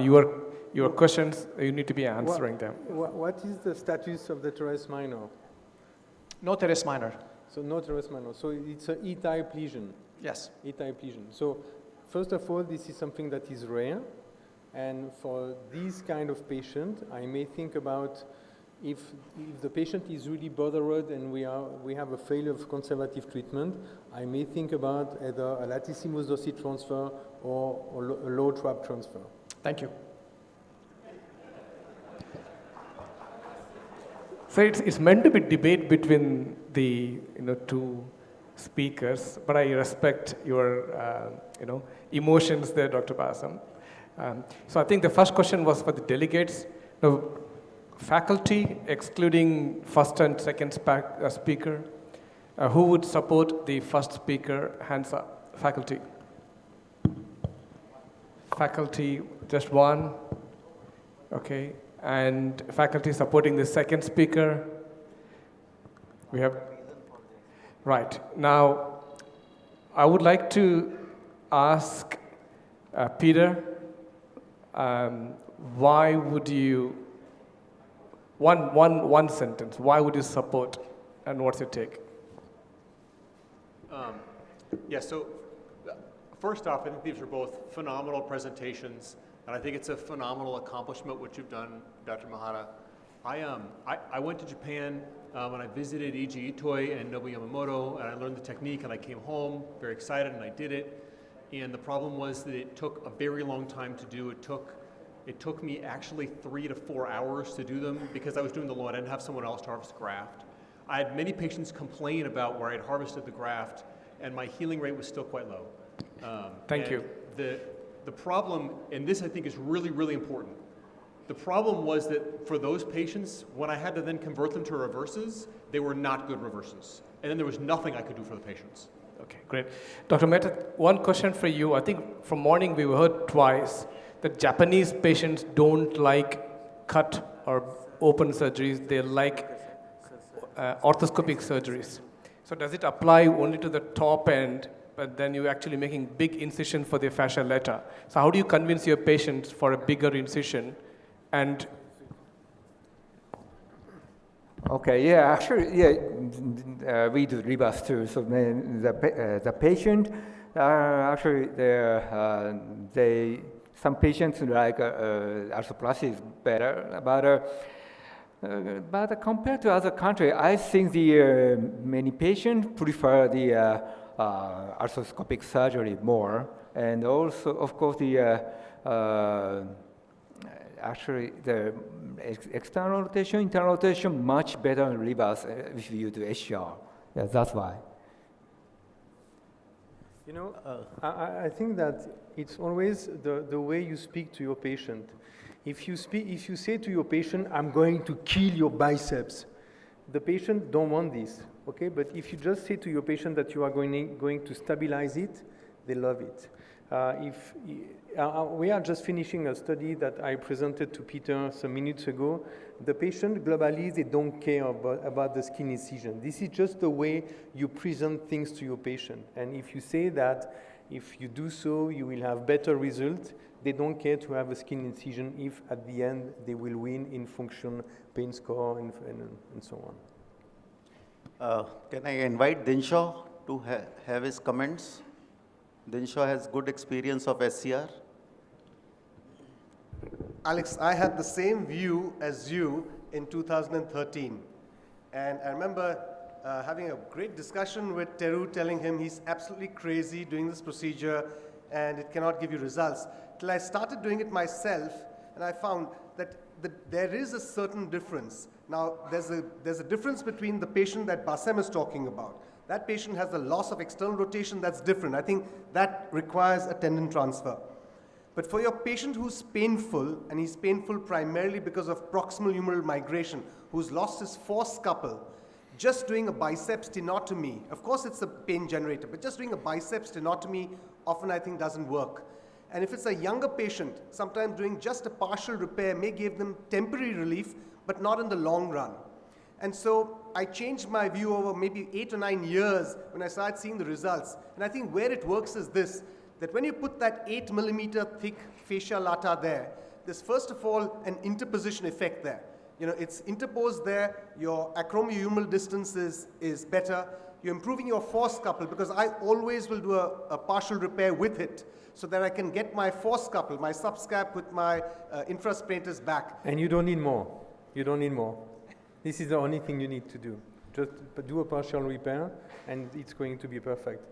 Your questions, you need to be answering them. What is the status of the teres minor? No teres minor. So no teres minor. So it's an E-type lesion. Yes. E-type lesion. So first of all, this is something that is rare. And for this kind of patient, I may think about if the patient is really bothered and we have a failure of conservative treatment, I may think about either a latissimus dorsi transfer or a low trap transfer. Thank you. So it's meant to be debate between the two speakers, but I respect your emotions there, Dr. Basam. So I think the first question was for the delegates. Now, faculty, excluding first and second speaker, who would support the first speaker? Hands up. Faculty. Faculty, just one. Okay. And faculty supporting the second speaker. We have. Right. Now, I would like to ask Peter, why would you, one sentence, why would you support, and what's your take? So first off, I think these are both phenomenal presentations, and I think it's a phenomenal accomplishment what you've done, Dr. Mahara. I went to Japan when I visited E.G. Itoi and Nobu Yamamoto, and I learned the technique, and I came home very excited, and I did it. And the problem was that it took a very long time to do. It took me actually 3 to 4 hours to do them because I was doing the low. I didn't have someone else to harvest the graft. I had many patients complain about where I'd harvested the graft, and my healing rate was still quite low. Thank you. The problem, and this I think is really, really important, the problem was that for those patients, when I had to then convert them to reverses, they were not good reverses. And then there was nothing I could do for the patients. Okay, great. Dr. Mehta, one question for you. I think from morning we heard twice that Japanese patients don't like cut or open surgeries. They like orthoscopic surgeries. So does it apply only to the top end, but then you're actually making big incision for the fascia lata? So how do you convince your patients for a bigger incision? And okay, yeah, actually, we do reverse too. So the patient, actually, some patients like arthroplasty is better, but compared to other countries, I think many patients prefer the arthroscopic surgery more, and also, of course, actually, the external rotation, internal rotation, much better in reverse if you do SCR. Yeah, that's why. I think that it's always the way you speak to your patient. If you say to your patient, "I'm going to kill your biceps," the patient don't want this, okay? But if you just say to your patient that you are going to stabilize it, they love it. We are just finishing a study that I presented to Peter some minutes ago. The patient, globally, they don't care about the skin incision. This is just the way you present things to your patient. And if you say that, if you do so, you will have better results, they don't care to have a skin incision if at the end they will win in function, pain score, and so on. Can I invite Dinshaw to have his comments? Dinshaw has good experience of SCR. Alex, I had the same view as you in 2013. And I remember having a great discussion with Teru, telling him he's absolutely crazy doing this procedure and it cannot give you results. Till I started doing it myself, and I found that there is a certain difference. Now, there's a difference between the patient that Basem is talking about. That patient has a loss of external rotation that's different. I think that requires a tendon transfer. But for your patient who's painful, and he's painful primarily because of proximal humeral migration, who's lost his forescupple, just doing a biceps tenotomy, of course it's a pain generator, but just doing a biceps tenotomy often I think doesn't work. And if it's a younger patient, sometimes doing just a partial repair may give them temporary relief, but not in the long run. And so I changed my view over maybe 8 or 9 years when I started seeing the results. And I think where it works is this, that when you put that 8 millimeter thick fascia lata there, there's first of all an interposition effect there. You know, it's interposed there, your acromial distance is better, you're improving your force couple, because I always will do a partial repair with it, so that I can get my force couple, my subscap with my infraspinatus back. And you don't need more. You don't need more. This is the only thing you need to do. Just do a partial repair, and it's going to be perfect.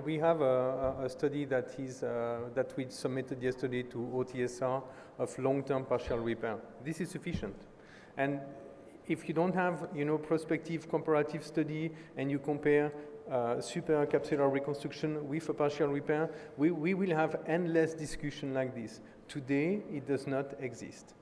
We have a study that we submitted yesterday to OTSR of long-term partial repair. This is sufficient. And if you don't have, prospective comparative study and you compare superior capsular reconstruction with a partial repair, we will have endless discussion like this. Today, it does not exist.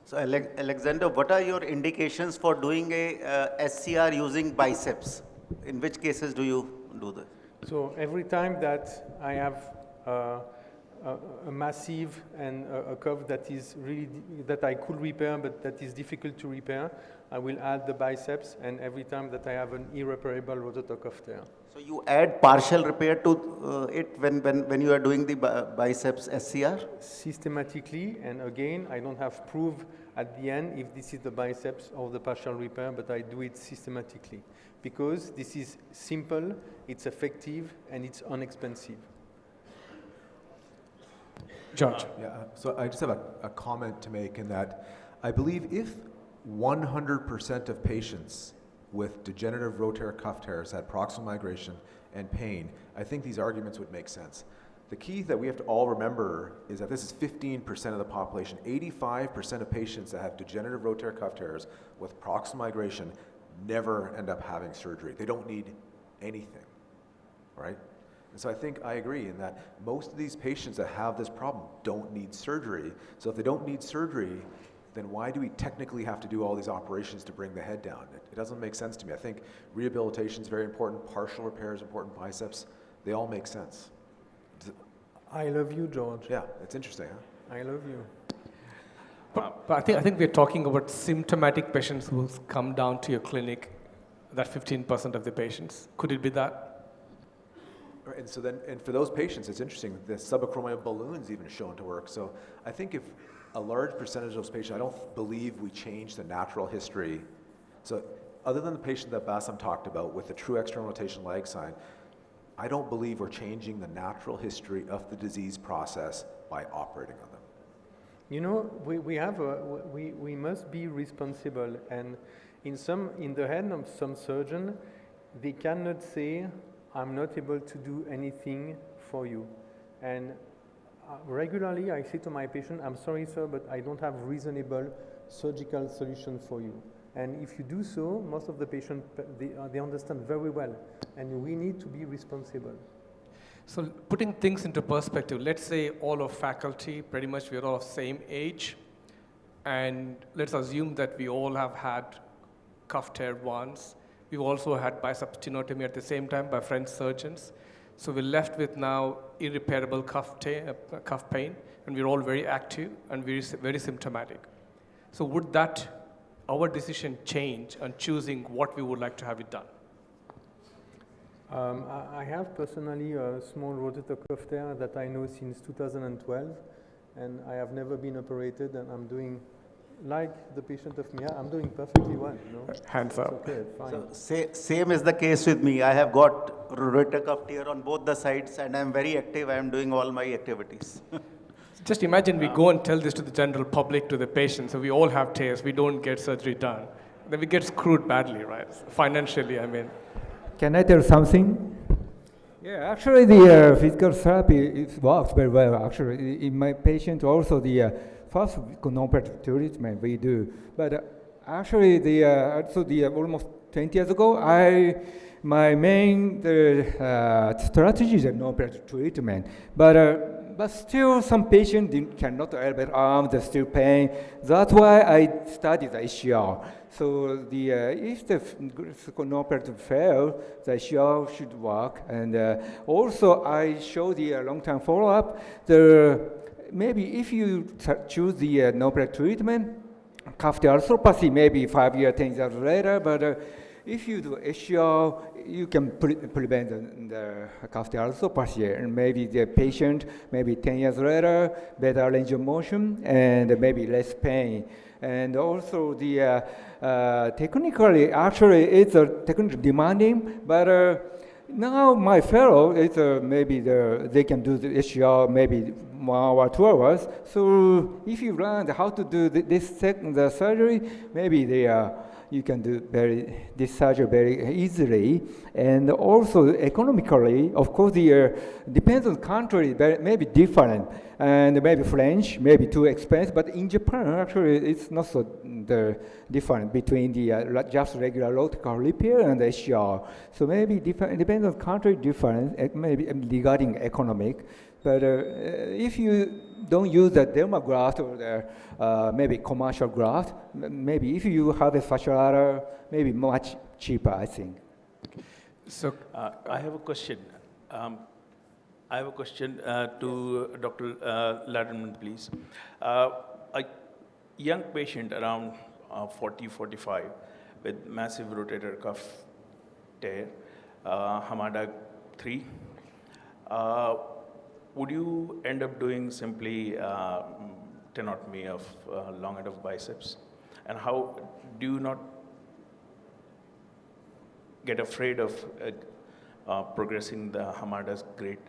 So Alexander, what are your indications for doing a SCR using biceps? In which cases do you do this? So every time that I have a massive and a curve that is really, that I could repair, but that is difficult to repair, I will add the biceps, and every time that I have an irreparable rotator cuff tear. So you add partial repair to it when you are doing the biceps SCR? Systematically, and again, I don't have proof at the end if this is the biceps or the partial repair, but I do it systematically because this is simple, it's effective, and it's inexpensive. George. So I just have a comment to make in that I believe if 100% of patients with degenerative rotator cuff tears had proximal migration and pain, I think these arguments would make sense. The key that we have to all remember is that this is 15% of the population. 85% of patients that have degenerative rotator cuff tears with proximal migration never end up having surgery. They don't need anything, right? And so I think I agree in that most of these patients that have this problem don't need surgery. So if they don't need surgery, then why do we technically have to do all these operations to bring the head down? It doesn't make sense to me. I think rehabilitation is very important, partial repair is important, biceps, they all make sense. I love you, George. Yeah, it's interesting, huh? I love you. But I think we're talking about symptomatic patients who come down to your clinic, that 15% of the patients. Could it be that? And so then, and for those patients, it's interesting, the subacromial balloon's even shown to work. So I think if a large percentage of those patients, I don't believe we change the natural history. So other than the patient that Bassam talked about with the true external rotation lag sign, I don't believe we're changing the natural history of the disease process by operating on them. You know, we must be responsible, and in the hand of some surgeon, they cannot say, I'm not able to do anything for you. And regularly I say to my patient, I'm sorry sir, but I don't have reasonable surgical solution for you. And if you do so, most of the patients, they understand very well, and we need to be responsible. So putting things into perspective, let's say all of faculty, pretty much we're all of same age, and let's assume that we all have had cuff tear once. We've also had biceps tenotomy at the same time by French surgeons. So we're left with now irreparable cuff pain, and we're all very active and very symptomatic. So would our decision change on choosing what we would like to have it done? I have personally a small rotator cuff tear that I know since 2012, and I have never been operated, and I'm doing, like the patient of Mia, I'm doing perfectly well. Hands up. Okay, fine. So same is the case with me. I have got rotator cuff tear on both the sides, and I'm very active. I'm doing all my activities. Just imagine we go and tell this to the general public, to the patients, so we all have tears, we don't get surgery done. Then we get screwed badly, right? Financially, I mean. Can I tell something? Yeah, actually the physical therapy works very well. Actually, in my patient also the first non-operative treatment we do, but actually almost 20 years ago, my main strategy is a non-operative treatment, but still some patients cannot elevate arms, there's still pain. That's why I studied the ACR. So if the non-operative fail, the ACR should work. And also I show the long-term follow-up. Maybe if you choose the non-operative treatment, cuff tear arthropathy maybe 5 years, 10 years later, but if you do SCR, you can prevent the osteoarthropathy, and maybe the patient, maybe 10 years later, better range of motion and maybe less pain. And also the technically, actually, it's technically demanding, but now my fellow, it's maybe they can do the SCR maybe 1 hour, 2 hours. So if you learn how to do the surgery, maybe you can do this surgery very easily. And also economically, of course, depends on country, maybe different. And maybe French, maybe too expensive, but in Japan, actually, it's not so different between the just regular local repair and the SCR. So maybe it depends on country different, maybe regarding economic. But if you don't use the dermagraft or the maybe commercial graft, maybe if you have a fasciolator, maybe much cheaper, I think. So I have a question. I have a question to Dr. Latterman, please. A young patient around 40, 45 with massive rotator cuff tear, Hamada 3, would you end up doing simply tenotomy of long end of biceps? And how do you not get afraid of progressing the Hamada's grade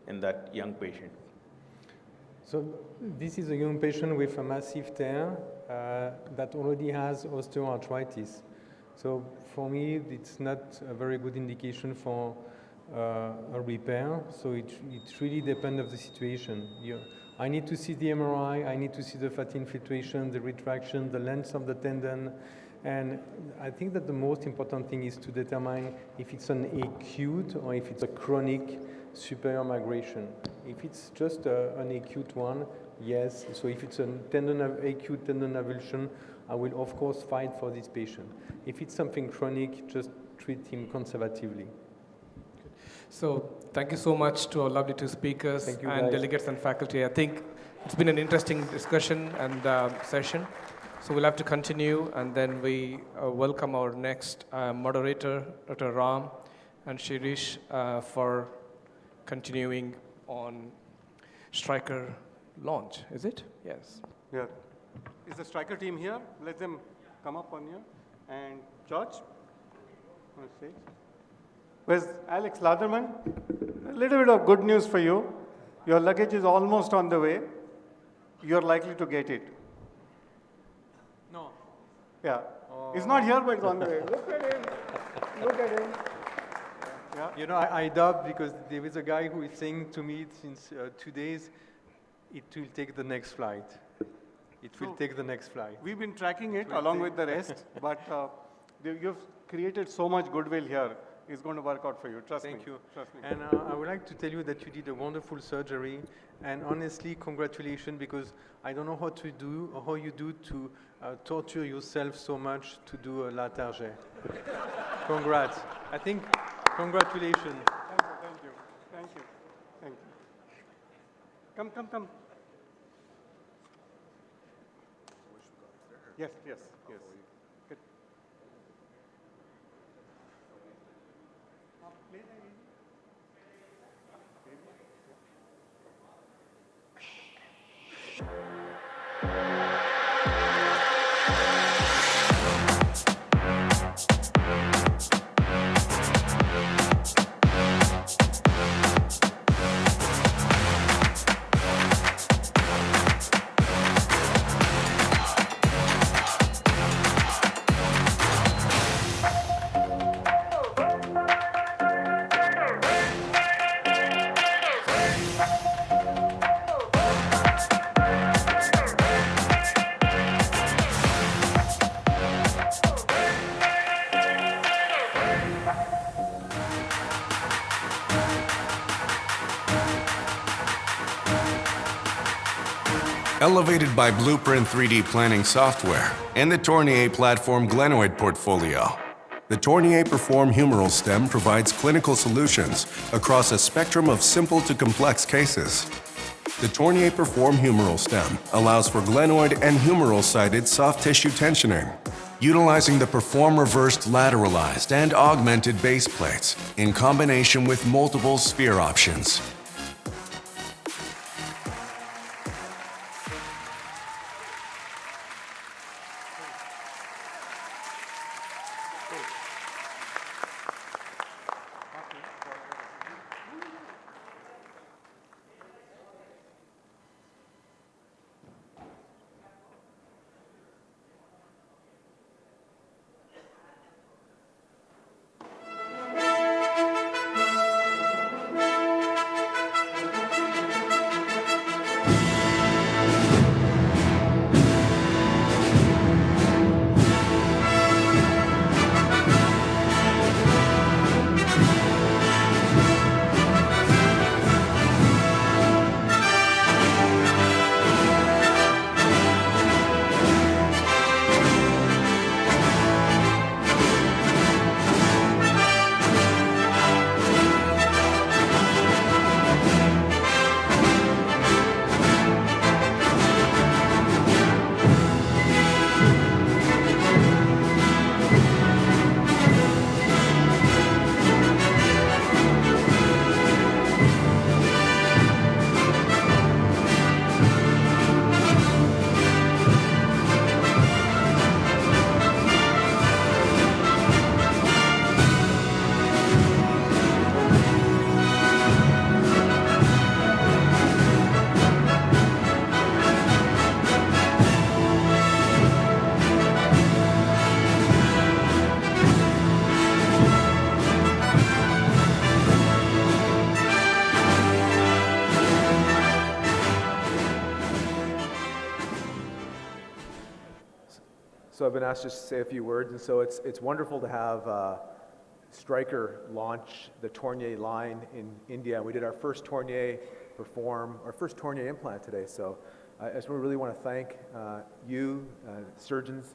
in that young patient? So this is a young patient with a massive tear that already has osteoarthritis. So for me, it's not a very good indication for a repair. So it really depends on the situation. I need to see the MRI, I need to see the fat infiltration, the retraction, the length of the tendon. And I think that the most important thing is to determine if it's an acute or if it's a chronic superior migration. If it's just an acute one, yes. So if it's an acute tendon avulsion, I will of course fight for this patient. If it's something chronic, just treat him conservatively. So thank you so much to our lovely two speakers and guys. delegates and faculty. I think it's been an interesting discussion and session. So we'll have to continue, and then we welcome our next moderator, Dr. Ram and Shirish, for continuing on Stryker launch. Is it? Yes. Yeah. Is the Stryker team here? Let them come up on here. And George, on stage. Where's Alex Latherman? A little bit of good news for you. Your luggage is almost on the way. You're likely to get it. No. Yeah. It's not here, but it's on the way. Look at him. Look at him. Yeah. You know, I doubt because there is a guy who is saying to me since 2 days, it will take the next flight. It will take the next flight. We've been tracking it along with the rest, but you've created so much goodwill here. It's going to work out for you. Trust me. Thank you. Trust me. And I would like to tell you that you did a wonderful surgery. And honestly, congratulations, because I don't know how to do, or how you do to torture yourself so much to do a latarget. Congrats. I think, congratulations. Thank you. Thank you. Thank you. Come. Yes. Good. Elevated by Blueprint 3D planning software and the Tournier platform glenoid portfolio, the Tournier Perform humeral stem provides clinical solutions across a spectrum of simple to complex cases. The Tournier Perform humeral stem allows for glenoid and humeral-sided soft tissue tensioning, utilizing the Perform reversed lateralized and augmented base plates in combination with multiple sphere options. So I've been asked just to say a few words, and so it's wonderful to have Stryker launch the Tournier line in India. We did our first Tournier implant today, so I just really want to thank you, surgeons,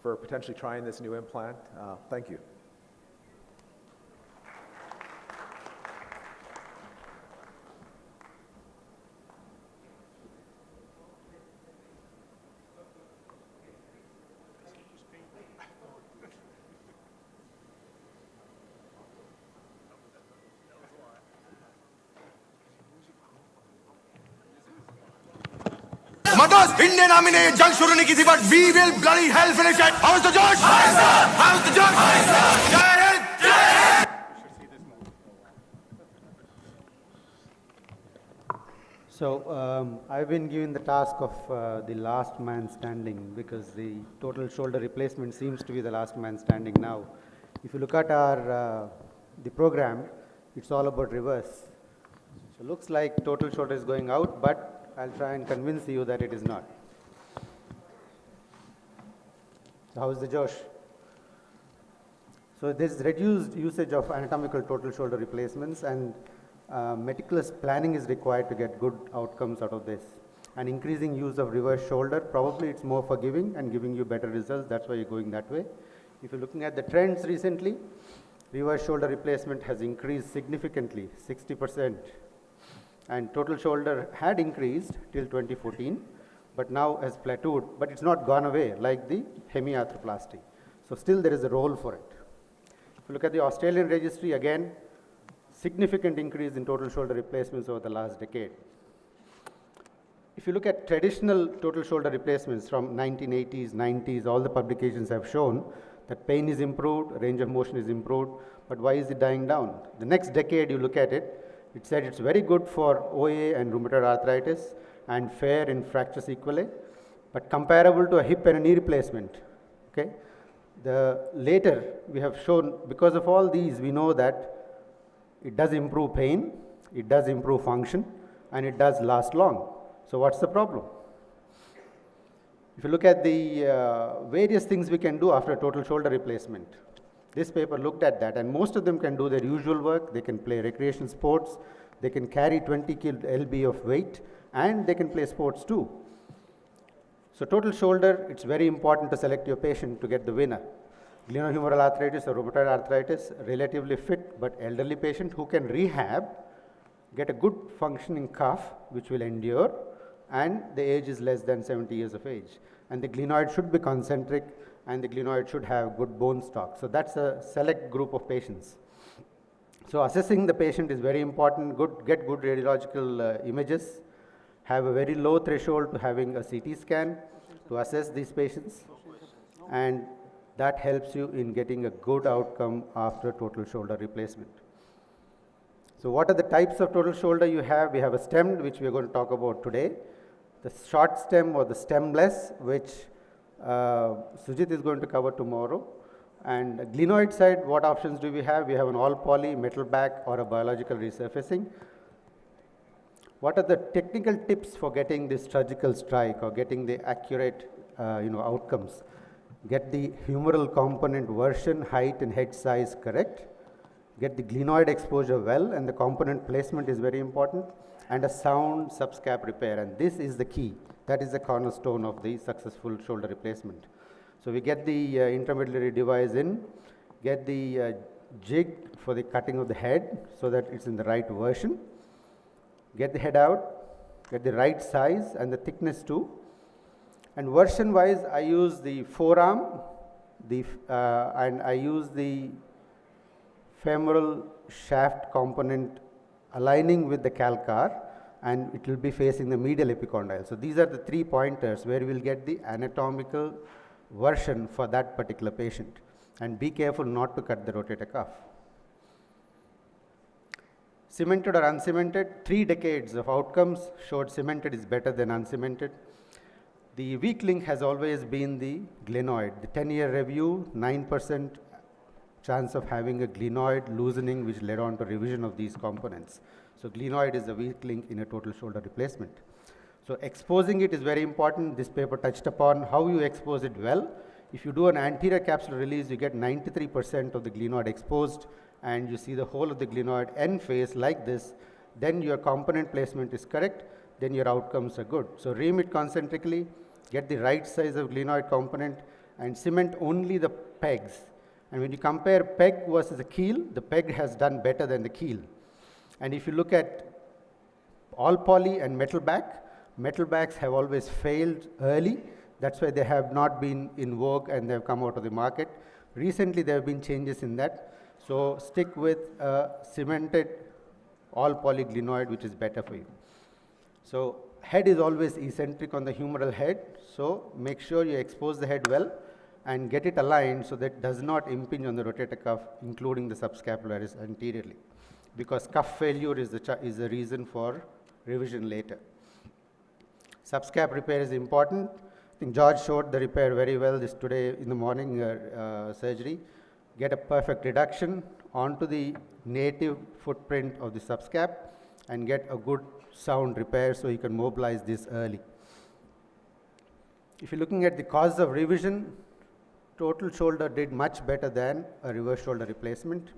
for potentially trying this new implant. Thank you. Matas, Indian Army ने जंग शुरू नहीं की थी, but we will bloody hell finish it. How's the Josh? How's the Josh? Jai Hind! Jai Hind! So I've been given the task of the last man standing, because the total shoulder replacement seems to be the last man standing now. If you look at our the program, it's all about reverse. So looks like total shoulder is going out, but I'll try and convince you that it is not. So how is the Josh? So there's reduced usage of anatomical total shoulder replacements, and meticulous planning is required to get good outcomes out of this. And increasing use of reverse shoulder, probably it's more forgiving and giving you better results. That's why you're going that way. If you're looking at the trends recently, reverse shoulder replacement has increased significantly, 60%. And total shoulder had increased till 2014, but now has plateaued, but it's not gone away like the hemiarthroplasty. So still there is a role for it. If you look at the Australian registry, again, significant increase in total shoulder replacements over the last decade. If you look at traditional total shoulder replacements from 1980s, 90s, all the publications have shown that pain is improved, range of motion is improved, but why is it dying down? The next decade you look at it, it said it's very good for OA and rheumatoid arthritis and fair in fracture sequelae, but comparable to a hip and a knee replacement. Okay? The later we have shown, because of all these, we know that it does improve pain, it does improve function, and it does last long. So what's the problem? If you look at the various things we can do after total shoulder replacement, this paper looked at that, and most of them can do their usual work. They can play recreational sports, they can carry 20 lb of weight, and they can play sports too. So total shoulder, it's very important to select your patient to get the winner. Glenohumeral arthritis or rheumatoid arthritis, relatively fit but elderly patient who can rehab, get a good functioning cuff which will endure, and the age is less than 70 years of age. And the glenoid should be concentric and the glenoid should have good bone stock. So that's a select group of patients. So assessing the patient is very important. Get good radiological images. Have a very low threshold to having a CT scan to assess these patients, and that helps you in getting a good outcome after total shoulder replacement. So what are the types of total shoulder you have? We have a stemmed, which we are going to talk about today. The short stem or the stemless, which Sujit is going to cover tomorrow. And glenoid side, what options do we have? We have an all poly, metal back, or a biological resurfacing. What are the technical tips for getting this surgical strike or getting the accurate outcomes? Get the humeral component version, height and head size correct. Get the glenoid exposure well, and the component placement is very important, and a sound subscap repair, and this is the key. That is the cornerstone of the successful shoulder replacement. So we get the intermedullary device in, get the jig for the cutting of the head so that it's in the right version, get the head out, get the right size and the thickness too. And version wise, I use the forearm, and I use the femoral shaft component aligning with the calcar, and it will be facing the medial epicondyle. So these are the 3 pointers where we will get the anatomical version for that particular patient, and be careful not to cut the rotator cuff. Cemented or uncemented, 3 decades of outcomes showed cemented is better than uncemented. The weak link has always been the glenoid. The 10-year review, 9% chance of having a glenoid loosening, which led on to revision of these components. So glenoid is the weak link in a total shoulder replacement. So exposing it is very important. This paper touched upon how you expose it well. If you do an anterior capsular release, you get 93% of the glenoid exposed, and you see the whole of the glenoid end face like this. Then your component placement is correct, then your outcomes are good. So ream it concentrically, get the right size of glenoid component, and cement only the pegs. And when you compare peg versus the keel, the peg has done better than the keel. And if you look at all poly and metal back, metal backs have always failed early. That's why they have not been in vogue and they have come out of the market. Recently, there have been changes in that. So stick with a cemented all poly glenoid, which is better for you. So head is always eccentric on the humeral head. So make sure you expose the head well and get it aligned so that it does not impinge on the rotator cuff, including the subscapularis anteriorly, because cuff failure is the reason for revision later. Subscap repair is important. I think George showed the repair very well this today in the morning surgery. Get a perfect reduction onto the native footprint of the subscap and get a good sound repair so you can mobilize this early. If you're looking at the cause of revision, total shoulder did much better than a reverse shoulder replacement,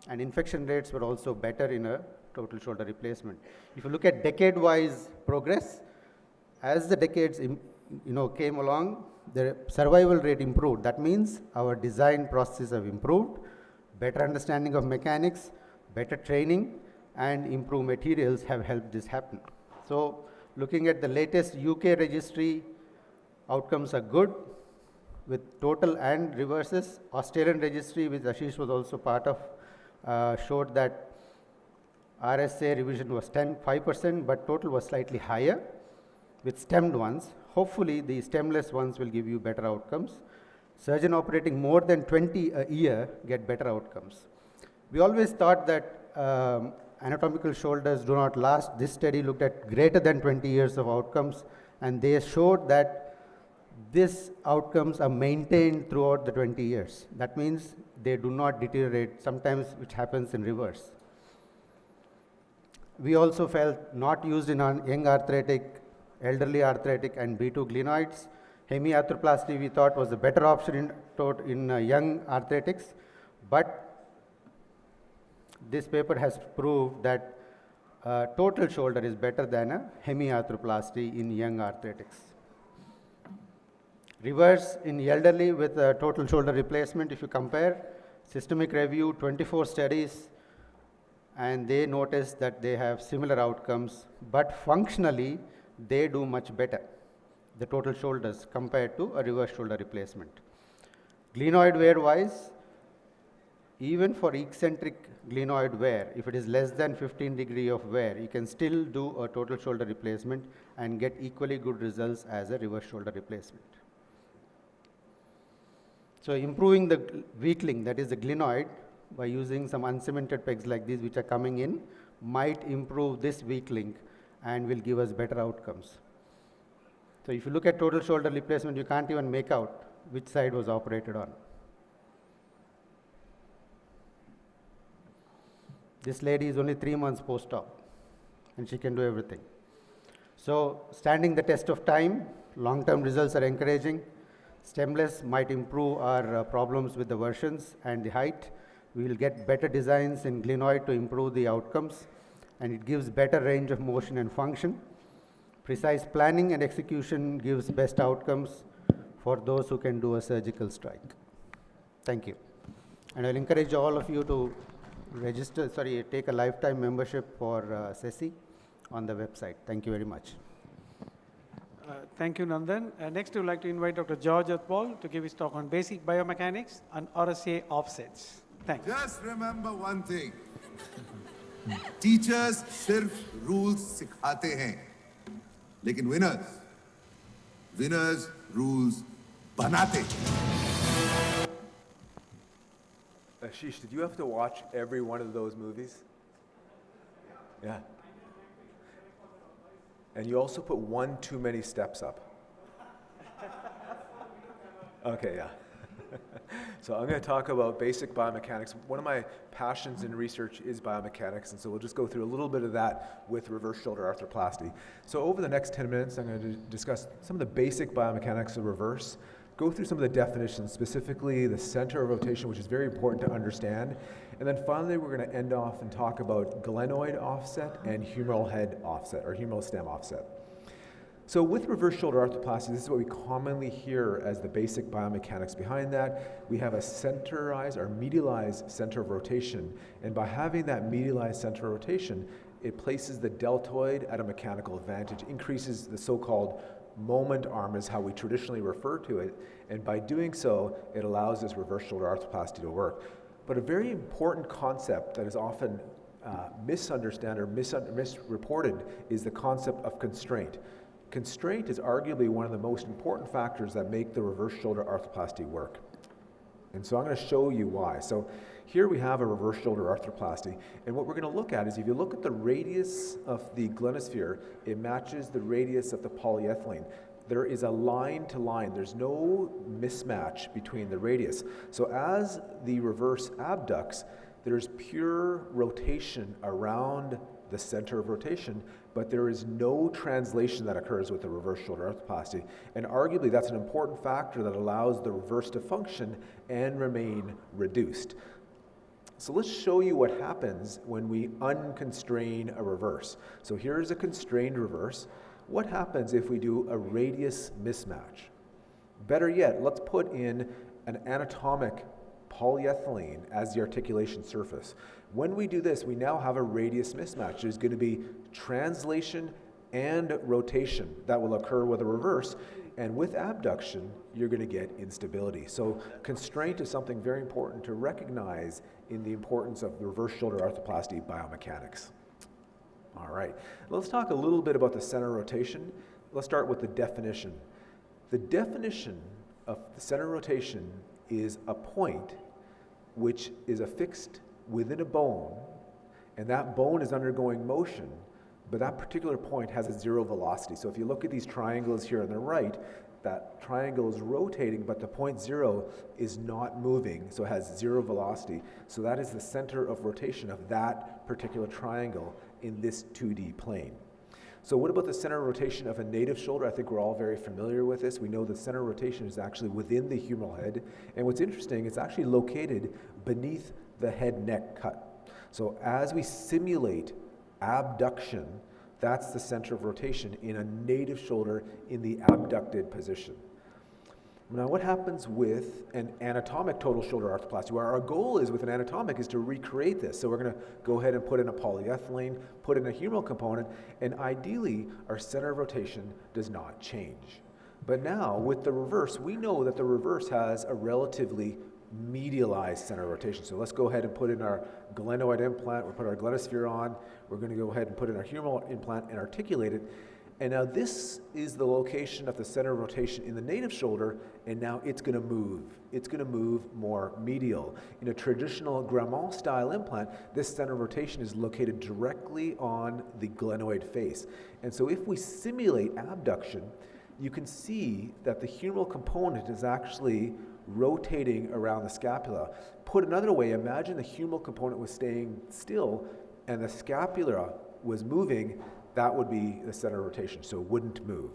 and infection rates were also better in a total shoulder replacement. If you look at decade-wise progress, as the decades came along, the survival rate improved. That means our design processes have improved, better understanding of mechanics, better training, and improved materials have helped this happen. So looking at the latest UK registry, outcomes are good with total and reverses. Australian registry, which Ashish was also part of, showed that RSA revision was 5%, but total was slightly higher with stemmed ones. Hopefully, the stemless ones will give you better outcomes. Surgeon operating more than 20 a year get better outcomes. We always thought that anatomical shoulders do not last. This study looked at greater than 20 years of outcomes, and they showed that these outcomes are maintained throughout the 20 years. That means they do not deteriorate, sometimes which happens in reverse. We also felt not used in young arthritic, elderly arthritic, and B2 glenoids. Hemiarthroplasty we thought was a better option in young arthritics, but this paper has proved that total shoulder is better than a hemiarthroplasty in young arthritics. Reverse in elderly with a total shoulder replacement, if you compare, systemic review, 24 studies, and they noticed that they have similar outcomes, but functionally they do much better. the total shoulders compared to a reverse shoulder replacement. Glenoid wear wise, even for eccentric glenoid wear, if it is less than 15 degree of wear, you can still do a total shoulder replacement and get equally good results as a reverse shoulder replacement. So improving the weak link, that is the glenoid, by using some uncemented pegs like these which are coming in, might improve this weak link and will give us better outcomes. So if you look at total shoulder replacement, you can't even make out which side was operated on. This lady is only 3 months post-op and she can do everything. So standing the test of time, long-term results are encouraging. Stemless might improve our problems with the versions and the height. We will get better designs in glenoid to improve the outcomes, and it gives better range of motion and function. Precise planning and execution gives best outcomes for those who can do a surgical strike. Thank you. And I'll encourage all of you to take a lifetime membership for SESI on the website. Thank you very much. Thank you, Nandan. Next, we would like to invite Dr. George Athpal to give his talk on basic biomechanics and RSA offsets. Thanks. Just remember one thing. Teachers सिर्फ rules सिखाते हैं, लेकिन winners rules बनाते हैं. Ashish, did you have to watch every one of those movies? Yeah. And you also put one too many steps up. Okay, yeah. So I'm going to talk about basic biomechanics. One of my passions in research is biomechanics, and so we'll just go through a little bit of that with reverse shoulder arthroplasty. So over the next 10 minutes, I'm going to discuss some of the basic biomechanics of reverse, go through some of the definitions, specifically the center of rotation, which is very important to understand. And then finally, we're going to end off and talk about glenoid offset and humeral head offset, or humeral stem offset. So with reverse shoulder arthroplasty, this is what we commonly hear as the basic biomechanics behind that. We have a centralized or medialized center of rotation. And by having that medialized center of rotation, it places the deltoid at a mechanical advantage, increases the so-called moment arm is how we traditionally refer to it. And by doing so, it allows this reverse shoulder arthroplasty to work. But a very important concept that is often misunderstood or misreported is the concept of constraint. Constraint is arguably one of the most important factors that make the reverse shoulder arthroplasty work. And so I'm going to show you why. So here we have a reverse shoulder arthroplasty, and what we're going to look at is if you look at the radius of the glenosphere, it matches the radius of the polyethylene. There is a line to line. There's no mismatch between the radius. So as the reverse abducts, there's pure rotation around the center of rotation, but there is no translation that occurs with the reverse shoulder arthroplasty. And arguably that's an important factor that allows the reverse to function and remain reduced. So let's show you what happens when we unconstrain a reverse. So here's a constrained reverse. What happens if we do a radius mismatch? Better yet, let's put in an anatomic polyethylene as the articulation surface. When we do this, we now have a radius mismatch. There's going to be translation and rotation that will occur with a reverse, and with abduction, you're going to get instability. So constraint is something very important to recognize in the importance of reverse shoulder arthroplasty biomechanics. All right, let's talk a little bit about the center rotation. Let's start with the definition. The definition of the center rotation is a point which is affixed within a bone, and that bone is undergoing motion, but that particular point has a zero velocity. So if you look at these triangles here on the right, that triangle is rotating, but the point zero is not moving, so it has zero velocity. So that is the center of rotation of that particular triangle in this 2D plane. So what about the center of rotation of a native shoulder? I think we're all very familiar with this. We know the center of rotation is actually within the humeral head. And what's interesting, it's actually located beneath the head neck cut. So as we simulate abduction, that's the center of rotation in a native shoulder in the abducted position. Now what happens with an anatomic total shoulder arthroplasty? Well, our goal is with an anatomic is to recreate this. So we're going to go ahead and put in a polyethylene, put in a humeral component, and ideally our center of rotation does not change. But now, with the reverse, we know that the reverse has a relatively medialized center of rotation. So let's go ahead and put in our glenoid implant. We'll put our glenosphere on. We're going to go ahead and put in our humeral implant and articulate it. And now this is the location of the center of rotation in the native shoulder, and now it's going to move. It's going to move more medial. In a traditional Grammont style implant, this center of rotation is located directly on the glenoid face. And so if we simulate abduction, you can see that the humeral component is actually rotating around the scapula. Put another way, imagine the humeral component was staying still and the scapula was moving. That would be the center of rotation, so it wouldn't move.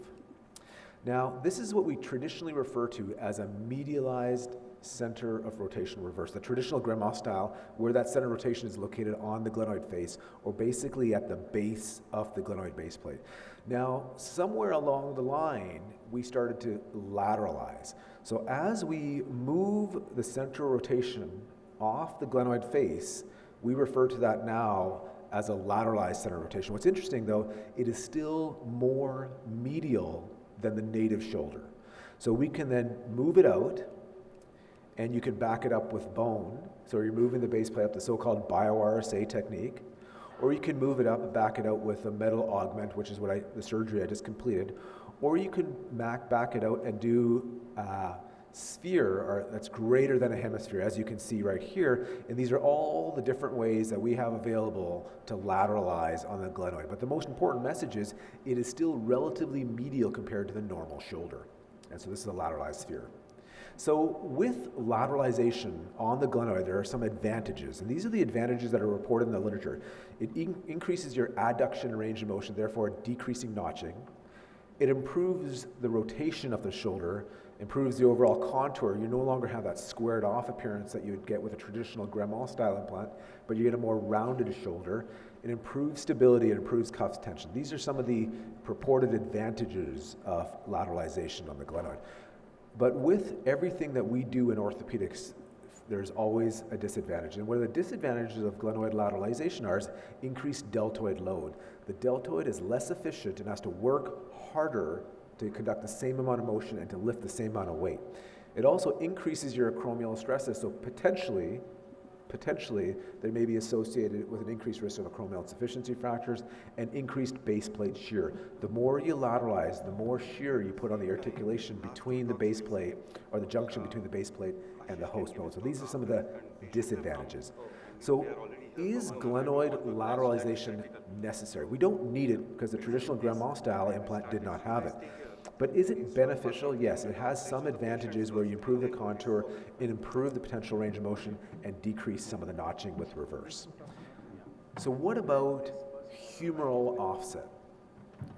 Now, this is what we traditionally refer to as a medialized center of rotation reverse, the traditional Grammont style, where that center of rotation is located on the glenoid face, or basically at the base of the glenoid base plate. Now, somewhere along the line, we started to lateralize. So as we move the center of rotation off the glenoid face, we refer to that now as a lateralized center of rotation. What's interesting though, it is still more medial than the native shoulder. So we can then move it out, and you can back it up with bone. So you're moving the base plate up, the so-called bio-RSA technique, or you can move it up and back it out with a metal augment, which is the surgery I just completed, or you can back it out and do sphere that's greater than a hemisphere, as you can see right here. And these are all the different ways that we have available to lateralize on the glenoid. But the most important message is it is still relatively medial compared to the normal shoulder. And so this is a lateralized sphere. So with lateralization on the glenoid, there are some advantages. And these are the advantages that are reported in the literature. It increases your adduction range of motion, therefore decreasing notching. It improves the rotation of the shoulder, improves the overall contour. You no longer have that squared off appearance that you would get with a traditional Grammont style implant, but you get a more rounded shoulder. It improves stability, it improves cuff tension. These are some of the purported advantages of lateralization on the glenoid. But with everything that we do in orthopedics, there's always a disadvantage. And one of the disadvantages of glenoid lateralization is increased deltoid load. The deltoid is less efficient and has to work harder to conduct the same amount of motion and to lift the same amount of weight. It also increases your acromial stresses, so potentially they may be associated with an increased risk of acromial insufficiency fractures and increased base plate shear. The more you lateralize, the more shear you put on the articulation between the base plate, or the junction between the base plate and the host bone. So these are some of the disadvantages. So is glenoid lateralization necessary? We don't need it because the traditional Grammont style implant did not have it. But is it beneficial? Yes, it has some advantages where you improve the contour, it improves the potential range of motion, and decrease some of the notching with reverse. So what about humeral offset?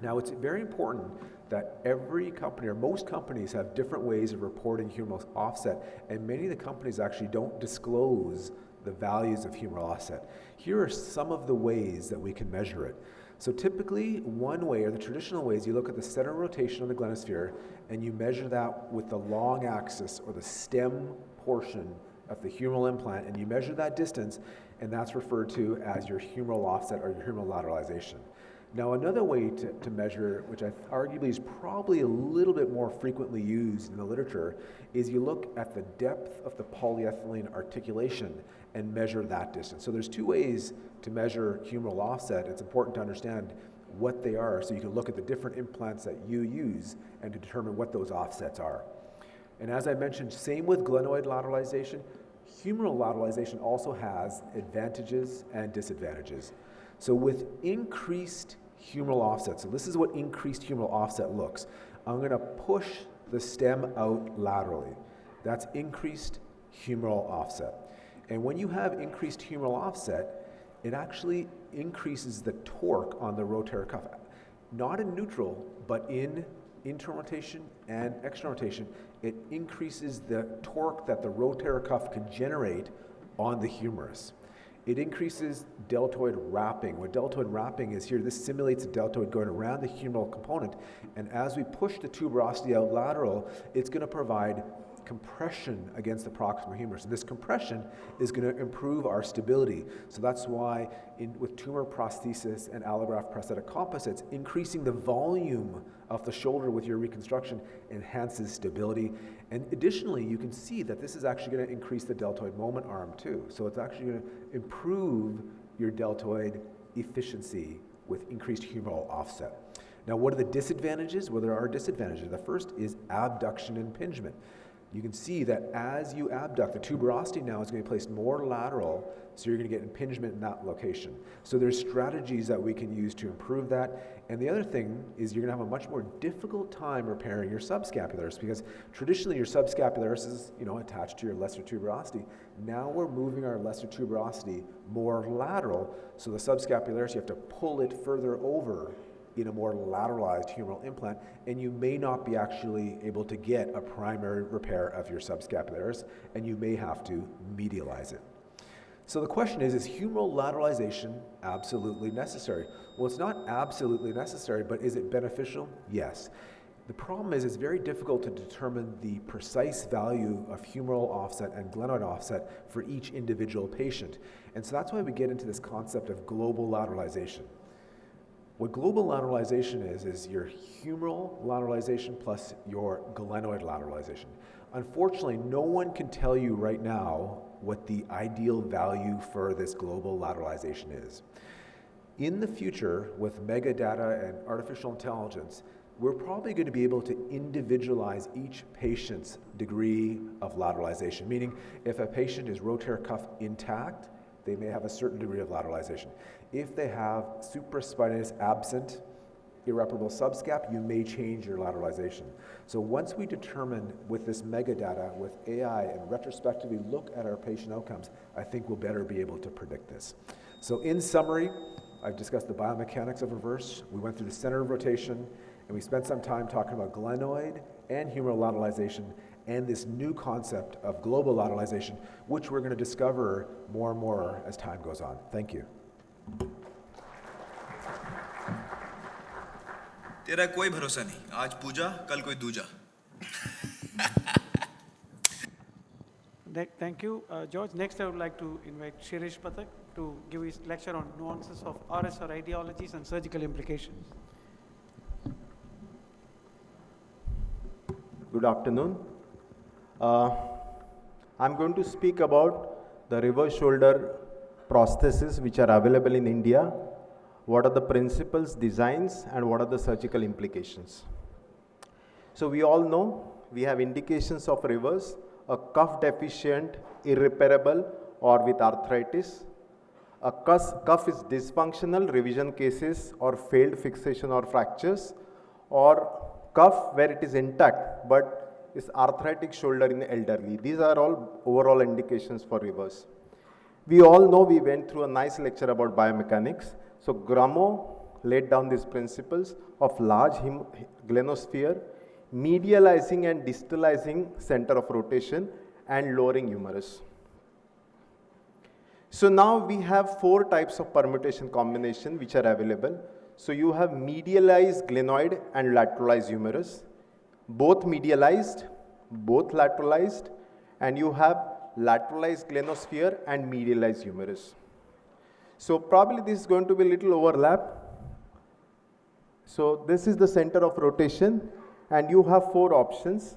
Now, it's very important that every company, or most companies, have different ways of reporting humeral offset, and many of the companies actually don't disclose the values of humeral offset. Here are some of the ways that we can measure it. So typically, one way, or the traditional way, is you look at the center of rotation of the glenosphere and you measure that with the long axis, or the stem portion of the humeral implant, and you measure that distance, and that's referred to as your humeral offset or your humeral lateralization. Now, another way to measure, which arguably is probably a little bit more frequently used in the literature, is you look at the depth of the polyethylene articulation and measure that distance. So there's two ways to measure humeral offset. It's important to understand what they are so you can look at the different implants that you use and to determine what those offsets are. And as I mentioned, same with glenoid lateralization, humeral lateralization also has advantages and disadvantages. So with increased humeral offset, so this is what increased humeral offset looks. I'm going to push the stem out laterally. That's increased humeral offset. And when you have increased humeral offset, it actually increases the torque on the rotator cuff. Not in neutral, but in internal rotation and external rotation, it increases the torque that the rotator cuff can generate on the humerus. It increases deltoid wrapping. What deltoid wrapping is here, this simulates a deltoid going around the humeral component, and as we push the tuberosity out lateral, it's going to provide compression against the proximal humerus. And this compression is going to improve our stability. So that's why with tumor prosthesis and allograft prosthetic composites, increasing the volume of the shoulder with your reconstruction enhances stability. And additionally, you can see that this is actually going to increase the deltoid moment arm too. So it's actually going to improve your deltoid efficiency with increased humeral offset. Now, what are the disadvantages? Well, there are disadvantages. The first is abduction impingement. You can see that as you abduct, the tuberosity now is going to be placed more lateral, so you're going to get impingement in that location. So there's strategies that we can use to improve that. And the other thing is you're going to have a much more difficult time repairing your subscapularis, because traditionally your subscapularis is, attached to your lesser tuberosity. Now we're moving our lesser tuberosity more lateral, so the subscapularis, you have to pull it further over in a more lateralized humeral implant, and you may not be actually able to get a primary repair of your subscapularis, and you may have to medialize it. So the question is humeral lateralization absolutely necessary? Well, it's not absolutely necessary, but is it beneficial? Yes. The problem is it's very difficult to determine the precise value of humeral offset and glenoid offset for each individual patient. And so that's why we get into this concept of global lateralization. What global lateralization is your humeral lateralization plus your glenoid lateralization. Unfortunately, no one can tell you right now what the ideal value for this global lateralization is. In the future, with mega data and artificial intelligence, we're probably going to be able to individualize each patient's degree of lateralization, meaning if a patient is rotator cuff intact, they may have a certain degree of lateralization. If they have supraspinatus absent, irreparable subscap, you may change your lateralization. So once we determine with this mega data, with AI, and retrospectively look at our patient outcomes, I think we'll better be able to predict this. So in summary, I've discussed the biomechanics of reverse, we went through the center of rotation, and we spent some time talking about glenoid and humeral lateralization, and this new concept of global lateralization, which we're going to discover more and more as time goes on. Thank you. तेरा कोई भरोसा नहीं, आज पूजा कल कोई दूजा. Thank you, George. Next, I would like to invite Shirish Pathak to give his lecture on nuances of RSR ideologies and surgical implications. Good afternoon. I'm going to speak about the reverse shoulder prostheses which are available in India. What are the principles, designs, and what are the surgical implications? So we all know we have indications of reverse, a cuff deficient, irreparable, or with arthritis. A cuff is dysfunctional, revision cases, or failed fixation or fractures, or cuff where it is intact but is arthritic shoulder in the elderly. These are all overall indications for reverse. We all know we went through a nice lecture about biomechanics. So Gramo laid down these principles of large glenosphere, medializing and distalizing center of rotation, and lowering humerus. So now we have 4 types of permutation combination which are available. So you have medialized glenoid and lateralized humerus, both medialized, both lateralized, and you have lateralized glenosphere and medialized humerus. So probably this is going to be a little overlap. So this is the center of rotation, and you have 4 options.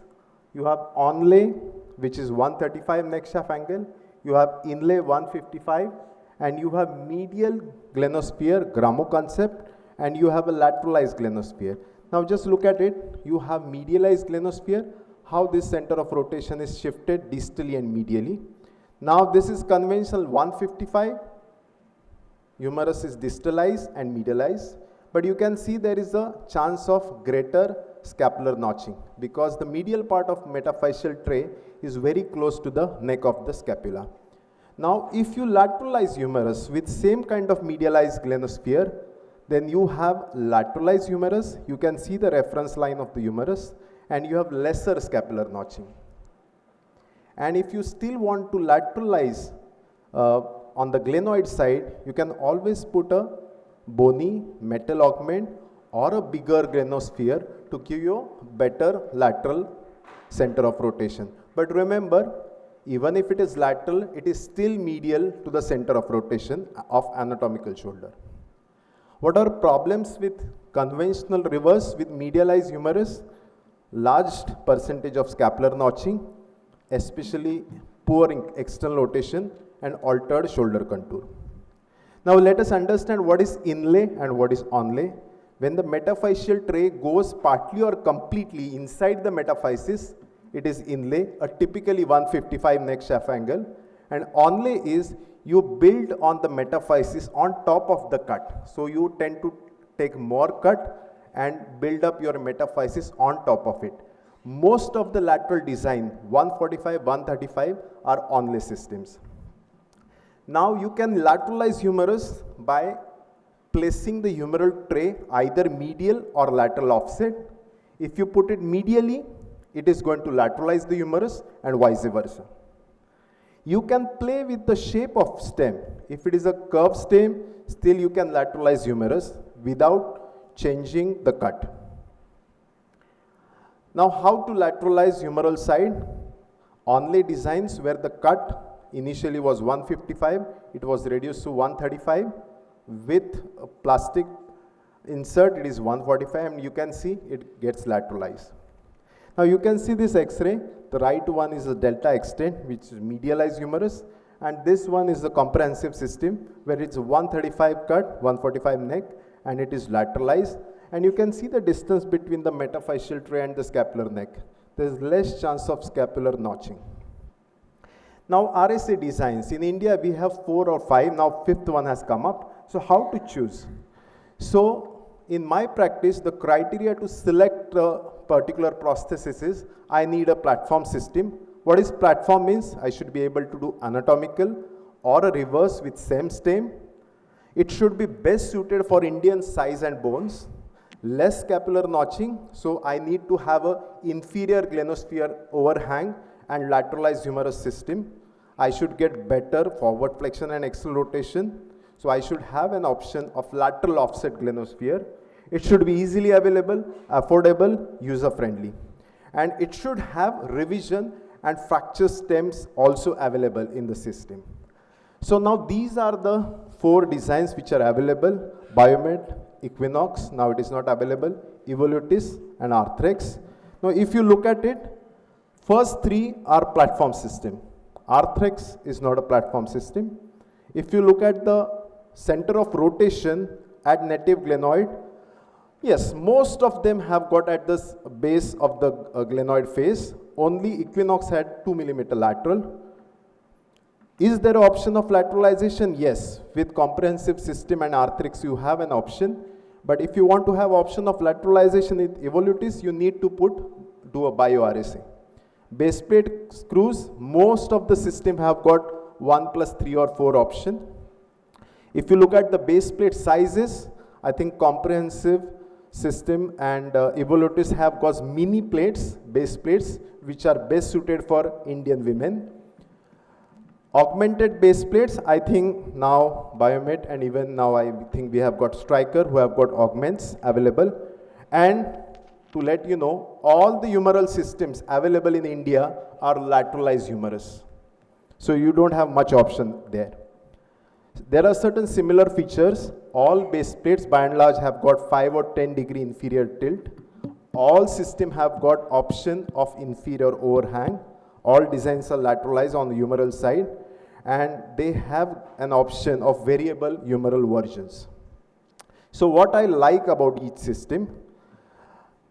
You have onlay, which is 135 neck shaft angle. You have inlay 155, and you have medial glenosphere, Gramo concept, and you have a lateralized glenosphere. Now just look at it. You have medialized glenosphere, how this center of rotation is shifted distally and medially. Now this is conventional 155. Humerus is distalized and medialized, but you can see there is a chance of greater scapular notching because the medial part of metaphyseal tray is very close to the neck of the scapula. Now if you lateralize humerus with same kind of medialized glenosphere, then you have lateralized humerus. You can see the reference line of the humerus, and you have lesser scapular notching. And if you still want to lateralize on the glenoid side, you can always put a bony metal augment or a bigger glenosphere to give you better lateral center of rotation. But remember, even if it is lateral, it is still medial to the center of rotation of anatomical shoulder. What are problems with conventional reverse with medialized humerus? Large percentage of scapular notching, especially poor external rotation and altered shoulder contour. Now let us understand what is inlay and what is onlay. When the metaphyseal tray goes partly or completely inside the metaphysis, it is inlay, a typically 155 neck shaft angle, and onlay is you build on the metaphysis on top of the cut. So you tend to take more cut and build up your metaphysis on top of it. Most of the lateral design, 145, 135, are onlay systems. Now you can lateralize humerus by placing the humeral tray either medial or lateral offset. If you put it medially, it is going to lateralize the humerus and vice versa. You can play with the shape of stem. If it is a curved stem, still you can lateralize humerus without changing the cut. Now how to lateralize humeral side? Onlay designs where the cut initially was 155, it was reduced to 135. With a plastic insert, it is 145, and you can see it gets lateralized. Now you can see this X-ray. The right one is a delta extent, which is medialized humerus, and this one is the comprehensive system where it's 135 cut, 145 neck, and it is lateralized. And you can see the distance between the metaphyseal tray and the scapular neck. There is less chance of scapular notching. Now RSA designs. In India we have 4 or 5, now 5th one has come up. So how to choose? So in my practice, the criteria to select a particular prosthesis is I need a platform system. What is platform means? I should be able to do anatomical or a reverse with same stem. It should be best suited for Indian size and bones. Less scapular notching, so I need to have a inferior glenosphere overhang and lateralized humerus system. I should get better forward flexion and external rotation. So I should have an option of lateral offset glenosphere. It should be easily available, affordable, user-friendly. And it should have revision and fracture stems also available in the system. So now these are the 4 designs which are available. Biomed, Equinox, now it is not available, Evolutis and Arthrex. Now if you look at it, first 3 are platform system. Arthrex is not a platform system. If you look at the center of rotation at native glenoid, yes, most of them have got at the base of the glenoid face. Only Equinox had 2 mm lateral. Is there an option of lateralization? Yes. With comprehensive system and Arthrex, you have an option. But if you want to have option of lateralization with Evolutis, you need to do a bio-RSA. Base plate screws, most of the system have got 1 plus 3 or 4 option. If you look at the base plate sizes, I think comprehensive system and Evolutis have got mini plates, base plates, which are best suited for Indian women. Augmented base plates, I think now Biomed and even now I think we have got Stryker who have got augments available. And to let you know, all the humeral systems available in India are lateralized humerus. So you don't have much option there. There are certain similar features. All base plates by and large have got 5 or 10 degree inferior tilt. All system have got option of inferior overhang. All designs are lateralized on the humeral side, and they have an option of variable humeral versions. So what I like about each system,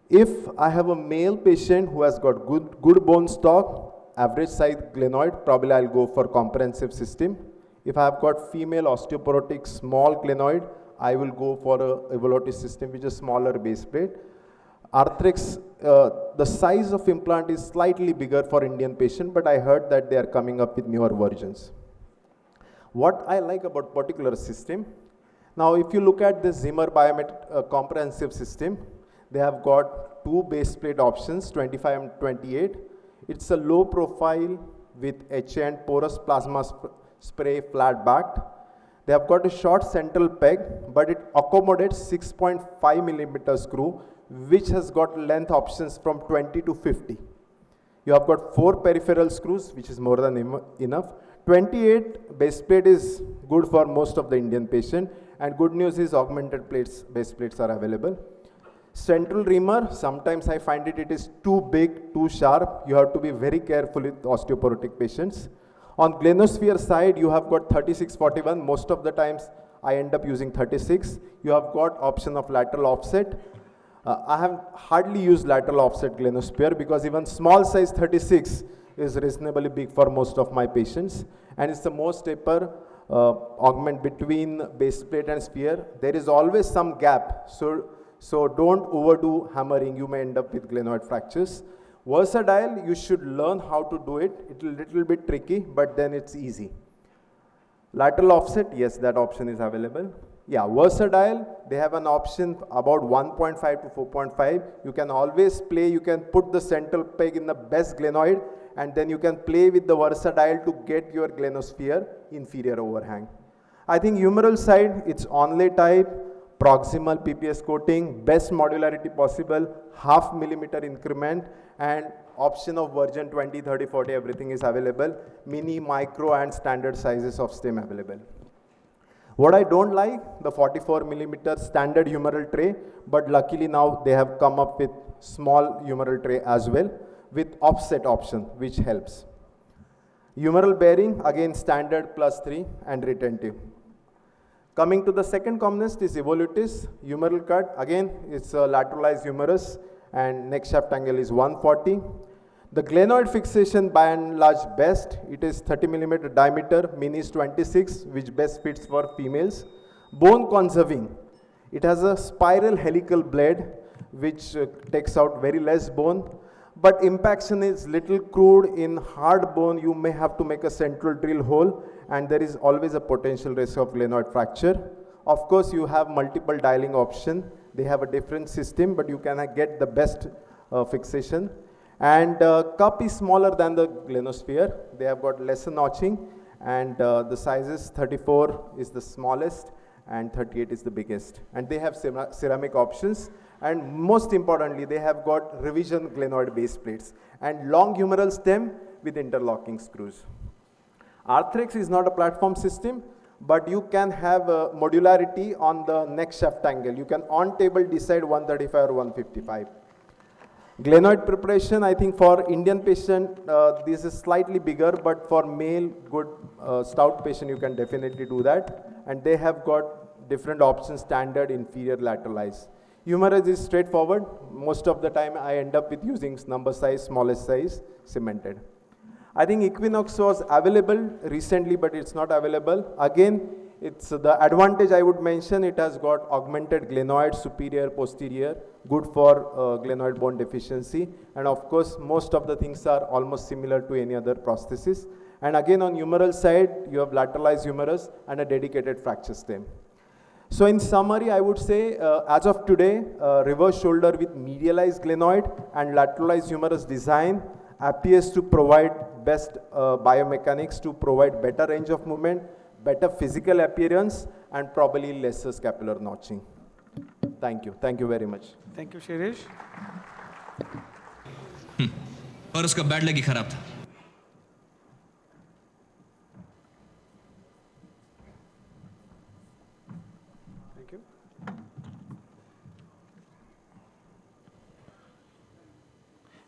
if I have a male patient who has got good bone stock, average size glenoid, probably I'll go for comprehensive system. If I have got female osteoporotic small glenoid, I will go for a Evolutis system which is smaller base plate. Arthrex, the size of implant is slightly bigger for Indian patient, but I heard that they are coming up with newer versions. What I like about particular system, now if you look at the Zimmer Biomet comprehensive system, they have got 2 base plate options, 25 and 28. It's a low profile with HA and porous plasma spray flat backed. They have got a short central peg, but it accommodates 6.5 millimeter screw, which has got length options from 20 to 50. You have got 4 peripheral screws, which is more than enough. 28 base plate is good for most of the Indian patient, and good news is augmented base plates are available. Central reamer, sometimes I find it is too big, too sharp. You have to be very careful with osteoporotic patients. On glenosphere side, you have got 36-41. Most of the times I end up using 36. You have got option of lateral offset. I have hardly used lateral offset glenosphere because even small size 36 is reasonably big for most of my patients, and it's the most taper augment between base plate and sphere. There is always some gap, so don't overdo hammering. You may end up with glenoid fractures. Versatile, you should learn how to do it. It's a little bit tricky, but then it's easy. Lateral offset, yes, that option is available. Yeah, versatile, they have an option about 1.5 to 4.5. You can always play, you can put the central peg in the best glenoid, and then you can play with the versatile to get your glenosphere inferior overhang. I think humeral side, it's onlay type, proximal PPS coating, best modularity possible, 0.5 millimeter increment, and option of version 20, 30, 40, everything is available. Mini, micro, and standard sizes of stem available. What I don't like, the 44 millimeter standard humeral tray, but luckily now they have come up with small humeral tray as well with offset option, which helps. Humeral bearing, again standard +3 and retentive. Coming to the second commonest is evolutus, humeral cut. Again, it's a lateralized humerus and neck shaft angle is 140. The glenoid fixation by and large best, it is 30 millimeter diameter, min is 26, which best fits for females. Bone conserving, it has a spiral helical blade, which takes out very less bone, but impaction is little crude. In hard bone, you may have to make a central drill hole, and there is always a potential risk of glenoid fracture. Of course, you have multiple dialing option. They have a different system, but you can get the best fixation. And cup is smaller than the glenosphere. They have got lesser notching, and the sizes 34 is the smallest and 38 is the biggest. And they have ceramic options, and most importantly, they have got revision glenoid base plates and long humeral stem with interlocking screws. Arthrex is not a platform system, but you can have modularity on the neck shaft angle. You can on table decide 135 or 155. Glenoid preparation, I think for Indian patient, this is slightly bigger, but for male good stout patient, you can definitely do that. And they have got different options, standard, inferior, lateralized. Humerus is straightforward. Most of the time, I end up with using number size, smallest size, cemented. I think Equinox was available recently, but it's not available. Again, it's the advantage I would mention, it has got augmented glenoid, superior, posterior, good for glenoid bone deficiency. And of course, most of the things are almost similar to any other prosthesis. And again, on humeral side, you have lateralized humerus and a dedicated fracture stem. So in summary, I would say, as of today, reverse shoulder with medialized glenoid and lateralized humerus design appears to provide best biomechanics, to provide better range of movement, better physical appearance, and probably lesser scapular notching. Thank you. Thank you very much. Thank you, Shirish. और उसका bad लग ही खराब था. Thank you.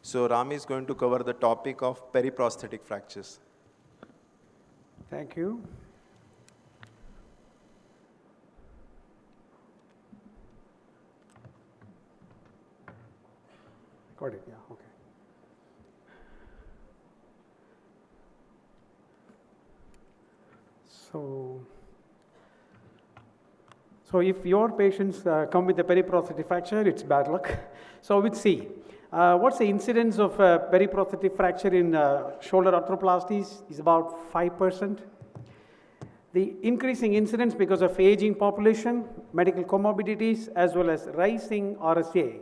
So Ram is going to cover the topic of periprosthetic fractures. Thank you. Got it, yeah, okay. So if your patients come with a periprosthetic fracture, it's bad luck. So let's see. What's the incidence of periprosthetic fracture in shoulder arthroplasties? Is about 5%. The increasing incidence because of aging population, medical comorbidities, as well as rising RSA.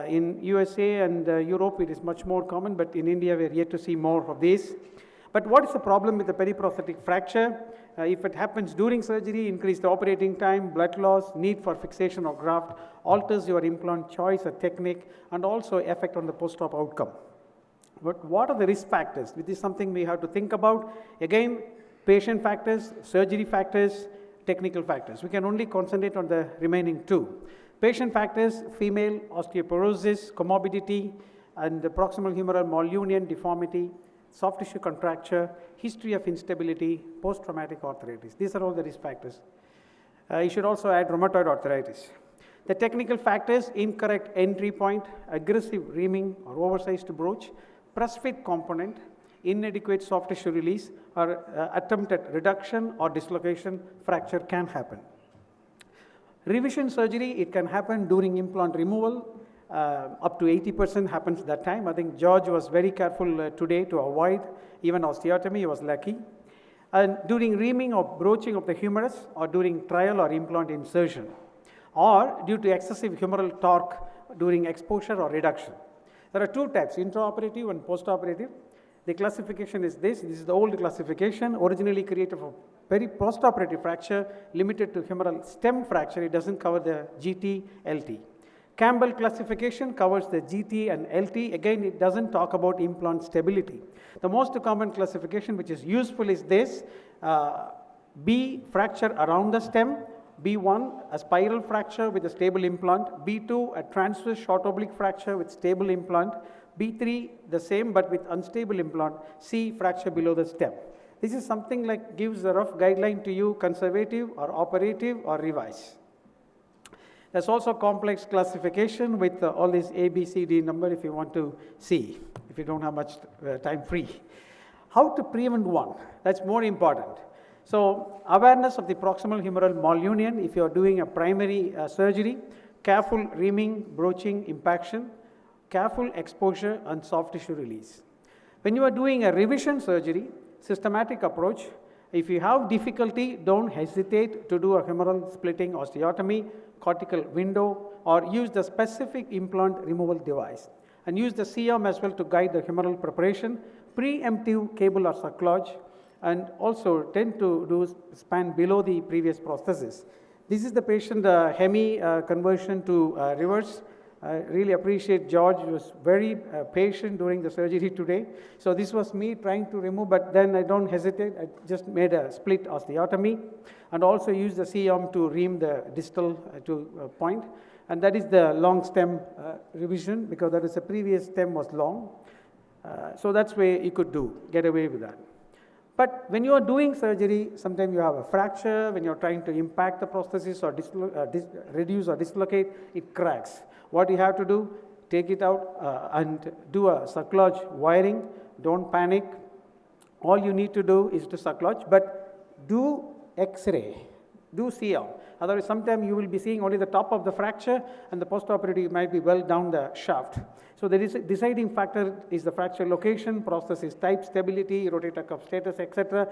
In USA and Europe, it is much more common, but in India, we're yet to see more of this. But what is the problem with the periprosthetic fracture? If it happens during surgery, increase the operating time, blood loss, need for fixation or graft, alters your implant choice or technique, and also effect on the post-op outcome. But what are the risk factors? This is something we have to think about. Again, patient factors, surgery factors, technical factors. We can only concentrate on the remaining two. Patient factors, female osteoporosis, comorbidity, and the proximal humeral malunion, deformity, soft tissue contracture, history of instability, post-traumatic arthritis. These are all the risk factors. You should also add rheumatoid arthritis. The technical factors, incorrect entry point, aggressive reaming or oversized broach, press fit component, inadequate soft tissue release, or attempted reduction or dislocation, fracture can happen. Revision surgery, it can happen during implant removal. Up to 80% happens that time. I think George was very careful today to avoid even osteotomy. He was lucky. And during reaming or broaching of the humerus, or during trial or implant insertion, or due to excessive humeral torque during exposure or reduction. There are two types, intraoperative and postoperative. The classification is this. This is the old classification, originally created for postoperative fracture, limited to humeral stem fracture. It doesn't cover the GT, LT. Campbell classification covers the GT and LT. Again, it doesn't talk about implant stability. The most common classification which is useful is this. B, fracture around the stem. B1, a spiral fracture with a stable implant. B2, a transverse short oblique fracture with stable implant. B3, the same but with unstable implant. C, fracture below the stem. This is something like gives a rough guideline to you, conservative or operative or revise. There's also complex classification with all these A, B, C, D number if you want to see, if you don't have much time free. How to prevent one? That's more important. So awareness of the proximal humeral malunion if you are doing a primary surgery, careful reaming, broaching, impaction, careful exposure and soft tissue release. When you are doing a revision surgery, systematic approach, if you have difficulty, don't hesitate to do a humeral splitting osteotomy, cortical window, or use the specific implant removal device. And use the C-arm as well to guide the humeral preparation, preemptive cable or sacklage, and also tend to do span below the previous prosthesis. This is the patient hemi conversion to reverse. I really appreciate George was very patient during the surgery today. So this was me trying to remove, but then I don't hesitate. I just made a split osteotomy and also used the C-arm to ream the distal to point. And that is the long stem revision because that is the previous stem was long. So that's where you could get away with that. But when you are doing surgery, sometimes you have a fracture. When you're trying to impact the prosthesis or reduce or dislocate, it cracks. What you have to do, take it out and do a sacklage wiring. Don't panic. All you need to do is to sacklage, but do X-ray, do C-arm. Otherwise, sometimes you will be seeing only the top of the fracture and the postoperative might be well down the shaft. So the deciding factor is the fracture location, prosthesis type, stability, rotator cuff status, etc.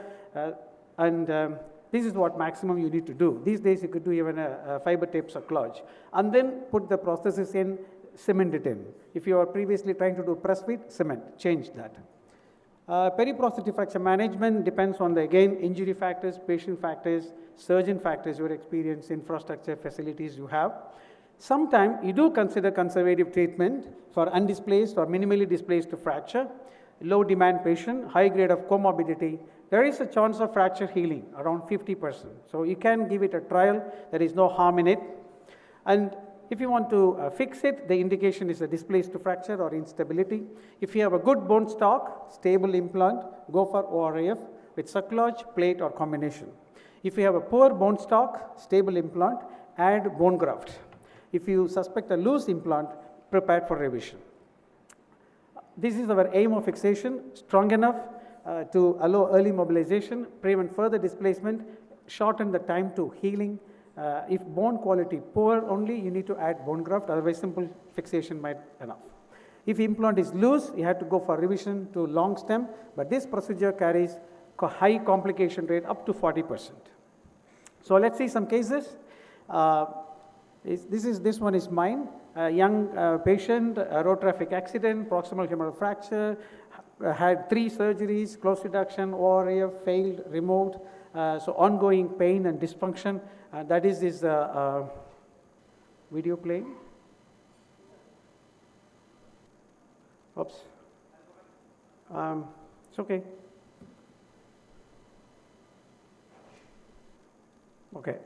This is what maximum you need to do. These days you could do even a fiber tape sacklage. And then put the prosthesis in, cement it in. If you are previously trying to do press fit, cement, change that. Periprosthetic fracture management depends on the, again, injury factors, patient factors, surgeon factors, your experience, infrastructure, facilities you have. Sometimes you do consider conservative treatment for undisplaced or minimally displaced fracture, low demand patient, high grade of comorbidity. There is a chance of fracture healing, around 50%. So you can give it a trial, there is no harm in it. And if you want to fix it, the indication is a displaced fracture or instability. If you have a good bone stock, stable implant, go for ORIF with sacklage, plate or combination. If you have a poor bone stock, stable implant, add bone graft. If you suspect a loose implant, prepare for revision. This is our aim of fixation, strong enough to allow early mobilization, prevent further displacement, shorten the time to healing. If bone quality poor only, you need to add bone graft, otherwise simple fixation might be enough. If implant is loose, you have to go for revision to long stem, but this procedure carries high complication rate up to 40%. So let's see some cases. This one is mine. A young patient, a road traffic accident, proximal humeral fracture, had 3 surgeries, close reduction, ORIF, failed, removed, so ongoing pain and dysfunction. That is this video playing. Oops. It's okay. Okay.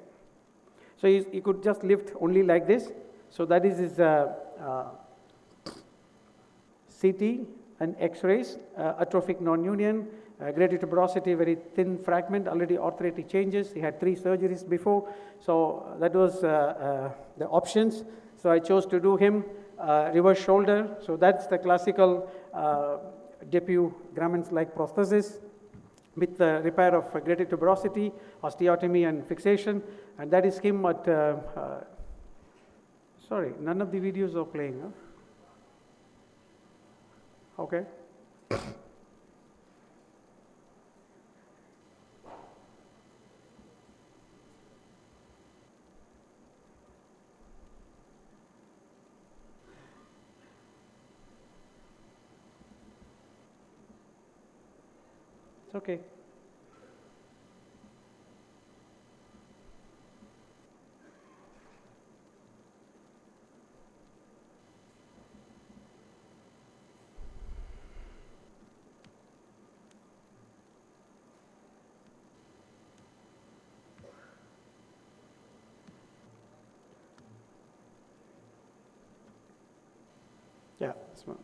So he could just lift only like this. So that is his CT and X-rays, atrophic non-union, greater tuberosity, very thin fragment, already arthritic changes. He had 3 surgeries before. So that was the options. So I chose to do him reverse shoulder. So that's the classical Depew Gramen's-like prosthesis with the repair of greater tuberosity, osteotomy and fixation. And that is him at, sorry, none of the videos are playing. Huh? Okay. It's okay. Yeah, that's one.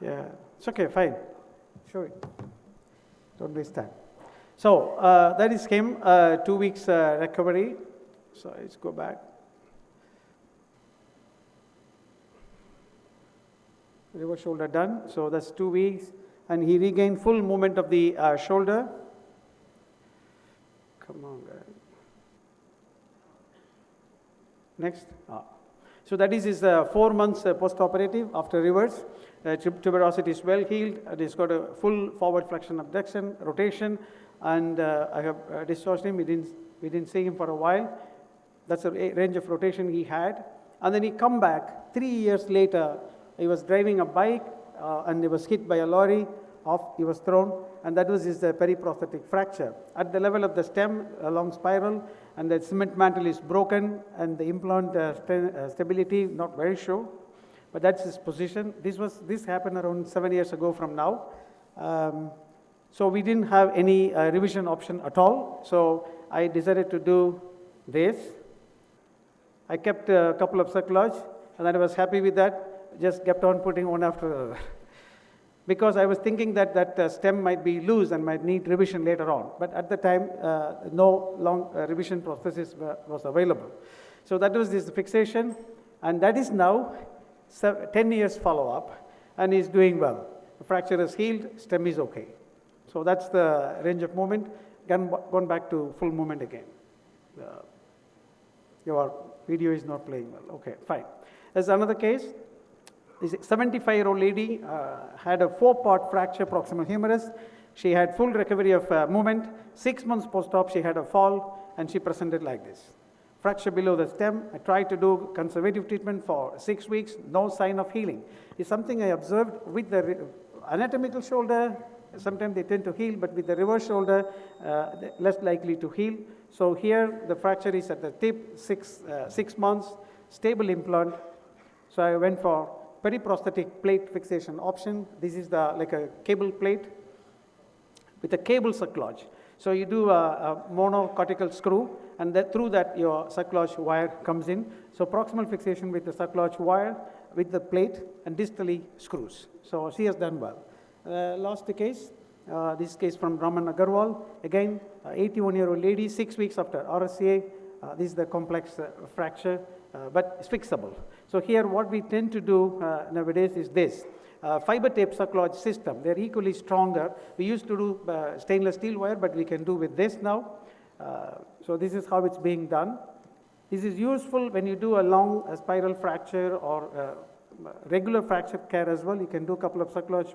Yeah, it's okay, fine. Show it. Don't waste time. So that is him, 2 weeks recovery. So let's go back. Reverse shoulder done. So that's 2 weeks. And he regained full movement of the shoulder. Come on, guys. Next. So that is his 4 months post-operative after reverse. Tuberosity is well healed. He's got a full forward flexion abduction, rotation, and I have discharged him. We didn't see him for a while. That's the range of rotation he had. And then he come back 3 years later. He was driving a bike and he was hit by a lorry. He was thrown, and that was his periprosthetic fracture. At the level of the stem, a long spiral, and the cement mantle is broken, and the implant stability not very sure, but that's his position. This happened around 7 years ago from now. So we didn't have any revision option at all. So I decided to do this. I kept a couple of cerclage, and then I was happy with that. Just kept on putting one after the other. Because I was thinking that that stem might be loose and might need revision later on. But at the time, no long revision prosthesis was available. So that was this fixation, and that is now 10 years follow-up, and he's doing well. The fracture is healed, stem is okay. So that's the range of movement. Gone back to full movement again. Your video is not playing well. Okay, fine. There's another case. This 75-year-old lady had a 4-part fracture proximal humerus. She had full recovery of movement. 6 months post-op, she had a fall, and she presented like this. Fracture below the stem. I tried to do conservative treatment for 6 weeks, no sign of healing. It's something I observed with the anatomical shoulder. Sometimes they tend to heal, but with the reverse shoulder, less likely to heal. So here, the fracture is at the tip, 6 months, stable implant. So I went for periprosthetic plate fixation option. This is like a cable plate with a cable cerclage. So you do a monocortical screw, and through that your cerclage wire comes in. So proximal fixation with the cerclage wire with the plate, and distally screws. So she has done well. Last case, this case from Raman Agarwal. Again, 81-year-old lady, 6 weeks after RSCA. This is the complex fracture, but it's fixable. So here what we tend to do nowadays is this. Fiber tape cerclage system, they're equally stronger. We used to do stainless steel wire, but we can do with this now. So this is how it's being done. This is useful when you do a long spiral fracture or regular fracture care as well. You can do a couple of cerclage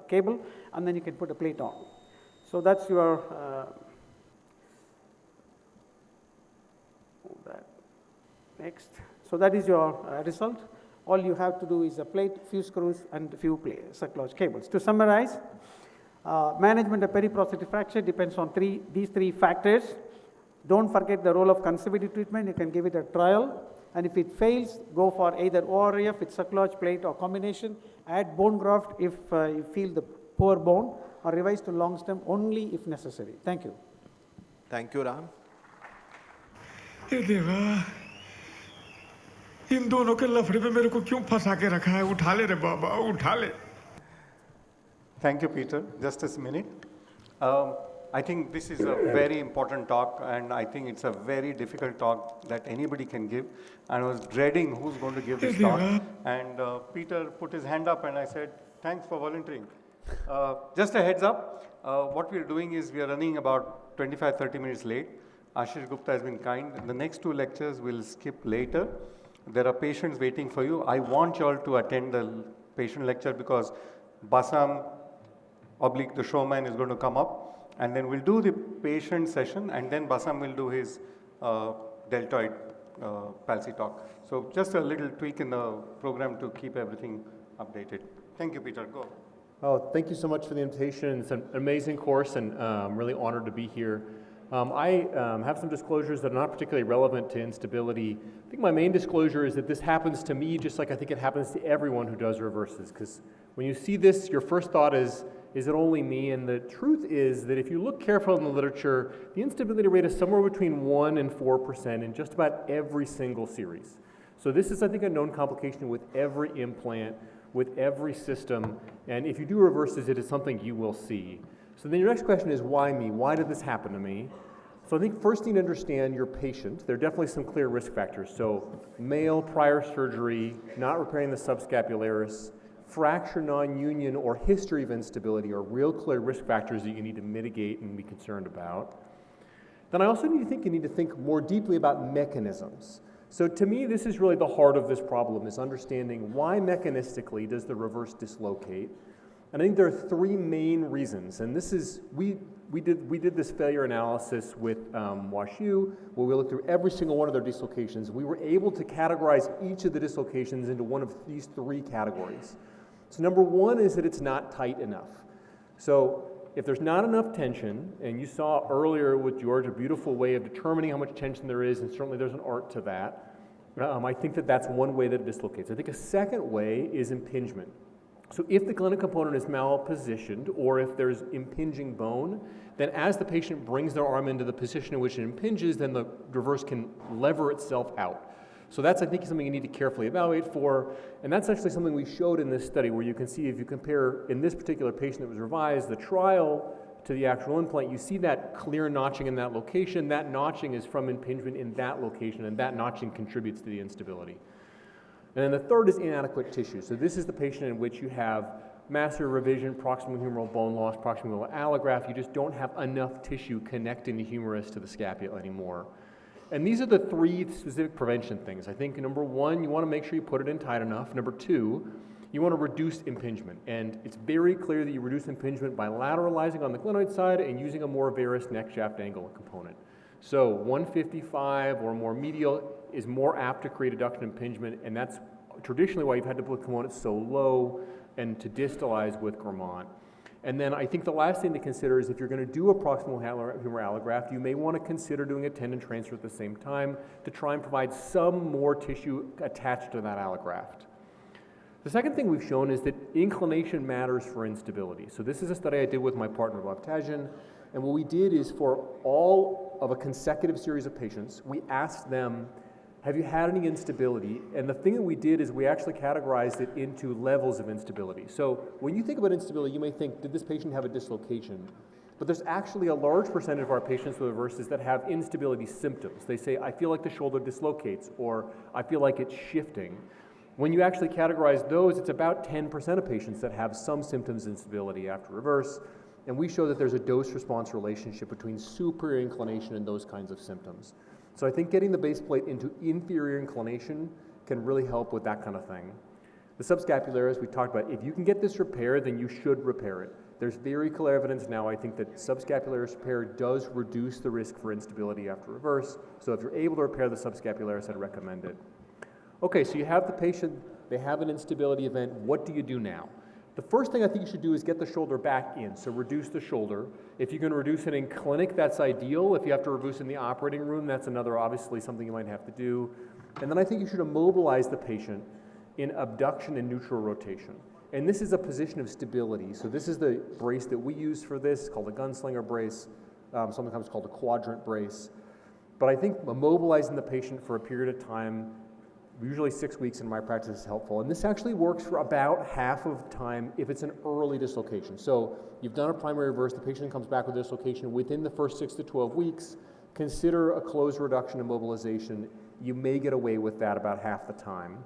cable, and then you can put a plate on. So that's your next. So that is your result. All you have to do is a plate, few screws, and a few circular cables. To summarize, management of periprosthetic fracture depends on these three factors. Don't forget the role of conservative treatment. You can give it a trial. And if it fails, go for either ORIF with circulage plate or combination. Add bone graft if you feel the poor bone, or revise to long stem only if necessary. Thank you. Thank you, Ram. हे देवा, इन दोनों के लफड़े में मेरे को क्यों फंसा के रखा है? उठा ले रे बाबा, उठा ले. Thank you, Peter. Just a minute. I think this is a very important talk, and I think it's a very difficult talk that anybody can give. And I was dreading who's going to give this talk. And Peter put his hand up, and I said, thanks for volunteering. Just a heads up, what we're doing is we are running about 25-30 minutes late. Ashish Gupta has been kind. The next two lectures we'll skip later. There are patients waiting for you. I want you all to attend the patient lecture because Basam, / the showman, is going to come up. And then we'll do the patient session, and then Basam will do his deltoid palsy talk. So just a little tweak in the program to keep everything updated. Thank you, Peter. Go. Oh, thank you so much for the invitation. It's an amazing course, and I'm really honored to be here. I have some disclosures that are not particularly relevant to instability. I think my main disclosure is that this happens to me just like I think it happens to everyone who does reverses, because when you see this, your first thought is it only me? And the truth is that if you look carefully in the literature, the instability rate is somewhere between 1 and 4% in just about every single series. So this is, I think, a known complication with every implant, with every system, and if you do reverses, it is something you will see. So then your next question is, why me? Why did this happen to me? So I think first you need to understand your patient. There are definitely some clear risk factors. So male, prior surgery, not repairing the subscapularis, fracture non-union, or history of instability are real clear risk factors that you need to mitigate and be concerned about. Then I also need to think more deeply about mechanisms. So to me, this is really the heart of this problem, is understanding why mechanistically does the reverse dislocate. And I think there are three main reasons, and this is, we did this failure analysis with WashU, where we looked through every single one of their dislocations. We were able to categorize each of the dislocations into one of these three categories. So number one is that it's not tight enough. So if there's not enough tension, and you saw earlier with George a beautiful way of determining how much tension there is, and certainly there's an art to that, I think that that's one way that it dislocates. I think a second way is impingement. So if the glenoid component is malpositioned, or if there's impinging bone, then as the patient brings their arm into the position in which it impinges, then the reverse can lever itself out. So that's, I think, something you need to carefully evaluate for, and that's actually something we showed in this study, where you can see if you compare, in this particular patient that was revised, the trial to the actual implant, you see that clear notching in that location. That notching is from impingement in that location, and that notching contributes to the instability. And then the third is inadequate tissue. So this is the patient in which you have massive revision, proximal humeral bone loss, proximal allograft. You just don't have enough tissue connecting the humerus to the scapula anymore. And these are the three specific prevention things. I think number one, you want to make sure you put it in tight enough. Number two, you want to reduce impingement. And it's very clear that you reduce impingement by lateralizing on the glenoid side and using a more varus neck shaft angle component. So 155 or more medial is more apt to create adduction impingement, and that's traditionally why you've had to put components so low and to distalize with Grammont. And then I think the last thing to consider is if you're going to do a proximal humeral allograft, you may want to consider doing a tendon transfer at the same time to try and provide some more tissue attached to that allograft. The second thing we've shown is that inclination matters for instability. So this is a study I did with my partner, Bob Tajan, and what we did is for all of a consecutive series of patients, we asked them, have you had any instability? And the thing that we did is we actually categorized it into levels of instability. So when you think about instability, you may think, did this patient have a dislocation? But there's actually a large percentage of our patients with reverses that have instability symptoms. They say, I feel like the shoulder dislocates, or I feel like it's shifting. When you actually categorize those, it's about 10% of patients that have some symptoms of instability after reverse. And we show that there's a dose-response relationship between superior inclination and those kinds of symptoms. So I think getting the base plate into inferior inclination can really help with that kind of thing. The subscapularis, we talked about, if you can get this repaired, then you should repair it. There's very clear evidence now, I think, that subscapularis repair does reduce the risk for instability after reverse. So if you're able to repair the subscapularis, I'd recommend it. Okay, so you have the patient they have an instability event, what do you do now? The first thing I think you should do is get the shoulder back in, so reduce the shoulder. If you can reduce it in clinic, that's ideal. If you have to reduce in the operating room, that's another, obviously, something you might have to do. And then I think you should immobilize the patient in abduction and neutral rotation. And this is a position of stability. So this is the brace that we use for this. It's called a gunslinger brace, sometimes called a quadrant brace. But I think immobilizing the patient for a period of time, usually 6 weeks in my practice, is helpful. And this actually works for about half of the time if it's an early dislocation. So you've done a primary reverse, the patient comes back with dislocation within the first 6 to 12 weeks, consider a closed reduction immobilization. You may get away with that about half the time.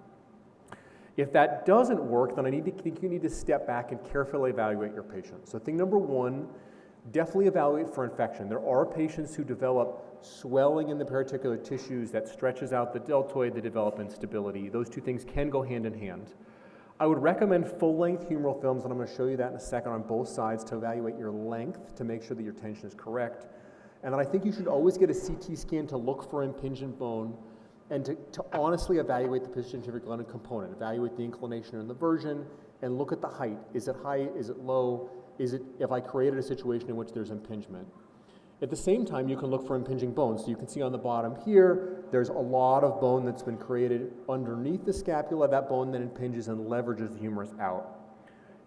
If that doesn't work, then I think you need to step back and carefully evaluate your patient. So thing number one, definitely evaluate for infection. There are patients who develop swelling in the particular tissues that stretches out the deltoid, they develop instability. Those two things can go hand in hand. I would recommend full-length humeral films, and I'm going to show you that in a second, on both sides to evaluate your length to make sure that your tension is correct. And then I think you should always get a CT scan to look for impingement bone and to honestly evaluate the posterior glenoid component, evaluate the inclination and the version, and look at the height. Is it high? Is it low? Is it, if I created a situation in which there's impingement? At the same time, you can look for impinging bone. So you can see on the bottom here, there's a lot of bone that's been created underneath the scapula. That bone then impinges and leverages the humerus out.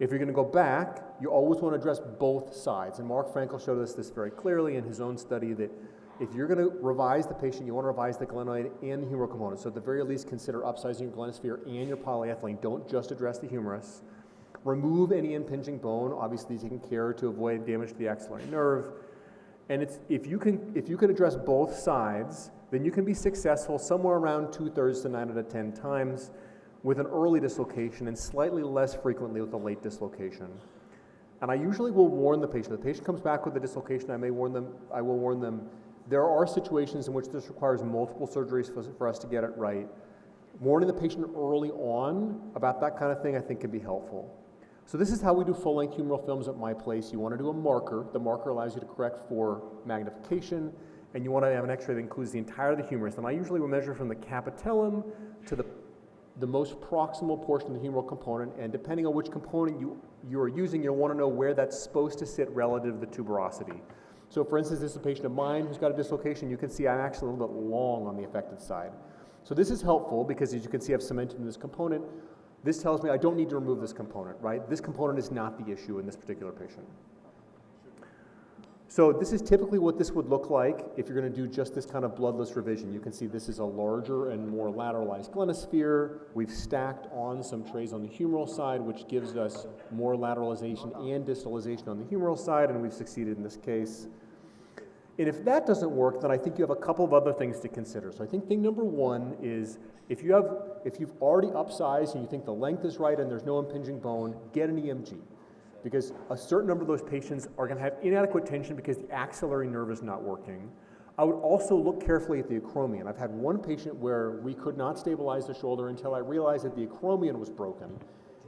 If you're going to go back, you always want to address both sides. And Mark Frankel showed us this very clearly in his own study, that if you're going to revise the patient, you want to revise the glenoid and the humeral component. So at the very least, consider upsizing your glenosphere and your polyethylene. Don't just address the humerus. Remove any impinging bone, obviously taking care to avoid damage to the axillary nerve. And if you can address both sides, then you can be successful somewhere around 2/3 to 9 out of 10 times with an early dislocation and slightly less frequently with a late dislocation. And I usually will warn the patient. If the patient comes back with a dislocation, I will warn them, there are situations in which this requires multiple surgeries for us to get it right. Warning the patient early on about that kind of thing I think can be helpful. So this is how we do full-length humeral films at my place. You want to do a marker. The marker allows you to correct for magnification, and you want to have an x-ray that includes the entire of the humerus. And I usually will measure from the capitellum to the most proximal portion of the humeral component, and depending on which component you are using, you'll want to know where that's supposed to sit relative to the tuberosity. So for instance, this is a patient of mine who's got a dislocation. You can see I'm actually a little bit long on the affected side. So this is helpful because, as you can see, I've cemented in this component. This tells me I don't need to remove this component, right? This component is not the issue in this particular patient. So this is typically what this would look like if you're going to do just this kind of bloodless revision. You can see this is a larger and more lateralized glenosphere. We've stacked on some trays on the humeral side, which gives us more lateralization and distalization on the humeral side, and we've succeeded in this case. And if that doesn't work, then I think you have a couple of other things to consider. So I think thing number one is if you've already upsized and you think the length is right and there's no impinging bone, get an EMG. Because a certain number of those patients are going to have inadequate tension because the axillary nerve is not working. I would also look carefully at the acromion. I've had one patient where we could not stabilize the shoulder until I realized that the acromion was broken.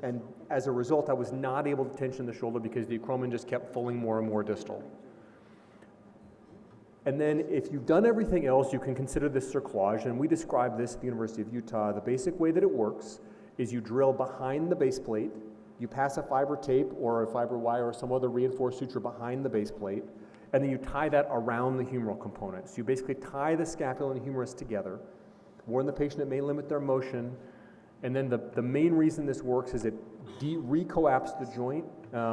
And as a result, I was not able to tension the shoulder because the acromion just kept pulling more and more distal. And then if you've done everything else, you can consider this cerclage, and we describe this at the University of Utah. The basic way that it works is you drill behind the base plate, you pass a fiber tape or a fiber wire or some other reinforced suture behind the base plate, and then you tie that around the humeral component. So you basically tie the scapula and humerus together, warn the patient it may limit their motion, and then the main reason this works is it recoaps the joint.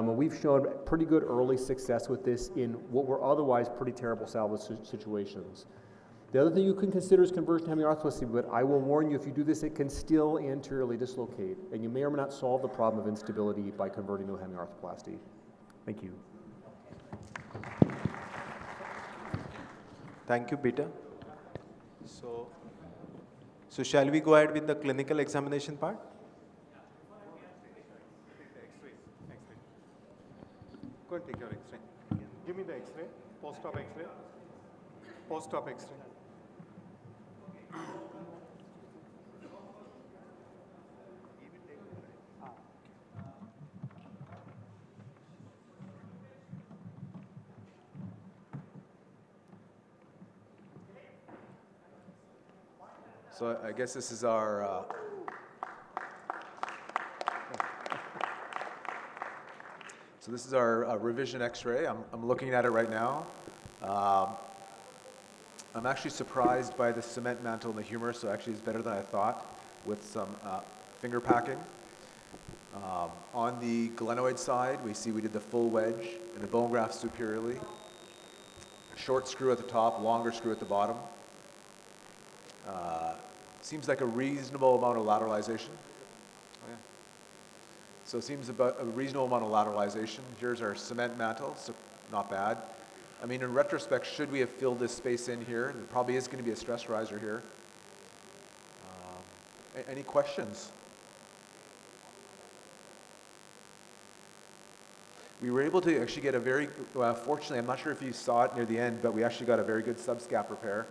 We've shown pretty good early success with this in what were otherwise pretty terrible salvage situations. The other thing you can consider is conversion to hemiarthroplasty, but I will warn you, if you do this, it can still anteriorly dislocate, and you may or may not solve the problem of instability by converting to a hemiarthroplasty. Thank you. Thank you, Peter. So shall we go ahead with the clinical examination part? Go and take your X-ray. Give me the X-ray, post-op X-ray, post-op X-ray. So I guess this is our So this is our revision x-ray. I'm looking at it right now. I'm actually surprised by the cement mantle and the humerus, so actually it's better than I thought with some finger packing. On the glenoid side, we see we did the full wedge and the bone graft superiorly. Short screw at the top, longer screw at the bottom. Seems like a reasonable amount of lateralization. Oh, yeah. So it seems about a reasonable amount of lateralization. Here's our cement mantle, so not bad. I mean, in retrospect, should we have filled this space in here? There probably is going to be a stress riser here. Any questions? We were able to actually get a very, fortunately, I'm not sure if you saw it near the end, but we actually got a very good subscap repair.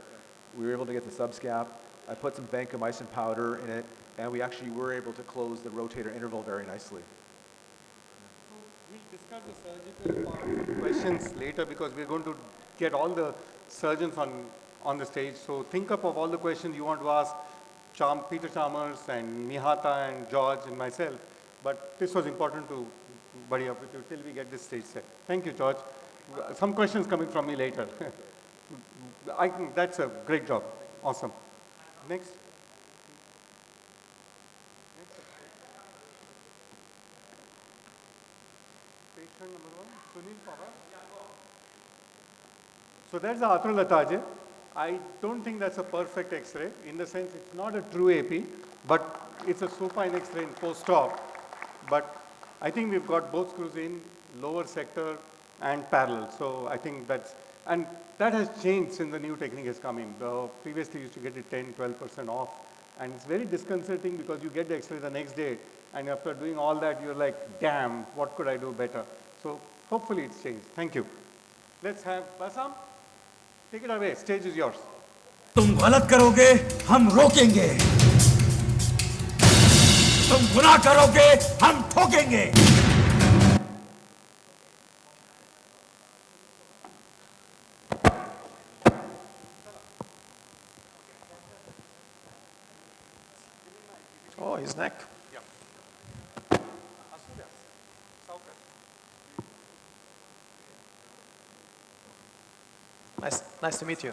We were able to get the subscap. I put some vancomycin powder in it, and we actually were able to close the rotator interval very nicely. We'll discuss the surgical part questions later because we're going to get all the surgeons on the stage. So think up of all the questions you want to ask Peter Chalmers and Mihata and George and myself. But this was important to buddy up with you till we get this stage set. Thank you, George. Some questions coming from me later. I think that's a great job. Awesome. Next. Patient number 1, Sunil Pawar. So that's the atrolataje. I don't think that's a perfect X-ray. In the sense, it's not a true AP, but it's a supine X-ray in post-op. But I think we've got both screws in, lower sector and parallel. So I think that's, and that has changed since the new technique has come in. Previously, you used to get it 10, 12% off. And it's very disconcerting because you get the X-ray the next day, and after doing all that, you're like, damn, what could I do better? So hopefully it's changed. Thank you. Let's have Basam. Take it away. Stage is yours. तुम गलत करोगे हम रोकेंगे तुम गुनाह करोगे हम ठोकेंगे Oh, his neck. Nice to meet you.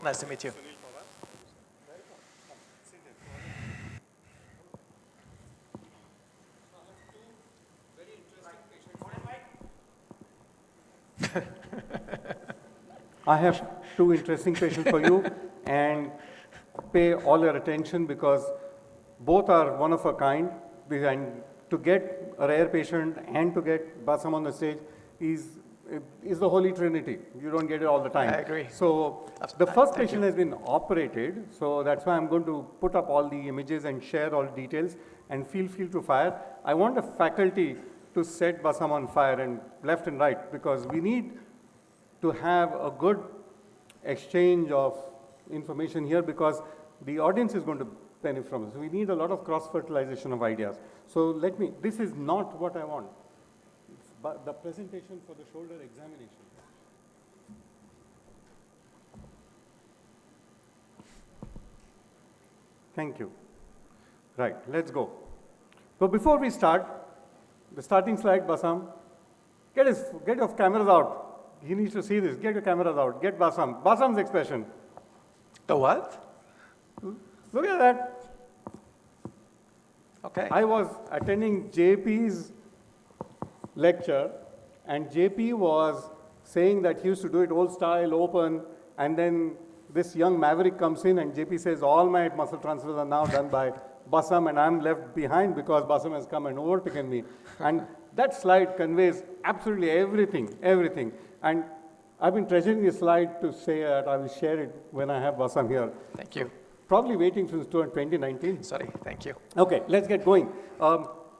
Nice to meet you. I have two interesting patients for you, and pay all your attention because both are one of a kind. And to get a rare patient and to get Basam on the stage is the Holy Trinity. You don't get it all the time. I agree. So the first patient has been operated, so that's why I'm going to put up all the images and share all details, and feel free to fire. I want the faculty to set Basam on fire and left and right because we need to have a good exchange of information here because the audience is going to benefit from this. We need a lot of cross-fertilization of ideas. So this is not what I want. It's the presentation for the shoulder examination. Thank you. Right, let's go. So before we start, the starting slide, Basam, get your cameras out. He needs to see this. Get your cameras out. Get Basam. Basam's expression. The what? Look at that. Okay. I was attending JP's lecture, and JP was saying that he used to do it old style, open, and then this young maverick comes in, and JP says, all my muscle transfers are now done by Basam, and I'm left behind because Basam has come and overtaken me. And that slide conveys absolutely everything. And I've been treasuring this slide to say that I will share it when I have Basam here. Thank you. Probably waiting since 2019. Sorry, thank you. Okay, let's get going.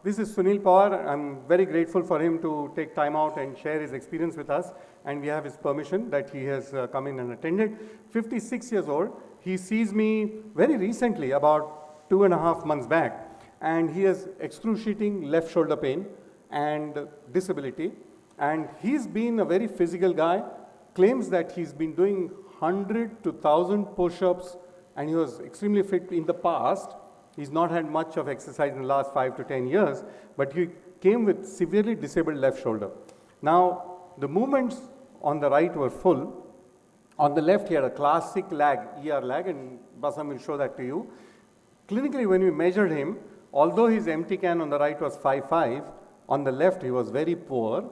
This is Sunil Pawar. I'm very grateful for him to take time out and share his experience with us. And we have his permission that he has come in and attended. 56 years old. He sees me very recently, about 2.5 months back. And he has excruciating left shoulder pain and disability. And he's been a very physical guy, claims that he's been doing 100 to 1,000 push-ups, and he was extremely fit in the past. He's not had much of exercise in the last 5 to 10 years, but he came with severely disabled left shoulder. Now, the movements on the right were full. On the left, he had a classic lag, ER lag, and Basam will show that to you. Clinically, when we measured him, although his empty can on the right was 5.5, on the left he was very poor,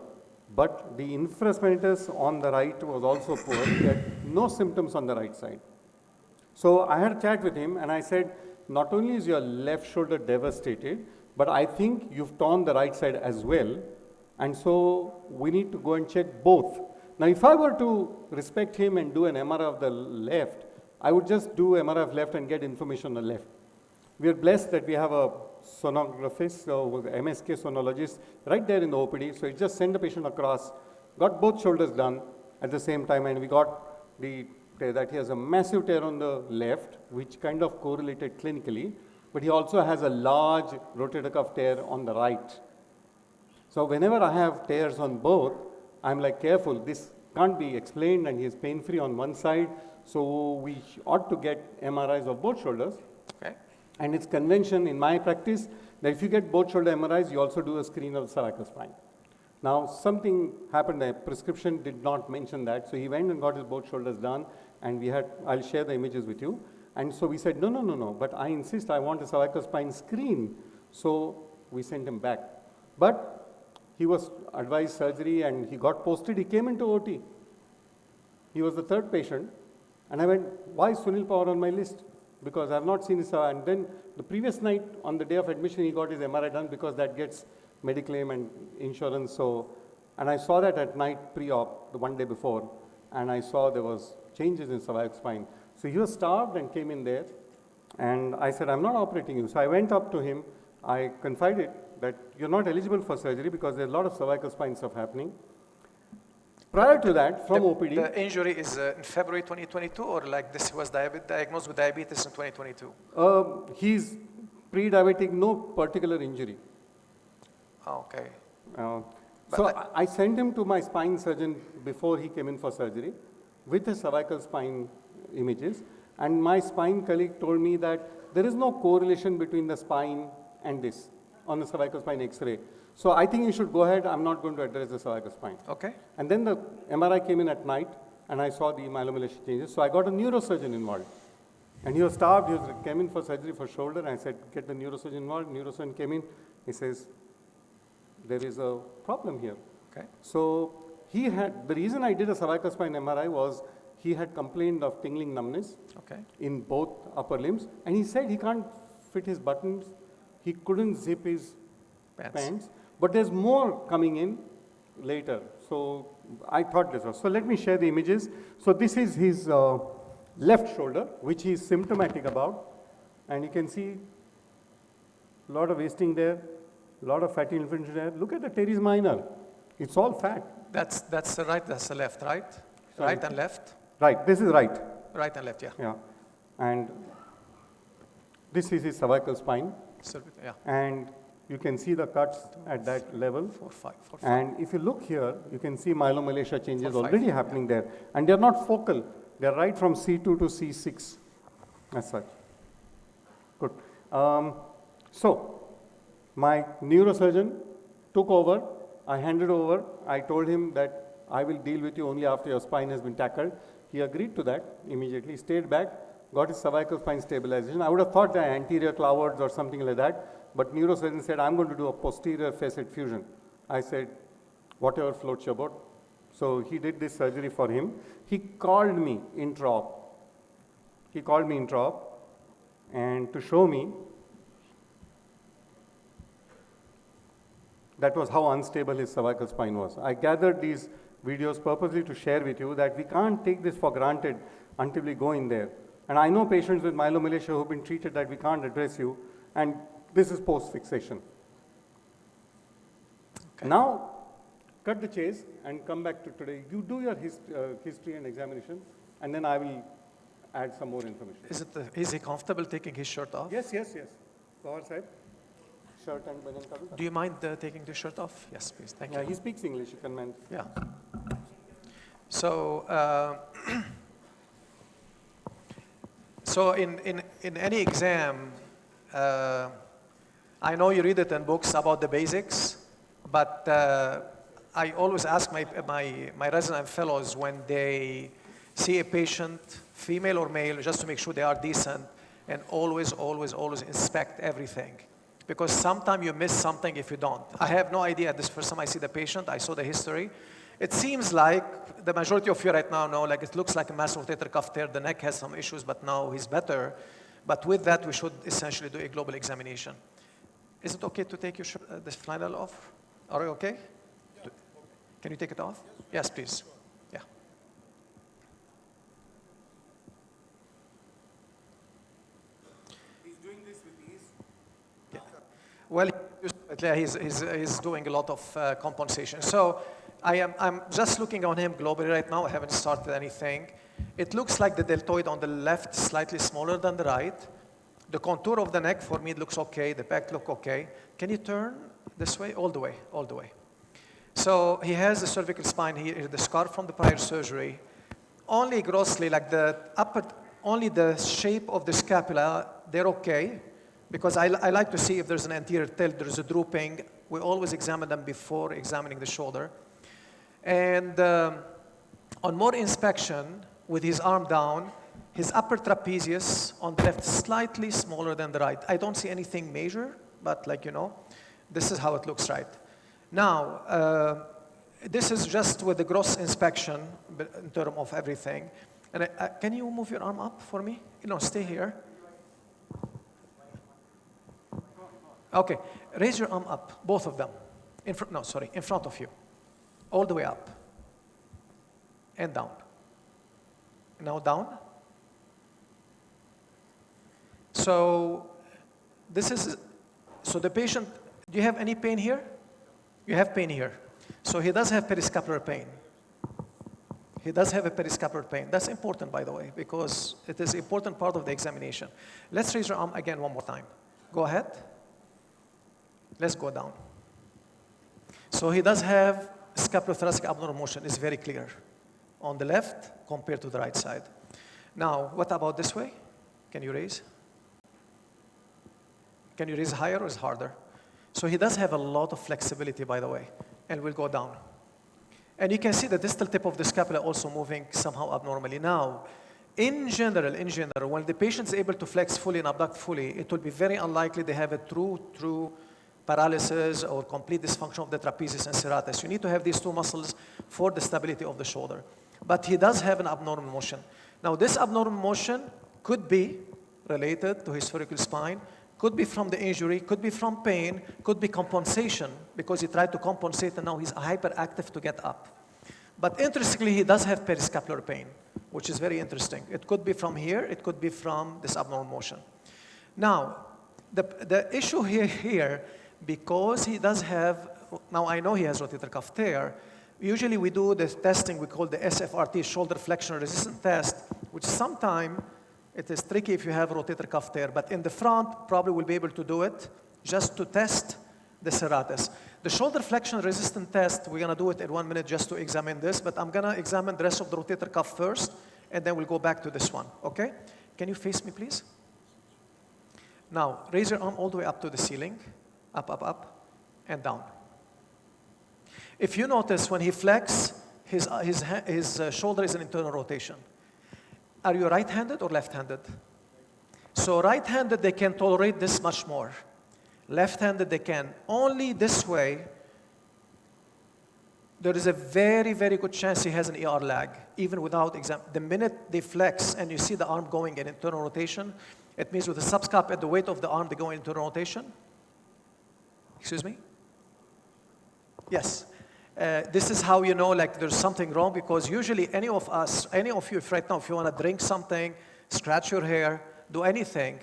but the infraspinatus on the right was also poor. He had no symptoms on the right side. So I had a chat with him and I said, not only is your left shoulder devastated, but I think you've torn the right side as well. And so we need to go and check both. Now, if I were to respect him and do an MRI of the left, I would just do MRI of left and get information on the left. We are blessed that we have a sonographist, MSK sonologist, right there in the OPD. So he just sent the patient across, got both shoulders done at the same time, and we got that he has a massive tear on the left, which kind of correlated clinically, but he also has a large rotator cuff tear on the right. So whenever I have tears on both, I'm like, careful, this can't be explained, and he is pain-free on one side, so we ought to get MRIs of both shoulders. Okay. And it's convention in my practice that if you get both shoulder MRIs, you also do a screen of the cervical spine. Now, something happened, the prescription did not mention that, so he went and got his both shoulders done, and I'll share the images with you. And so we said, no, but I insist, I want a cervical spine screen. So we sent him back. But he was advised surgery and he got posted, he came into OT. He was the third patient, and I went, why is Sunil Pawar on my list? Because I've not seen his, and then the previous night on the day of admission, he got his MRI done because that gets Mediclaim and insurance. So, and I saw that at night pre-op, the one day before, and I saw there was changes in cervical spine. So he was starved and came in there, and I said, I'm not operating you. So I went up to him, I confided that you're not eligible for surgery because there's a lot of cervical spine stuff happening. Prior to that, from OPD. The injury is in February 2022, or like this was diagnosed with diabetes in 2022? He's pre-diabetic, no particular injury. Oh, okay. So I sent him to my spine surgeon before he came in for surgery with the cervical spine images, and my spine colleague told me that there is no correlation between the spine and this on the cervical spine X-ray. So I think you should go ahead. I'm not going to address the cervical spine. Okay. And then the MRI came in at night, and I saw the myelomalacia changes. So I got a neurosurgeon involved. And he was starved. He came in for surgery for shoulder. And I said, get the neurosurgeon involved. Neurosurgeon came in. He says, there is a problem here. Okay. So the reason I did a cervical spine MRI was he had complained of tingling numbness in both upper limbs. And he said he can't fit his buttons. He couldn't zip his pants. But there's more coming in later. So I thought this was. So let me share the images. So this is his left shoulder, which he is symptomatic about. And you can see a lot of wasting there, a lot of fatty inflammation there. Look at the teres minor. It's all fat. That's the right, that's the left, right? Sorry. Right and left? Right, this is right. Right and left, yeah. Yeah. And this is his cervical spine. Yeah. And you can see the cuts at that level. 4, 5. And if you look here, you can see myelomalacia changes already happening there. And they're not focal. They're right from C2 to C6 as such. Good. So my neurosurgeon took over. I handed over. I told him that I will deal with you only after your spine has been tackled. He agreed to that immediately, stayed back, got his cervical spine stabilization. I would have thought that anterior clavards or something like that. But neurosurgeon said, I'm going to do a posterior facet fusion. I said, whatever floats your boat. So he did this surgery for him. He called me intra-op. And to show me, that was how unstable his cervical spine was. I gathered these videos purposely to share with you that we can't take this for granted until we go in there. And I know patients with myelomalacia who have been treated that we can't address you. And this is post-fixation. Okay. Now, cut the chase and come back to today. You do your history and examination, and then I will add some more information. Is he comfortable taking his shirt off? Yes. Pawar sahib, shirt and banan ka. Do you mind taking the shirt off? Yes, please. Thank you. He speaks English. You can mind. Yeah. So, so in any exam, I know you read it in books about the basics, but I always ask my resident fellows when they see a patient, female or male, just to make sure they are decent, and always inspect everything. Because sometimes you miss something if you don't. I have no idea. This first time I see the patient, I saw the history. It seems like the majority of you right now know, like it looks like a mass rotator cuff tear. The neck has some issues, but now he's better. But with that, we should essentially do a global examination. Is it okay to take your this flannel off? Are you okay? Yeah. Can you take it off? Yes, please. Yeah. He's doing this with ease. Yeah. Well, he's doing a lot of compensation. So I'm just looking on him globally right now. I haven't started anything. It looks like the deltoid on the left slightly smaller than the right. The contour of the neck for me looks okay. The back look okay. Can you turn this way? All the way, all the way. So he has the cervical spine here, the scar from the prior surgery. Only grossly, like the upper, only the shape of the scapula, they're okay. Because I like to see if there's an anterior tilt, there's a drooping. We always examine them before examining the shoulder. And on more inspection, with his arm down, his upper trapezius on the left slightly smaller than the right. I don't see anything major, but like, you know, this is how it looks right. Now, this is just with the gross inspection in terms of everything. And can you move your arm up for me? No, stay here. Okay, raise your arm up, both of them. In front of you. All the way up. And down. Now down. So the patient, do you have any pain here? You have pain here. So he does have periscapular pain. He does have a periscapular pain. That's important, by the way, because it is an important part of the examination. Let's raise your arm again one more time. Go ahead. Let's go down. So he does have scapulothoracic abnormal motion. It's very clear on the left compared to the right side. Now, what about this way? Can you raise? Can you raise higher or is it harder? So he does have a lot of flexibility, by the way, and we'll go down. And you can see the distal tip of the scapula also moving somehow abnormally. Now, in general, when the patient is able to flex fully and abduct fully, it will be very unlikely they have a true paralysis or complete dysfunction of the trapezius and serratus. You need to have these two muscles for the stability of the shoulder. But he does have an abnormal motion. Now, this abnormal motion could be related to his cervical spine, could be from the injury, could be from pain, could be compensation, because he tried to compensate and now he's hyperactive to get up. But interestingly, he does have periscapular pain, which is very interesting. It could be from here, it could be from this abnormal motion. Now, the issue here, because he does have, now I know he has rotator cuff tear, usually we do this testing we call the SFRT, shoulder flexion resistance test, which sometimes it is tricky if you have rotator cuff tear, but in the front, probably we'll be able to do it just to test the serratus. The shoulder flexion resistance test, we're gonna do it in 1 minute just to examine this, but I'm gonna examine the rest of the rotator cuff first, and then we'll go back to this one, okay? Can you face me, please? Now, raise your arm all the way up to the ceiling, up, and down. If you notice, when he flexes, his shoulder is an internal rotation. Are you right-handed or left-handed? So right-handed, they can tolerate this much more. Left-handed, they can. Only this way, there is a very, very good chance he has an ER lag, even without exam. The minute they flex and you see the arm going in internal rotation, it means with the subscap at the weight of the arm, they go in internal rotation. Excuse me? Yes. This is how you know like there's something wrong, because usually any of you, if right now, if you want to drink something, scratch your hair, do anything,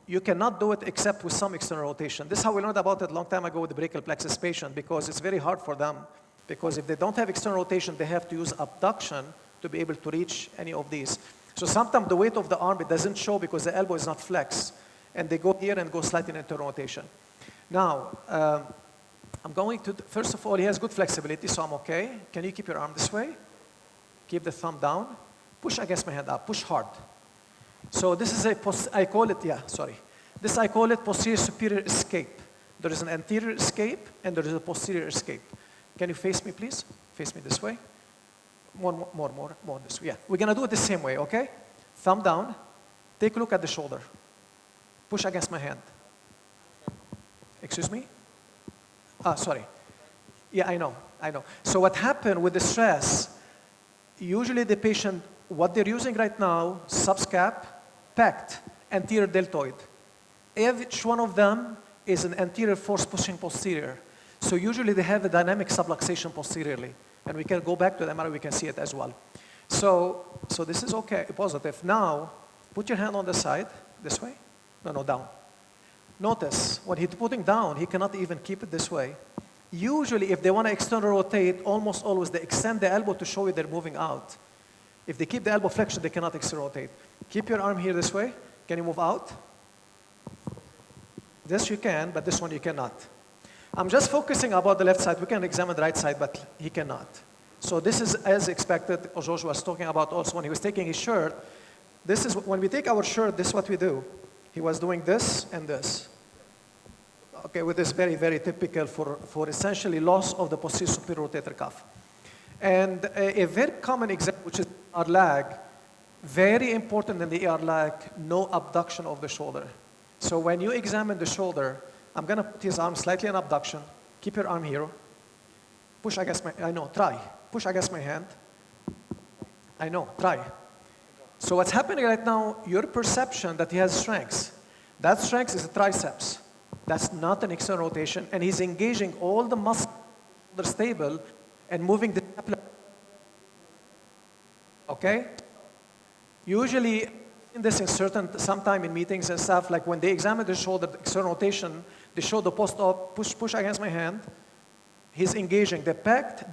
you cannot do it except with some external rotation. This is how we learned about it a long time ago with the brachial plexus patient, because it's very hard for them, because if they don't have external rotation, they have to use abduction to be able to reach any of these. So sometimes the weight of the arm, it doesn't show because the elbow is not flexed, and they go here and go slightly in internal rotation. Now, I'm going to, first of all, he has good flexibility, so I'm okay. Can you keep your arm this way? Keep the thumb down. Push against my hand up, push hard. So this is this I call it posterior superior escape. There is an anterior escape and there is a posterior escape. Can you face me, please? Face me this way. More this way. Yeah, we're gonna do it the same way, okay? Thumb down. Take a look at the shoulder. Push against my hand. Excuse me? Sorry. Yeah, I know. So what happened with the stress, usually the patient, what they're using right now, subscap, pect, anterior deltoid. Each one of them is an anterior force pushing posterior. So usually they have a dynamic subluxation posteriorly. And we can go back to the MRI, we can see it as well. So this is okay, positive. Now, put your hand on the side, this way. No, down. Notice, when he's putting down, he cannot even keep it this way. Usually, if they want to external rotate, almost always they extend the elbow to show you they're moving out. If they keep the elbow flexion, they cannot external rotate. Keep your arm here this way. Can you move out? This you can, but this one you cannot. I'm just focusing about the left side. We can examine the right side, but he cannot. So this is as expected. George was talking about also when he was taking his shirt. This is when we take our shirt, this is what we do. He was doing this and this. Okay, with this very, very typical for essentially loss of the posterior superior rotator cuff. And a very common example, which is ER lag, very important in the ER lag, no abduction of the shoulder. So when you examine the shoulder, I'm going to put his arm slightly in abduction. Keep your arm here. Push against try. Push against my hand. Try. So what's happening right now, your perception that he has strengths. That strength is the triceps. That's not an external rotation. And he's engaging all the muscles that are stable and moving the scapula. Okay? Usually, in this sometime in meetings and stuff, like when they examine the shoulder, the external rotation, they show the post-op, push against my hand. He's engaging the pec,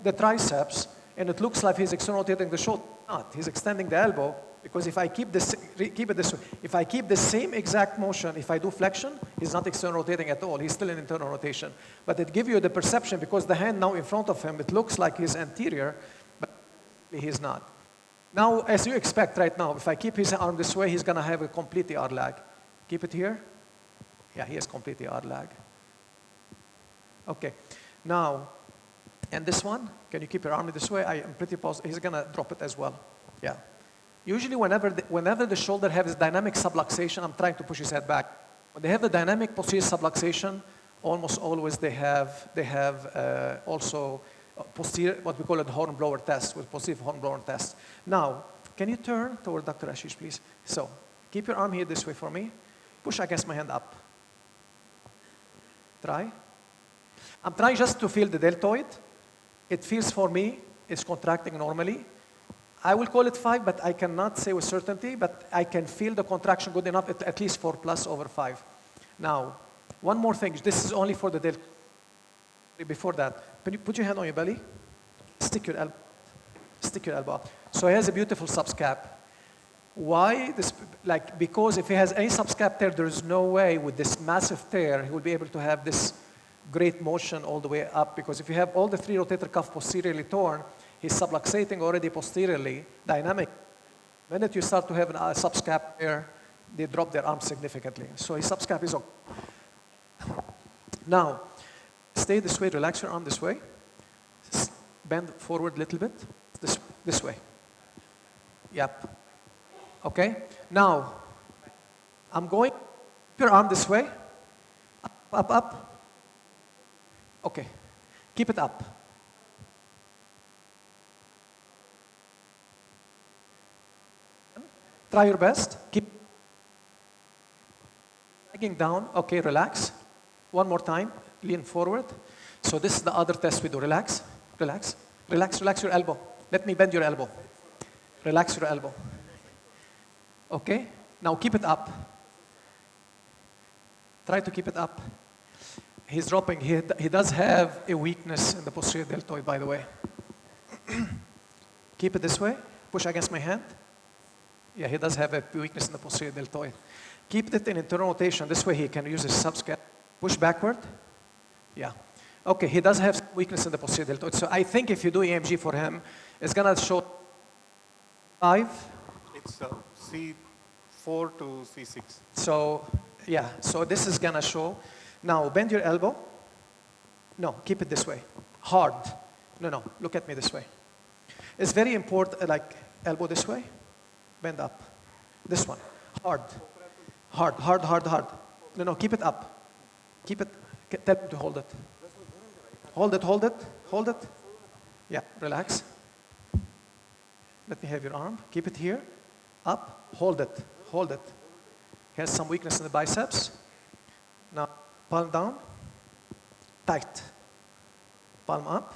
the triceps, and it looks like he's external rotating the shoulder. Not. He's extending the elbow, because if I keep it this way, if I keep the same exact motion, if I do flexion, he's not external rotating at all. He's still in internal rotation. But it gives you the perception, because the hand now in front of him, it looks like he's anterior, but he's not. Now, as you expect right now, if I keep his arm this way, he's going to have a complete ER lag. Keep it here. Yeah, he has complete ER lag. Okay. Now, and this one, can you keep your arm this way? I am pretty positive. He's going to drop it as well. Yeah. Usually, whenever the shoulder has dynamic subluxation, I'm trying to push his head back. When they have the dynamic posterior subluxation, almost always they have also posterior, what we call it hornblower test, with posterior hornblower test. Now, can you turn toward Dr. Ashish, please? So, keep your arm here this way for me. Push against my hand up. Try. I'm trying just to feel the deltoid. It feels for me, it's contracting normally. I will call it 5, but I cannot say with certainty, but I can feel the contraction good enough, at least 4+/5. Now, one more thing. This is only for the deltoid. Before that, can you put your hand on your belly? Stick your elbow. Stick your elbow out. So he has a beautiful subscap. Why this? Because if he has any subscap tear, there is no way with this massive tear he will be able to have this great motion all the way up. Because if you have all the 3 rotator cuff posteriorly torn, he's subluxating already posteriorly, dynamic. The minute you start to have a subscap tear, they drop their arm significantly. So his subscap is okay. Now, stay this way, relax your arm this way. Bend forward a little bit, this way. Yep. Okay? Now, I'm going, keep your arm this way. Up. Okay. Keep it up. Try your best. Keep dragging down. Okay, relax. One more time. Lean forward. So this is the other test we do. Relax. Relax your elbow. Let me bend your elbow. Relax your elbow. Okay? Now keep it up. Try to keep it up. He's dropping. He does have a weakness in the posterior deltoid, by the way. Keep it this way. Push against my hand. Yeah, he does have a weakness in the posterior deltoid. Keep it in internal rotation. This way he can use his subscap. Push backward. Yeah. Okay, he does have weakness in the posterior deltoid. So I think if you do EMG for him, it's going to show 5. It's C4 to C6. So, yeah. So this is going to show. Now, bend your elbow. No, keep it this way. hard. No, look at me this way. It's very important, like elbow this way, bend up. This one, hard. No, keep it up. Keep it, tell him to hold it. Hold it. Yeah, relax. Let me have your arm. Keep it here, up, hold it. He has some weakness in the biceps. Now, palm down, tight. Palm up,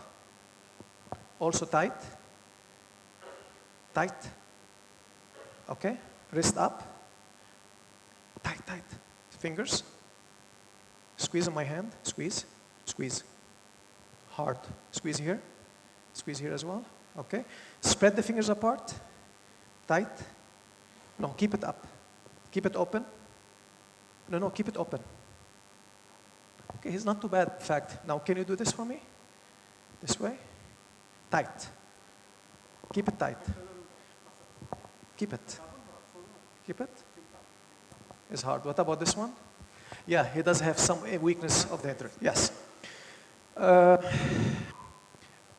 also tight. Okay, wrist up, tight. Fingers, squeeze on my hand, squeeze. Hard, squeeze here as well. Okay, spread the fingers apart, tight. No, keep it up. Keep it open. No, keep it open. Okay, he's not too bad, in fact. Now, can you do this for me? This way. Tight. Keep it tight. Keep it. It's hard. What about this one? Yeah, he does have some weakness of the interest. Yes.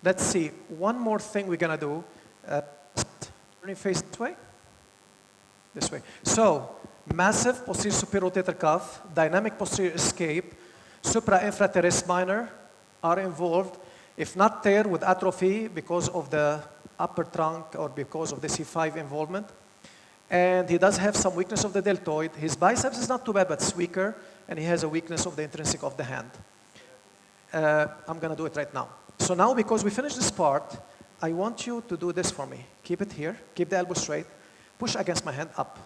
Let's see. One more thing we're going to do. Turn your face this way. So, massive posterior superior rotator cuff, dynamic posterior escape, supra-infrateres minor are involved. If not tear with atrophy because of the upper trunk or because of the C5 involvement. And he does have some weakness of the deltoid. His biceps is not too bad, but it's weaker. And he has a weakness of the intrinsic of the hand. I'm going to do it right now. So now, because we finished this part, I want you to do this for me. Keep it here. Keep the elbow straight. Push against my hand up.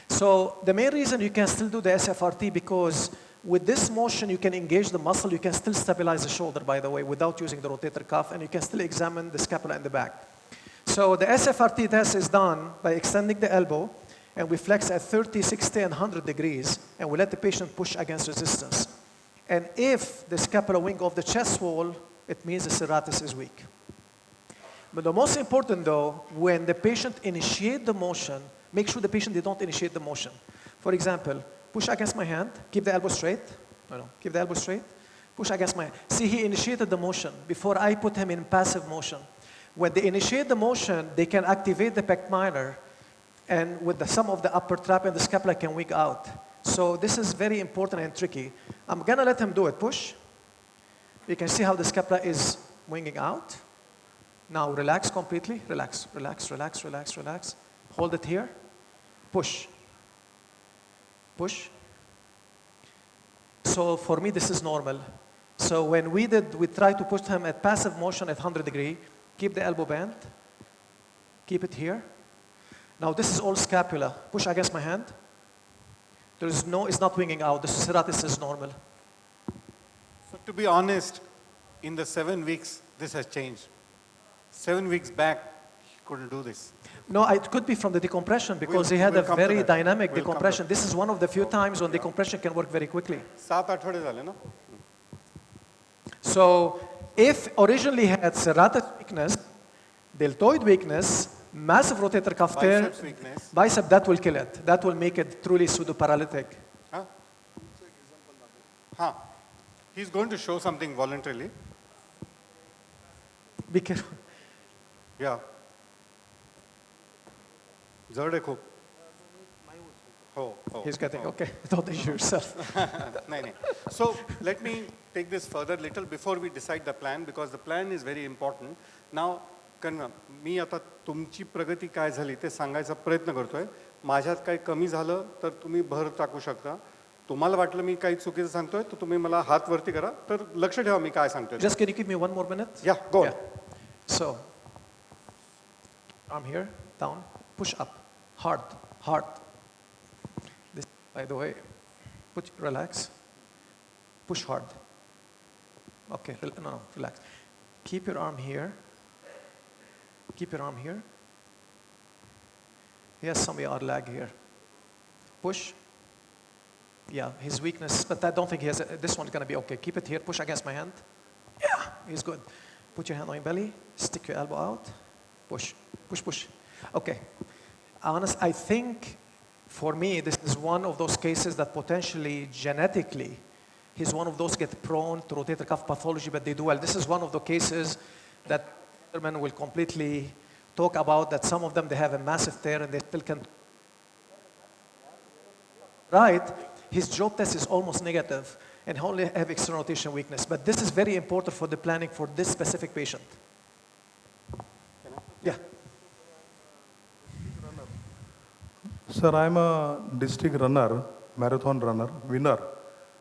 So the main reason you can still do the SFRT because with this motion you can engage the muscle. You can still stabilize the shoulder, by the way, without using the rotator cuff. And you can still examine the scapula in the back. So the SFRT test is done by extending the elbow. And we flex at 30, 60, and 100 degrees. And we let the patient push against resistance. And if the scapula wing of the chest wall, it means the serratus is weak. But the most important, though, when the patient initiate the motion, make sure the patient, they don't initiate the motion. For example, push against my hand, keep the elbow straight. No, keep the elbow straight. Push against my hand. See, he initiated the motion before I put him in passive motion. When they initiate the motion, they can activate the pec minor, and with the sum of the upper trap and the scapula can wing out. So this is very important and tricky. I'm going to let him do it. Push. You can see how the scapula is winging out. Now relax completely. Relax. Hold it here. Push. So for me, this is normal. So when we try to push him at passive motion at 100 degree, keep the elbow bent. Keep it here. Now this is all scapula. Push against my hand. It's not winging out. The serratus is normal. So to be honest, in the 7 weeks, this has changed. 7 weeks back, he couldn't do this. No, it could be from the decompression because he had a very dynamic decompression. This is one of the few times when decompression can work very quickly. 7 आठवडे झाले ना? So if originally he had serratus weakness, deltoid weakness, massive rotator cuff tear, bicep, that will kill it. That will make it truly pseudo-paralytic. He's going to show something voluntarily. Be careful. Yeah. जड आहे खूप. He's getting, okay. Don't issue yourself. So let me take this further little before we decide the plan, because the plan is very important. Now, मी आता तुमची प्रगती काय झाली ते सांगायचा प्रयत्न करतोय. माझ्यात काही कमी झालं तर तुम्ही भर टाकू शकता. तुम्हाला वाटलं मी काही चुकीचं सांगतोय तर तुम्ही मला हात वरती करा. तर लक्ष ठेवा मी काय सांगतोय. Just can you give me one more minute? Yeah, go on. So, arm here, down, push up, hard. This, by the way, relax, push hard. Okay, no, relax. Keep your arm here. He has some ER lag here. Push. Yeah, his weakness, but I don't think he has, this one's going to be okay. Keep it here, push against my hand. Yeah, he's good. Put your hand on your belly, stick your elbow out, push. Okay. I think for me, this is one of those cases that potentially genetically He's one of those get prone to rotator cuff pathology, but they do well. This is one of the cases that gentlemen will completely talk about, that some of them, they have a massive tear and they still can. Right, his job test is almost negative and only have external rotation weakness. But this is very important for the planning for this specific patient. Yeah. Sir, I'm a district runner, marathon runner, winner,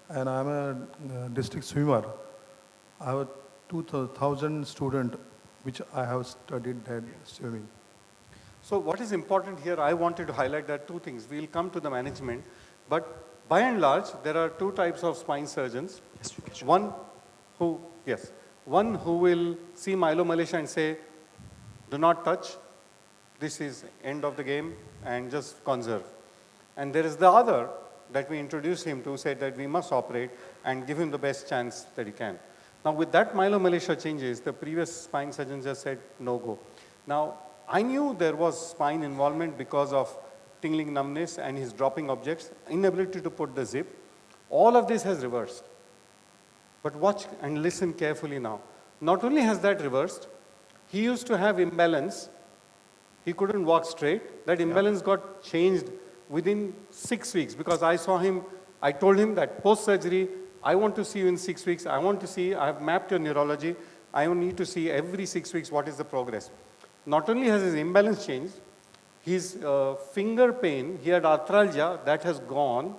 and I'm a district swimmer. I have a 2,000 student which I have studied that swimming. So what is important here, I wanted to highlight that two things. We'll come to the management, but by and large, there are two types of spine surgeons. One who will see myelomalacia and say, do not touch, this is end of the game, and just conserve. And there is the other that we introduce him to, say that we must operate and give him the best chance that he can. Now with that myelomalacia changes, the previous spine surgeon just said no go. Now I knew there was spine involvement because of tingling numbness and his dropping objects, inability to put the zip. All of this has reversed. But watch and listen carefully now. Not only has that reversed, he used to have imbalance. He couldn't walk straight. That imbalance got changed within 6 weeks because I saw him, I told him that post-surgery, I want to see you in 6 weeks. I want to see, I have mapped your neurology. I need to see every 6 weeks what is the progress. Not only has his imbalance changed, his finger pain, he had arthralgia, that has gone.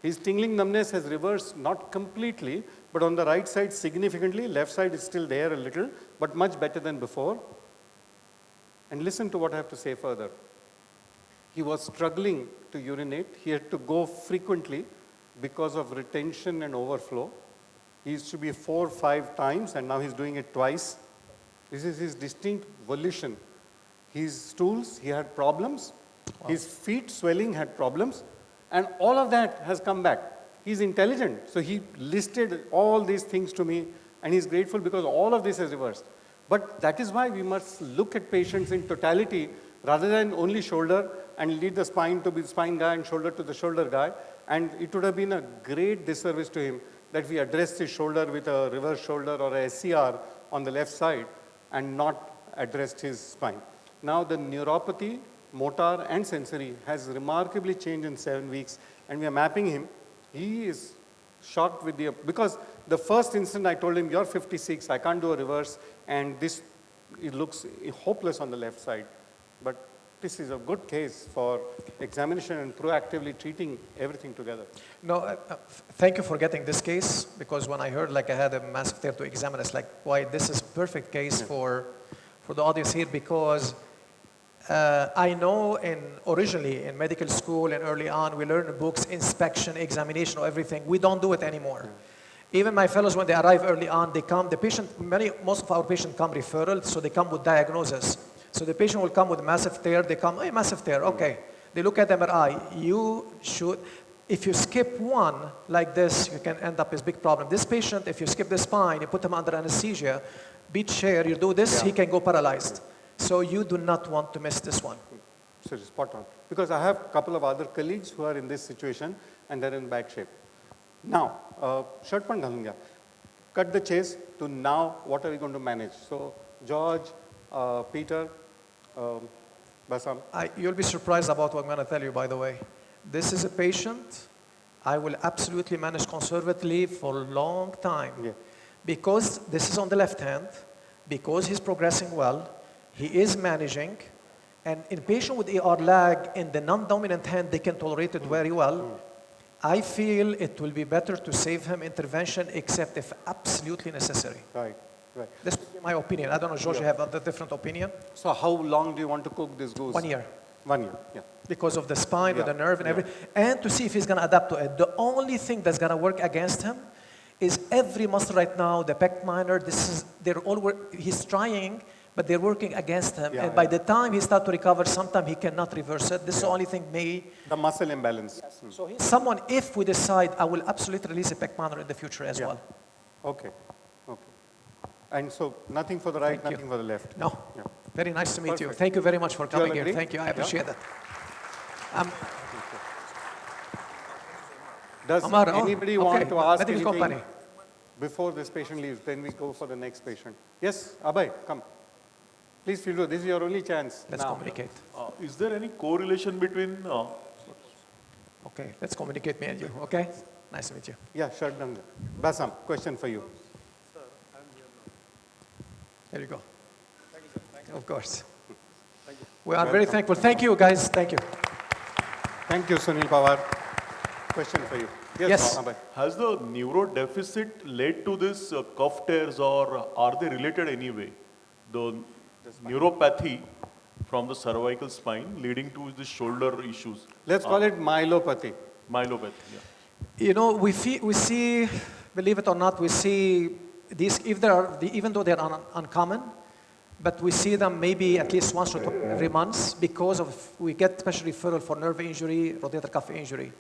His tingling numbness has reversed, not completely, but on the right side significantly. Left side is still there a little, but much better than before. And listen to what I have to say further. He was struggling to urinate. He had to go frequently because of retention and overflow. He used to be 4 or 5 times, and now he's doing it twice. This is his distinct volition. His stools, he had problems. Wow. His feet swelling had problems. And all of that has come back. He's intelligent. So he listed all these things to me, and he's grateful because all of this has reversed. But that is why we must look at patients in totality rather than only shoulder and lead the spine to be the spine guy and shoulder to the shoulder guy. And it would have been a great disservice to him that we addressed his shoulder with a reverse shoulder or a SCR on the left side and not addressed his spine. Now the neuropathy, motor and sensory has remarkably changed in 7 weeks, and we are mapping him. He is shocked with because the first instant I told him, you're 56, I can't do a reverse, and it looks hopeless on the left side. But this is a good case for examination and proactively treating everything together. No, thank you for getting this case, because when I heard like I had a massive tear to examine, it's like, why this is perfect case for the audience here, because I know originally in medical school and early on, we learned books, inspection, examination, or everything. We don't do it anymore. Even my fellows, when they arrive early on, they come, most of our patients come referral, so they come with diagnosis. So the patient will come with massive tear, they come, hey, massive tear, okay. They look at MRI, if you skip one like this, you can end up with big problem. This patient, if you skip the spine, you put him under anesthesia, beat chair, you do this, he can go paralyzed. So you do not want to miss this one. So spot on. Because I have a couple of other colleagues who are in this situation and they're in bad shape. Now, shirt pan ghalunga. Cut the chase to now, what are we going to manage? So George, Peter, Basam. You'll be surprised about what I'm going to tell you, by the way. This is a patient I will absolutely manage conservatively for a long time. Yeah. Because this is on the left hand, because he's progressing well, he is managing, and in patient with ER lag in the non-dominant hand, they can tolerate it very well. I feel it will be better to save him intervention except if absolutely necessary. Right, right. This would be my opinion. I don't know, George, you have a different opinion? So how long do you want to cook this goose? 1 year. 1 year, yeah. Because of the spine, with the nerve and everything, and to see if he's going to adapt to it. The only thing that's going to work against him is every muscle right now, the pec minor, he's trying, but they're working against him. And by the time he starts to recover, sometimes he cannot reverse it. This is the only thing The muscle imbalance. Yes. So he's someone, if we decide, I will absolutely release a pec minor in the future as well. Okay, okay. And so nothing for the right, nothing for the left. No. Yeah. Very nice to meet you. Thank you very much for coming here. Thank you. I appreciate that. Does Amar, anybody okay. want to ask Medical anything company. before this patient leaves? Then we go for the next patient. Yes, Abhay, come. Please feel free. This is your only chance. Let's now. communicate. Is there any correlation between Okay, let's communicate, me and you, okay? Nice to meet you. Yeah, Shardanga. Basam, question for you. There you go. Of course. We are very thankful. Thank you, guys. Thank you. Thank you, Sunil Pawar. Question for you. Yes. Abhay. has the neuro deficit led to this cuff tears, or are they related anyway? The neuropathy from the cervical spine leading to the shoulder issues. Let's call it myelopathy. Myelopathy, yeah. You know, we see, believe it or not, we see these, if there are, even though they're uncommon, but we see them maybe at least once or twice every month because of, we get special referral for nerve injury, rotator cuff injury.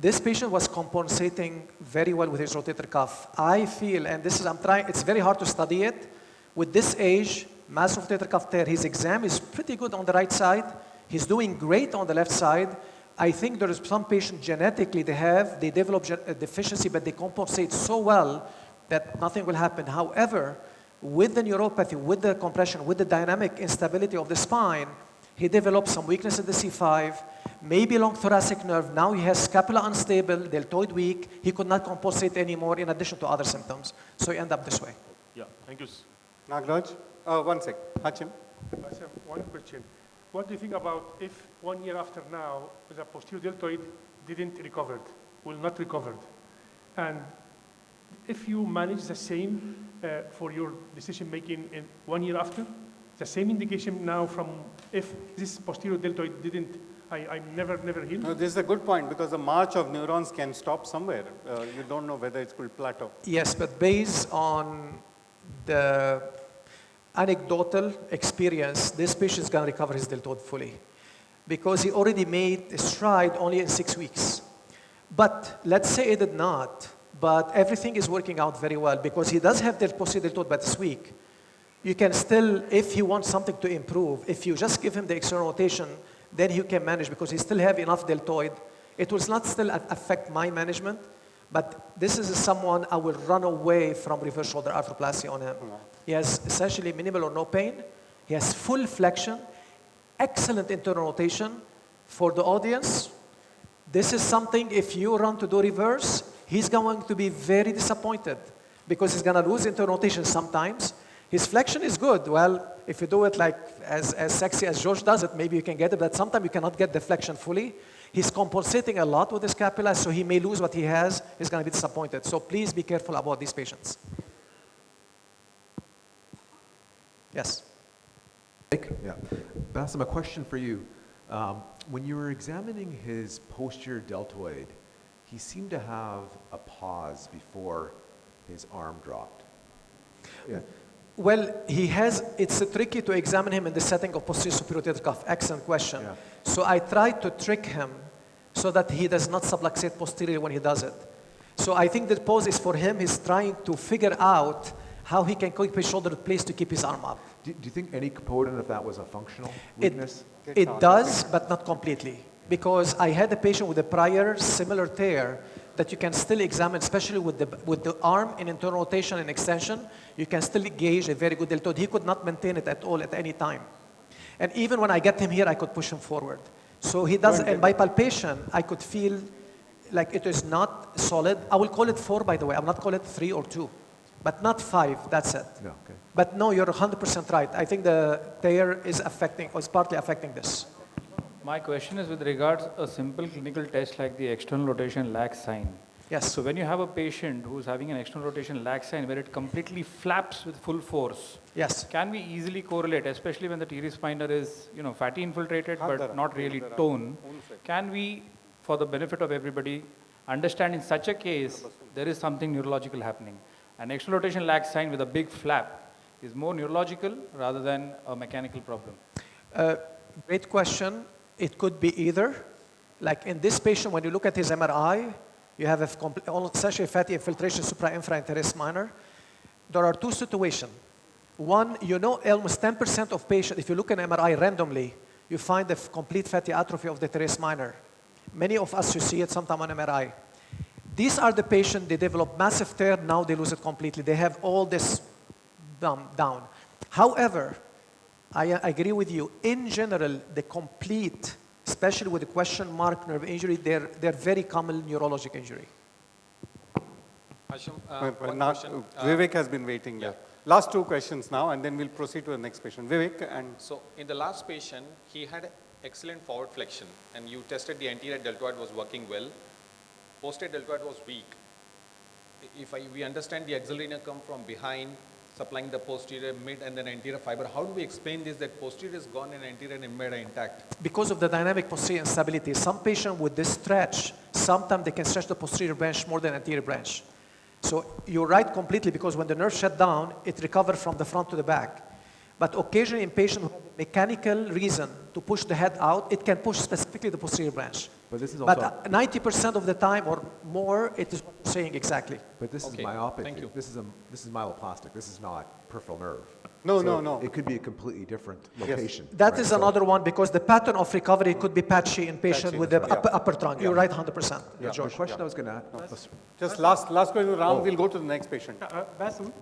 This patient was compensating very well with his rotator cuff. I feel, and this is, I'm trying, it's very hard to study it. With this age, mass rotator cuff tear, his exam is pretty good on the right side. He's doing great on the left side. I think there is some patient genetically they develop a deficiency, but they compensate so well that nothing will happen. However, with the neuropathy, with the compression, with the dynamic instability of the spine, he developed some weakness in the C5, maybe long thoracic nerve. Now he has scapula unstable, deltoid weak. He could not compensate anymore in addition to other symptoms. So he ended up this way. Yeah, thank you. Nagraj? One sec. Hachim? One question. What do you think about if 1 year after now, the posterior deltoid didn't recovered, will not recovered? And if you manage the same for your decision making in 1 year after, the same indication now from if this posterior deltoid didn't, I never healed? No, this is a good point because the march of neurons can stop somewhere. You don't know whether it will plateau. Yes, but based on the anecdotal experience, this patient is going to recover his deltoid fully because he already made a stride only in 6 weeks. But let's say it did not, but everything is working out very well because he does have the posterior deltoid by this week. You can still, if he wants something to improve, if you just give him the external rotation, then he can manage because he still have enough deltoid. It will not still affect my management, but this is someone I will run away from reverse shoulder arthroplasty on him. He has essentially minimal or no pain. He has full flexion, excellent internal rotation. For the audience, this is something, if you run to do reverse, he's going to be very disappointed because he's going to lose internal rotation sometimes. His flexion is good. Well, if you do it like as sexy as George does it, maybe you can get it, but sometimes you cannot get the flexion fully. He's compensating a lot with the scapula, so he may lose what he has. He's going to be disappointed. So please be careful about these patients. Yes? Yeah. Bassem, a question for you. When you were examining his posterior deltoid, he seemed to have a pause before his arm dropped. Yeah. Well, he has, it's tricky to examine him in the setting of posterior superior rotator cuff. Excellent question. Yeah. So I tried to trick him so that he does not subluxate posteriorly when he does it. So I think the pose is for him, he's trying to figure out how he can keep his shoulder in place to keep his arm up. Do you think any component of that was a functional weakness? It does, but not completely. Because I had a patient with a prior similar tear that you can still examine, especially with the arm in internal rotation and extension, you can still gauge a very good deltoid. He could not maintain it at all at any time. And even when I get him here, I could push him forward. So he does, and by palpation, I could feel like it is not solid. I will call it 4, by the way. I will not call it 3 or 2, but not 5, that's it. No, okay. But no, you're 100% right. I think the tear is affecting, or is partly affecting this. My question is with regards a simple clinical test like the external rotation lag sign. Yes. So when you have a patient who's having an external rotation lag sign where it completely flaps with full force, yes, can we easily correlate, especially when the teres minor is, fatty infiltrated but not really tone? Can we, for the benefit of everybody, understand in such a case there is something neurological happening? An external rotation lag sign with a big flap is more neurological rather than a mechanical problem. Great question. It could be either. Like in this patient, when you look at his MRI, you have essentially fatty infiltration supra-infra and teres minor. There are 2 situations. One, almost 10% of patients, if you look at MRI randomly, you find a complete fatty atrophy of the teres minor. Many of us, you see it sometime on MRI. These are the patients, they develop massive tear, now they lose it completely. They have all this down. However, I agree with you. In general, the complete, especially with the question mark nerve injury, they're very common neurologic injury. Hashim, Vivek has been waiting there. Last two questions now, and then we'll proceed to the next patient. Vivek, and so in the last patient, he had excellent forward flexion, and you tested the anterior deltoid was working well. Posterior deltoid was weak. We understand the axillary come from behind, supplying the posterior, mid, and then anterior fiber. How do we explain this, that posterior is gone and anterior and mid are intact? Because of the dynamic posterior instability. Some patients with this stretch, sometimes they can stretch the posterior branch more than anterior branch. So you're right completely, because when the nerve shut down, it recovers from the front to the back. But occasionally in patients who have a mechanical reason to push the head out, it can push specifically the posterior branch. But this is also... But 90% of the time or more, it is what you're saying exactly. But this is myopic. Thank you. This is myeloplastic. This is not peripheral nerve. No. It could be a completely different location. Yes. That is another one, because the pattern of recovery could be patchy in patients with the upper trunk. You're right 100%. Yeah. The question I was going to ask... Just last question round, we'll go to the next patient. Basim.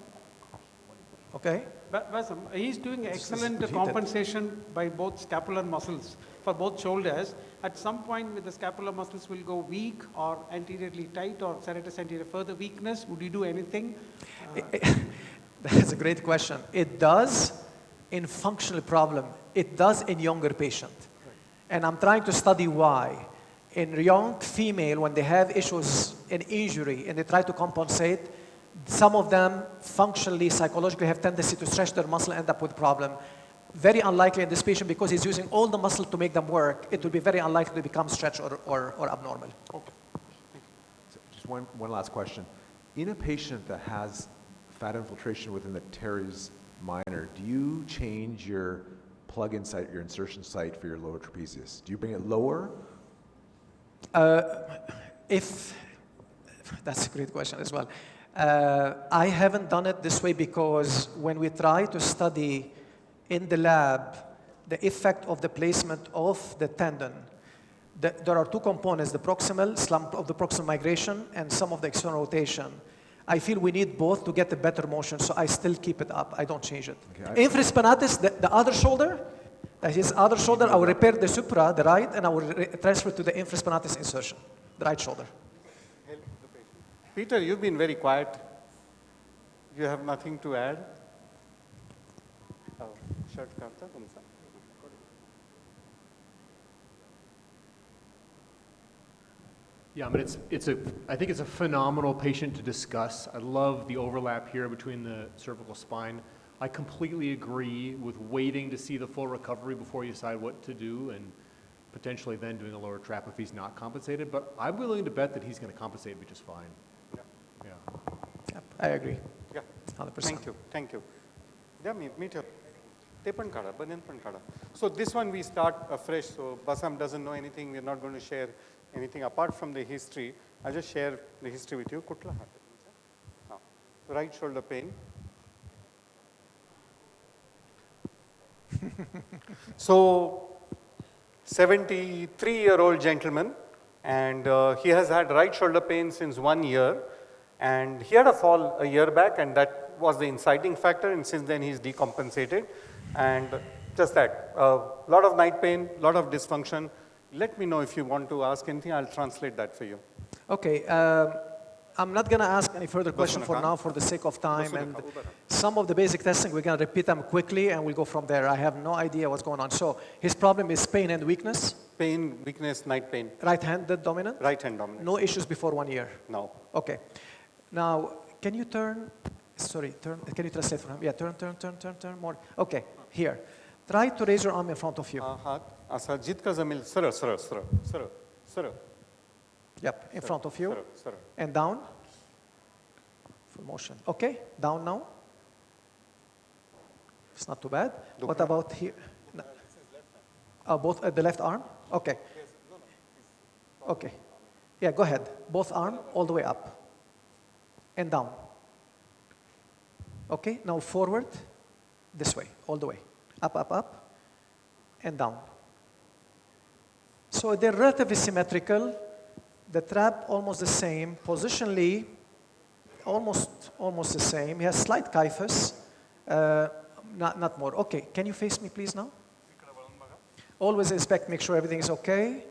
Okay. Basim, he's doing excellent compensation by both scapular muscles for both shoulders. At some point, with the scapular muscles will go weak or anteriorly tight or serratus anterior further weakness, would you do anything? That's a great question. It does in functional problem. It does in younger patient. And I'm trying to study why. In young female, when they have issues in injury and they try to compensate, some of them functionally, psychologically have tendency to stretch their muscle and end up with problem. Very unlikely in this patient, because he's using all the muscle to make them work. It will be very unlikely to become stretched or abnormal. Okay. So just one last question. In a patient that has fat infiltration within the teres minor, do you change your plug-in site, your insertion site for your lower trapezius? Do you bring it lower? That's a great question as well. I haven't done it this way, because when we try to study in the lab the effect of the placement of the tendon, there are two components, the proximal slump of the proximal migration and some of the external rotation. I feel we need both to get the better motion, so I still keep it up. I don't change it. Okay, infraspinatus, the other shoulder, his other shoulder, I will repair the supra, the right, and I will transfer to the infraspinatus insertion, the right shoulder. Peter, you've been very quiet. You have nothing to add? Yeah, I mean, I think it's a phenomenal patient to discuss. I love the overlap here between the cervical spine. I completely agree with waiting to see the full recovery before you decide what to do, and potentially then doing a lower trap if he's not compensated. But I'm willing to bet that he's going to compensate me just fine. Yeah. Yep, I agree. Yeah. 100%. Thank you. Yeah, meet your. So this one we start afresh. So Basam doesn't know anything. We're not going to share anything apart from the history. I'll just share the history with you. Right shoulder pain. So 73-year-old gentleman, and he has had right shoulder pain since 1 year, and he had a fall a year back, and that was the inciting factor, and since then he's decompensated. And just that, a lot of night pain, a lot of dysfunction. Let me know if you want to ask anything. I'll translate that for you. Okay. I'm not going to ask any further question for now for the sake of time. And some of the basic testing, we're going to repeat them quickly and we'll go from there. I have no idea what's going on. So his problem is pain and weakness? Pain, weakness, night pain. Right-handed dominant? Right-hand dominant. No issues before 1 year? No. Okay. Now, can you turn, can you translate for him? Yeah, turn more. Okay, here. Try to raise your arm in front of you. Yep, in front of you. And down. Full motion. Okay, down now. It's not too bad. What about here? No. Both the left arm? Okay. Okay. Yeah, go ahead. Both arms all the way up. And down. Okay, now forward. This way, all the way. Up, and down. So they're relatively symmetrical. The trap almost the same. Positionally, almost the same. He has slight kyphus, not more. Okay, can you face me please now? Always inspect, make sure everything is okay.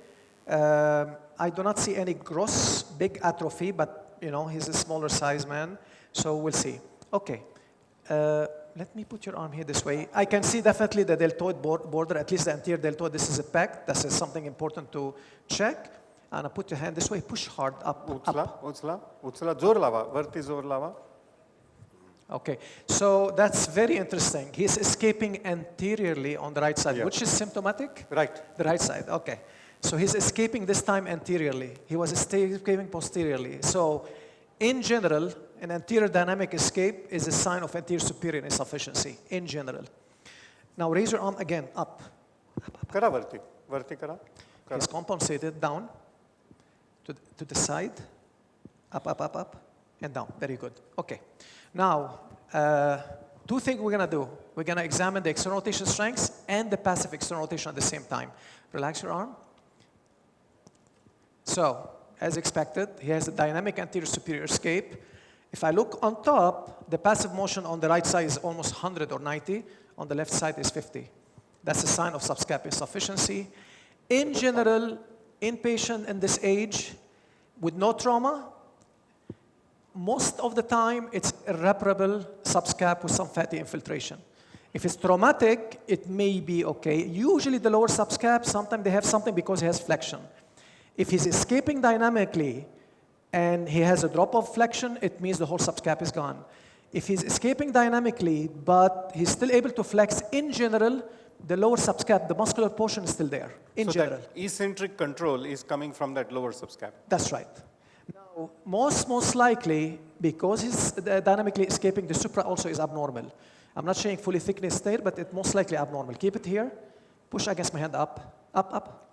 I do not see any gross big atrophy, but you know, he's a smaller size man, so we'll see. Okay, let me put your arm here this way. I can see definitely the deltoid border, at least the anterior deltoid. This is a pec. This is something important to check. And put your hand this way, push hard up. Utsala, zor lava, varti zor lava. Okay, so that's very interesting. He's escaping anteriorly on the right side, Yeah. which is symptomatic? Right. The right side, okay. So he's escaping this time anteriorly. He was escaping posteriorly. So in general, an anterior dynamic escape is a sign of anterior superior insufficiency, in general. Now raise your arm again, up. Kara varti, varti kara. He's compensated, down, to the side, up, and down. Very good. Okay. Now, two things we're going to do. We're going to examine the external rotation strengths and the passive external rotation at the same time. Relax your arm. So, as expected, he has a dynamic anterior superior escape. If I look on top, the passive motion on the right side is almost 100 or 90. On the left side is 50. That's a sign of subscap insufficiency. In general, inpatient in this age with no trauma, most of the time it's irreparable subscap with some fatty infiltration. If it's traumatic, it may be okay. Usually the lower subscap, sometimes they have something because he has flexion. If he's escaping dynamically and he has a drop of flexion, it means the whole subscap is gone. If he's escaping dynamically, but he's still able to flex in general, the lower subscap, the muscular portion is still there, in general. That eccentric control is coming from that lower subscap. That's right. Now, most likely, because he's dynamically escaping, the supra also is abnormal. I'm not showing fully thickness there, but it's most likely abnormal. Keep it here. Push against my hand up.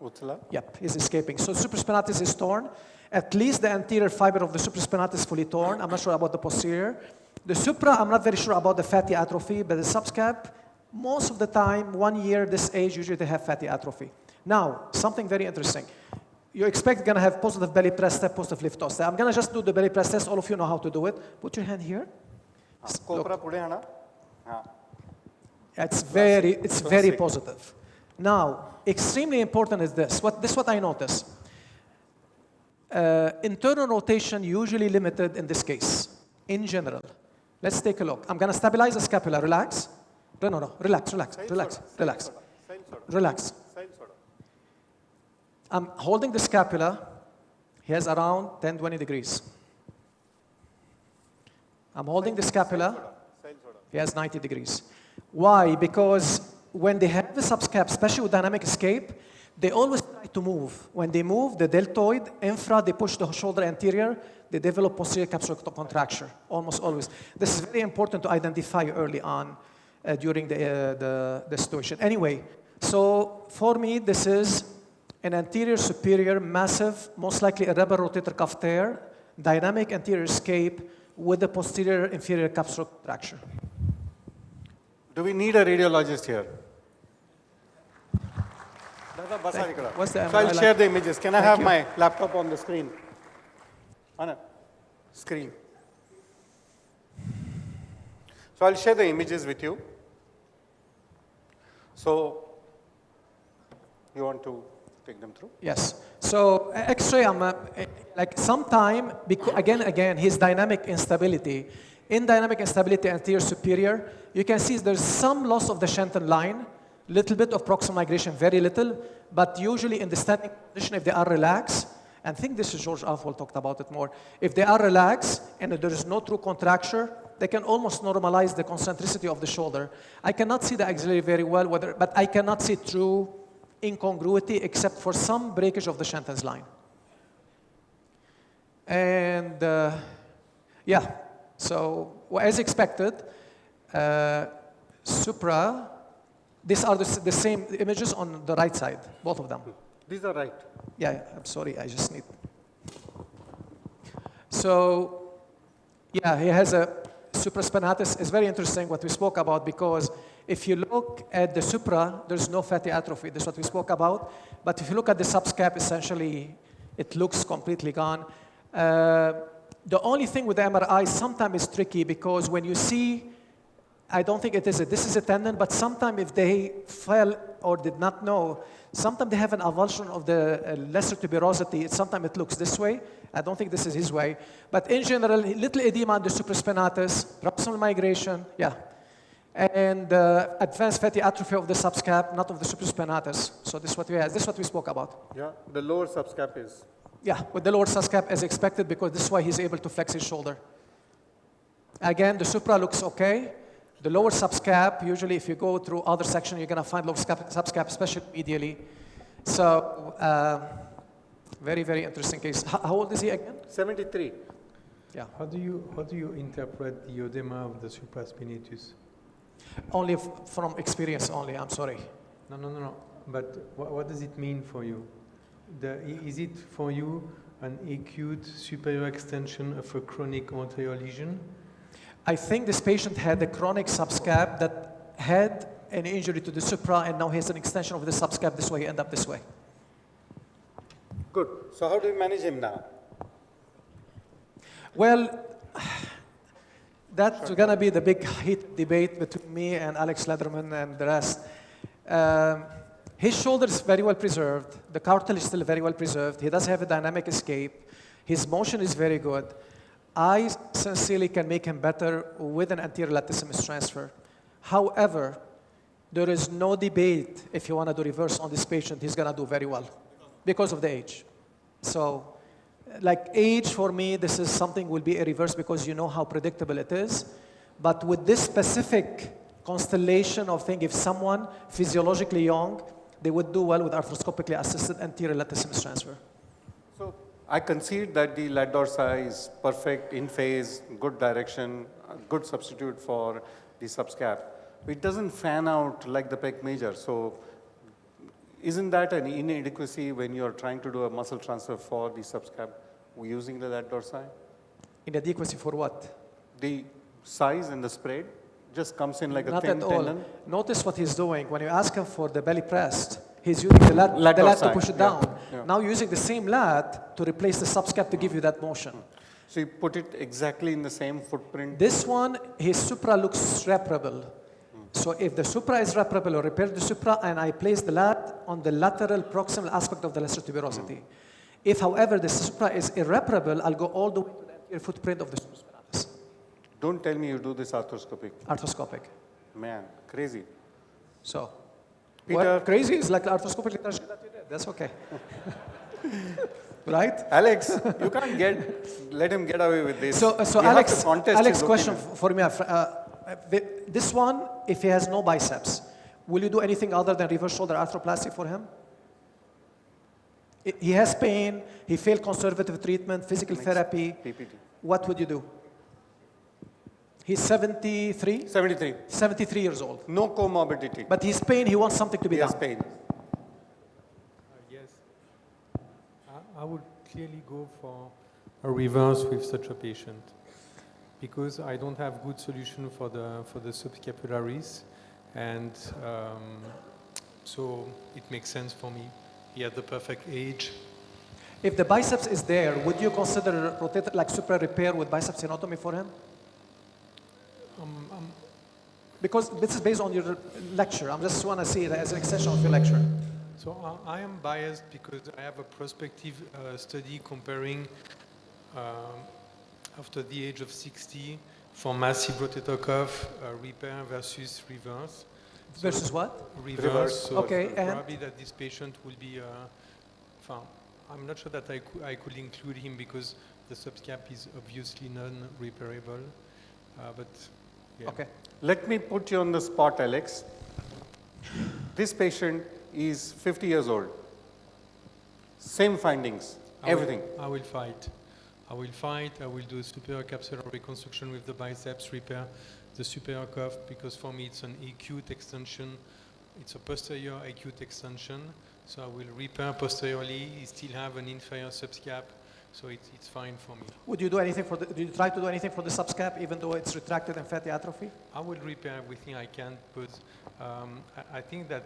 Utsala. Yep, he's escaping. So supraspinatus is torn. At least the anterior fiber of the supraspinatus is fully torn. I'm not sure about the posterior. The supra, I'm not very sure about the fatty atrophy, but the subscap, most of the time, 1 year, this age, usually they have fatty atrophy. Now, something very interesting. You expect going to have positive belly press step, positive lift off step. I'm going to just do the belly press test. All of you know how to do it. Put your hand here. It's very positive. Now, extremely important is this. This is what I notice. Internal rotation usually limited in this case, in general. Let's take a look. I'm going to stabilize the scapula. Relax. No. Relax. I'm holding the scapula. He has around 10, 20 degrees. I'm holding the scapula. He has 90 degrees. Why? Because when they have the subscap, especially with dynamic escape, they always try to move. When they move, the deltoid, infra, they push the shoulder anterior, they develop posterior capsular contracture, almost always. This is very important to identify early on during the situation. Anyway, so for me, this is an anterior superior, massive, most likely a rubber rotator cuff tear, dynamic anterior escape with the posterior inferior capsular contracture. Do we need a radiologist here? What's the So I'll share the images. Can I have my laptop on the screen? On a screen. So I'll share the images with you. So you want to take them through? Yes. So X-ray, like sometime, again, his dynamic instability. In dynamic instability anterior superior, you can see there's some loss of the Shenton line, little bit of proximal migration, very little, but usually in the standing position, if they are relaxed, and I think this is George Afwal talked about it more, if they are relaxed and there is no true contracture, they can almost normalize the concentricity of the shoulder. I cannot see the axillary very well, but I cannot see true incongruity except for some breakage of the Shenton's line. And yeah, so as expected, supra, these are the same images on the right side, both of them. These are right. Yeah, I'm sorry, I just need. So, yeah, he has a supraspinatus. It's very interesting what we spoke about because if you look at the supra, there's no fatty atrophy. That's what we spoke about. But if you look at the subscap, essentially, It looks completely gone. The only thing with the MRI sometimes is tricky because when you see, I don't think this is a tendon, but sometimes if they fell or did not know, sometimes they have an avulsion of the lesser tuberosity. Sometimes it looks this way. I don't think this is his way. But in general, little edema on the supraspinatus, proximal migration, yeah. And advanced fatty atrophy of the subscap, not of the supraspinatus. So this is what we have. This is what we spoke about. Yeah, the lower subscap is. Yeah, with the lower subscap as expected because this is why he's able to flex his shoulder. Again, the supra looks okay. The lower subscap, usually if you go through other section, you're going to find lower subscap, especially medially. So, very, very interesting case. How old is he again? 73. Yeah. How do you interpret the edema of the supraspinatus? Only from experience only, I'm sorry. No. But what does it mean for you? Is it for you an acute superior extension of a chronic anterior lesion? I think this patient had a chronic subscap that had an injury to the supra and now he has an extension of the subscap this way, he end up this way. Good. So how do you manage him now? Well, that's going to be the big heat debate between me and Alex Lederman and the rest. His shoulder is very well preserved. The cartilage is still very well preserved. He does have a dynamic escape. His motion is very good. I sincerely can make him better with an anterior latissimus transfer. However, there is no debate if you want to do reverse on this patient, he's going to do very well because of the age. So, like age for me, this is something will be a reverse because you know how predictable it is. But with this specific constellation of thing, if someone physiologically young, they would do well with arthroscopically assisted anterior latissimus transfer. So I concede that the lat dorsi is perfect, in phase, good direction, a good substitute for the subscap. It doesn't fan out like the pec major. So isn't that an inadequacy when you're trying to do a muscle transfer for the subscap using the lat dorsi? Inadequacy for what? The size and the spread just comes in like a Not thin at all. tendon. Notice what he's doing. When you ask him for the belly pressed, he's using the lat to push it down. Yeah. Now you're using the same lat to replace the subscap to give you that motion. So you put it exactly in the same footprint? This one, his supra looks reparable. So if the supra is reparable or repair the supra and I place the lat on the lateral proximal aspect of the lesser tuberosity. If, however, the supra is irreparable, I'll go all the way to the anterior footprint of the supraspinatus. Don't tell me you do this arthroscopic. Arthroscopic. Man, crazy. So, Peter, well, crazy is like arthroscopic literature that you did. That's okay. Right? Alex, you can't let him get away with this. So You Alex, have to contest Alex, his question opinion. for me. This one, if he has no biceps, will you do anything other than reverse shoulder arthroplasty for him? He has pain, he failed conservative treatment, physical therapy. PPT. What would you do? He's 73? 73. 73 years old. No comorbidity. But he's pain, he wants something to be He done. has pain. Yes. I would clearly go for a reverse with such a patient because I don't have good solution for the subscapularis, and so it makes sense for me. He had the perfect age. If the biceps is there, would you consider rotator like supra repair with biceps tenotomy for him? Because this is based on your lecture. I just want to see it as an extension of your lecture. So I am biased because I have a prospective study comparing after the age of 60 for massive rotator cuff repair versus reverse. So Versus what? Reverse. So Okay, and? probably that this patient will be. I'm not sure that I could include him because the subscap is obviously non-repairable. But yeah. Okay. Let me put you on the spot, Alex. This patient is 50 years old. Same findings, everything. I will fight. I will do a superior capsular reconstruction with the biceps, repair the superior cuff, because for me it's an acute extension. It's a posterior acute extension. So I will repair posteriorly. You still have an inferior subscap, so it's fine for me. Would you do anything for do you try to do anything for the subscap even though it's retracted and fatty atrophy? I will repair everything I can, but I think that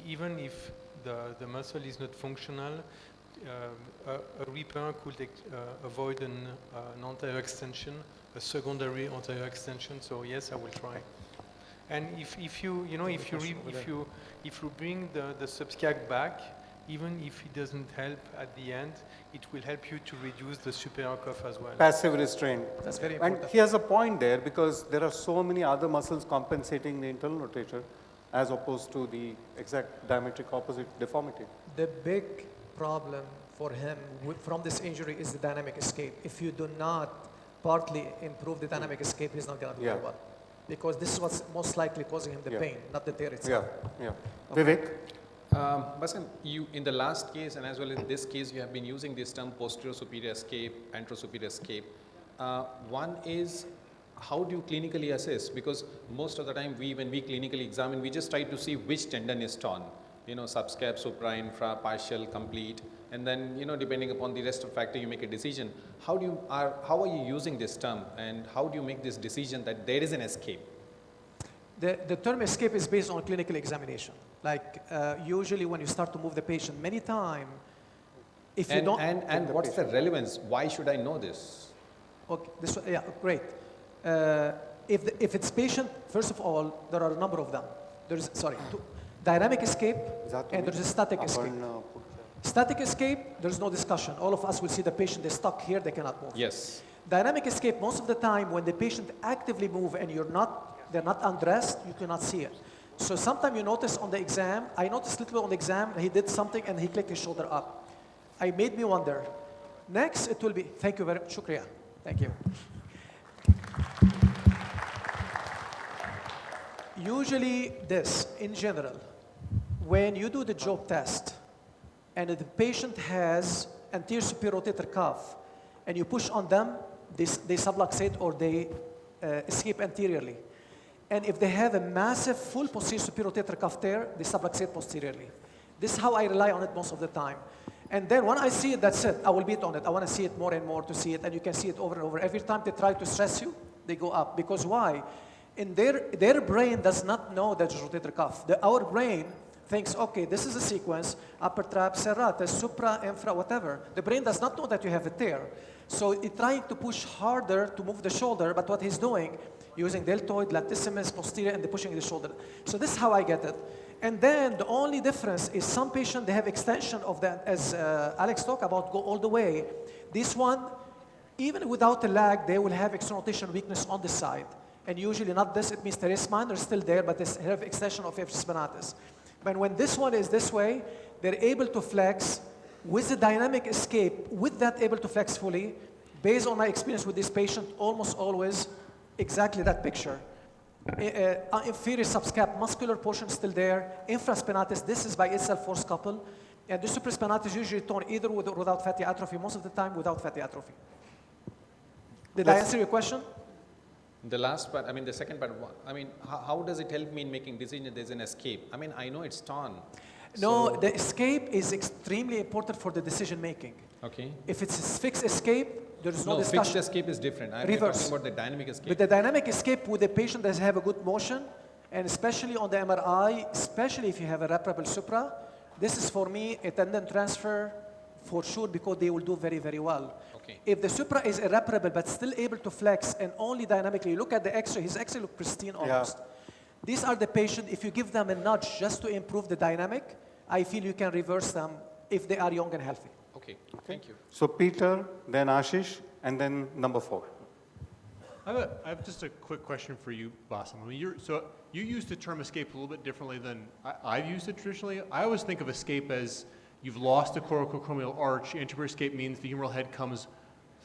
even if the muscle is not functional, a repair could avoid an anterior extension, a secondary anterior extension. So yes, I will try. And if you bring the subscap back, even if it doesn't help at the end, it will help you to reduce the superior cuff as well. Passive restraint. That's very important. And he has a point there because there are so many other muscles compensating the internal rotator as opposed to the exact diametric opposite deformity. The big problem for him from this injury is the dynamic escape. If you do not partly improve the dynamic escape, he's not going to do very well. Because this is what's most likely causing him the pain, not the tear itself. Vivek? Basan, you in the last case and as well in this case, you have been using this term posterior superior escape, anterosuperior escape. One is, how do you clinically assess? Because most of the time, when we clinically examine, we just try to see which tendon is torn. You know, subscap, supra, infra, partial, complete, and then, you know, depending upon the rest of factor, you make a decision. How are you using this term, and how do you make this decision that there is an escape? The term escape is based on clinical examination. Like usually when you start to move the patient, many times, if you don't... And what's the relevance? Why should I know this? Okay, great. If it's patient, first of all, there are a number of them. There's, dynamic escape and there's a static escape. Static escape, there's no discussion. All of us will see the patient, they're stuck here, they cannot move. Yes. Dynamic escape, most of the time when the patient actively move and they're not undressed, you cannot see it. So sometimes you notice on the exam, I noticed a little bit on the exam, he did something and he clicked his shoulder up. It made me wonder. Next, it will be, thank you very much, shukriya. Thank you. Usually this, in general, when you do the job test and the patient has anterior superior rotator cuff and you push on them, they subluxate or they escape anteriorly. And if they have a massive full posterior superior rotator cuff tear, they subluxate posteriorly. This is how I rely on it most of the time. And then when I see it, that's it. I will beat on it. I want to see it more and more to see it. And you can see it over and over. Every time they try to stress you, they go up. Because why? In their brain does not know that it's rotator cuff. Our brain thinks, okay, this is a sequence, upper trap, serratus, supra, infra, whatever. The brain does not know that you have a tear. So it's trying to push harder to move the shoulder, but what he's doing, using deltoid, latissimus, posterior, and they're pushing the shoulder. So this is how I get it. And then the only difference is some patients, they have extension of that, as Alex talked about, go all the way. This one, even without a lag, they will have external rotation weakness on the side. And usually not this, it means the wrist minor is still there, but they have extension of F spinatus. But when this one is this way, they're able to flex with the dynamic escape, with that able to flex fully. Based on my experience with this patient, almost always exactly that picture. Inferior subscap, muscular portion still there. Infraspinatus, this is by itself force couple. And the supraspinatus is usually torn either with or without fatty atrophy, most of the time without fatty atrophy. Did I answer your question? The last part, I mean, the second part, I mean, how does it help me in making decision if there's an escape? I mean, I know it's torn. No, so the escape is extremely important for the decision making. Okay. If it's a fixed escape, there is no discussion. Fixed escape is different. I'm talking about the dynamic escape. With the dynamic escape, with the patient that have a good motion, and especially on the MRI, especially if you have a reparable supra, this is for me a tendon transfer for sure because they will do very, very well. Okay. If the supra is irreparable but still able to flex and only dynamically, look at the X-ray, his X-ray look pristine almost. Yeah. These are the patients, if you give them a nudge just to improve the dynamic, I feel you can reverse them if they are young and healthy. Okay, thank you. So Peter, then Ashish, and then number 4. I have just a quick question for you, Bassam. I mean, you use the term escape a little bit differently than I've used it traditionally. I always think of escape as you've lost the coracoacromial arch. Anterior escape means the humeral head comes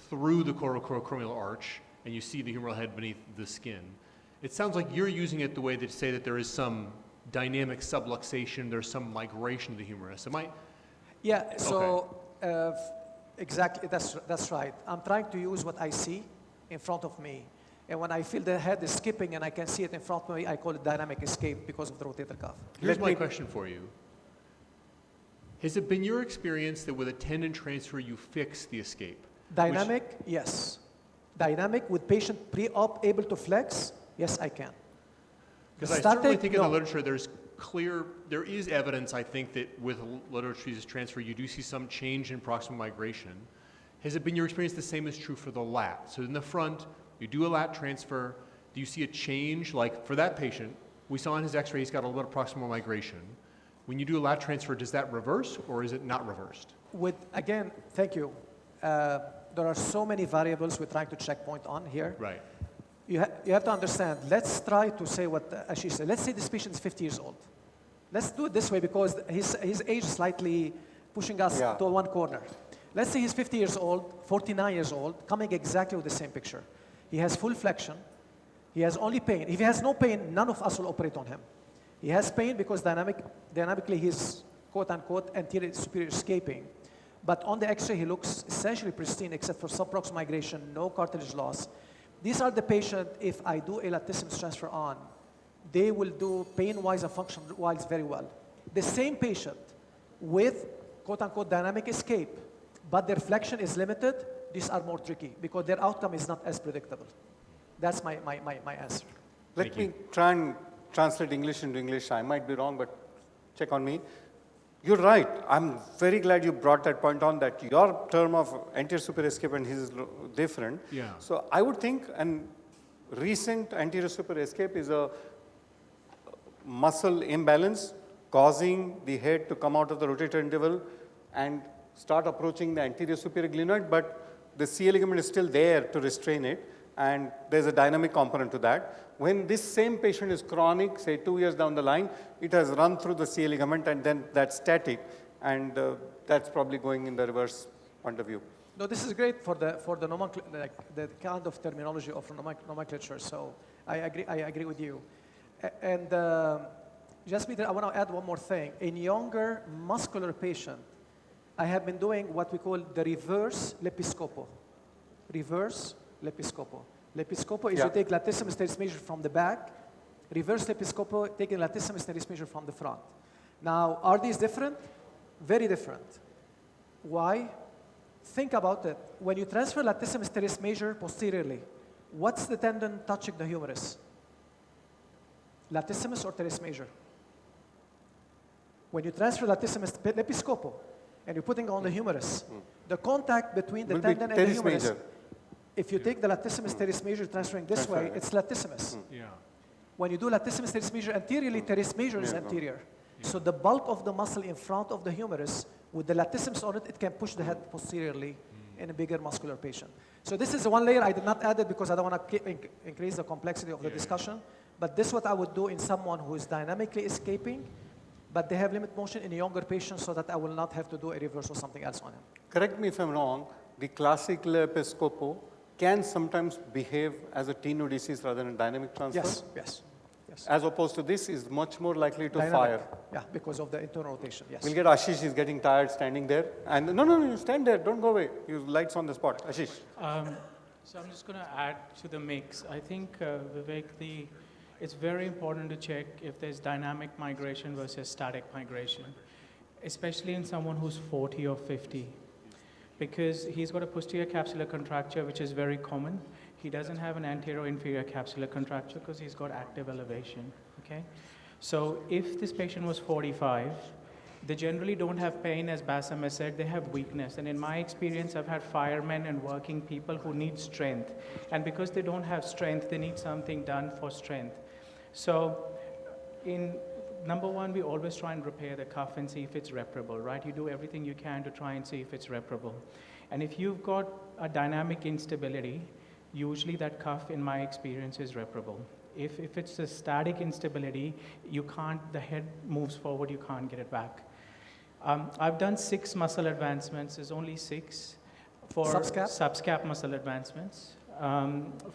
through the coracoacromial arch, and you see the humeral head beneath the skin. It sounds like you're using it the way that say that there is some dynamic subluxation, there's some migration of the humerus. Am I? Yeah, so exactly, that's right. I'm trying to use what I see in front of me. And when I feel the head is skipping and I can see it in front of me, I call it dynamic escape because of the rotator cuff. Here's my question for you. Has it been your experience that with a tendon transfer you fix the escape? Dynamic, yes. Dynamic with patient pre-op able to flex, yes, I can. Because I certainly think in the literature there's clear, there is evidence, I think, that with lateral radius transfer, you do see some change in proximal migration. Has it been your experience the same is true for the lat? So in the front, you do a lat transfer, do you see a change? Like for that patient, we saw in his x-ray he's got a little bit of proximal migration. When you do a lat transfer, does that reverse or is it not reversed? Again, thank you. There are so many variables we're trying to checkpoint on here. Right. You have to understand, let's try to say what Ashish said. Let's say this patient is 50 years old. Let's do it this way because his age is slightly pushing us to one corner. Let's say he's 50 years old, 49 years old, coming exactly with the same picture. He has full flexion. He has only pain. If he has no pain, none of us will operate on him. He has pain because dynamically he's quote-unquote anterior superior escaping. But on the x-ray, he looks essentially pristine except for subproximal migration, no cartilage loss. These are the patients, if I do a latissimus transfer on, they will do pain-wise and function-wise very well. The same patient with quote-unquote dynamic escape, but their flexion is limited, these are more tricky because their outcome is not as predictable. That's my answer. Let me try and translate English into English. I might be wrong, but check on me. You're right. I'm very glad you brought that point on that your term of anterior superior escape and his is different. Yeah. So I would think an recent anterior superior escape is a muscle imbalance causing the head to come out of the rotator interval and start approaching the anterior superior glenoid, but the CA ligament is still there to restrain it, and there's a dynamic component to that. When this same patient is chronic, say 2 years down the line, it has run through the CA ligament and then that's static, and that's probably going in the reverse point of view. No, this is great for the the kind of terminology of nomenclature. So I agree with you. And just I want to add one more thing. In younger muscular patient, I have been doing what we call the reverse lepiscopo. Reverse lepiscopo. Lepiscopo is you take latissimus teres major from the back. Reverse lepiscopo, taking latissimus teres major from the front. Now, are these different? Very different. Why? Think about it. When you transfer latissimus teres major posteriorly, what's the tendon touching the humerus? Latissimus or teres major? When you transfer latissimus lepiscopo and you're putting on the humerus, the contact between the tendon and the humerus. Major. If you take the latissimus teres major transferring this way, it's latissimus. Yeah. When you do latissimus teres major anteriorly, teres major is anterior. So the bulk of the muscle in front of the humerus, with the latissimus on it, it can push the head posteriorly in a bigger muscular patient. So this is one layer. I did not add it because I don't want to increase the complexity of the discussion. But this is what I would do in someone who is dynamically escaping, but they have limit motion in a younger patient so that I will not have to do a reverse or something else on him. Correct me if I'm wrong, the classic lepiscopo can sometimes behave as a tenodesis rather than dynamic transfer? Yes, yes, yes. As opposed to this is much more likely to Dynamic. fire. Yeah, because of the internal rotation, yes. We'll get Ashish, he's getting tired standing there. And no, you stand there, don't go away. You lights on the spot. Ashish. So I'm just going to add to the mix. I think, Vivek, it's very important to check if there's dynamic migration versus static migration, especially in someone who's 40 or 50, because he's got a posterior capsular contracture, which is very common. He doesn't have an anterior inferior capsular contracture because he's got active elevation, okay? So if this patient was 45, they generally don't have pain, as Bassam has said, they have weakness. And in my experience, I've had firemen and working people who need strength. And because they don't have strength, they need something done for strength. So in number one, we always try and repair the cuff and see if it's reparable, right? You do everything you can to try and see if it's reparable. And if you've got a dynamic instability, usually that cuff, in my experience, is reparable. If it's a static instability, you can't, the head moves forward, you can't get it back. I've done 6 muscle advancements, there's only 6 for subscap muscle advancements.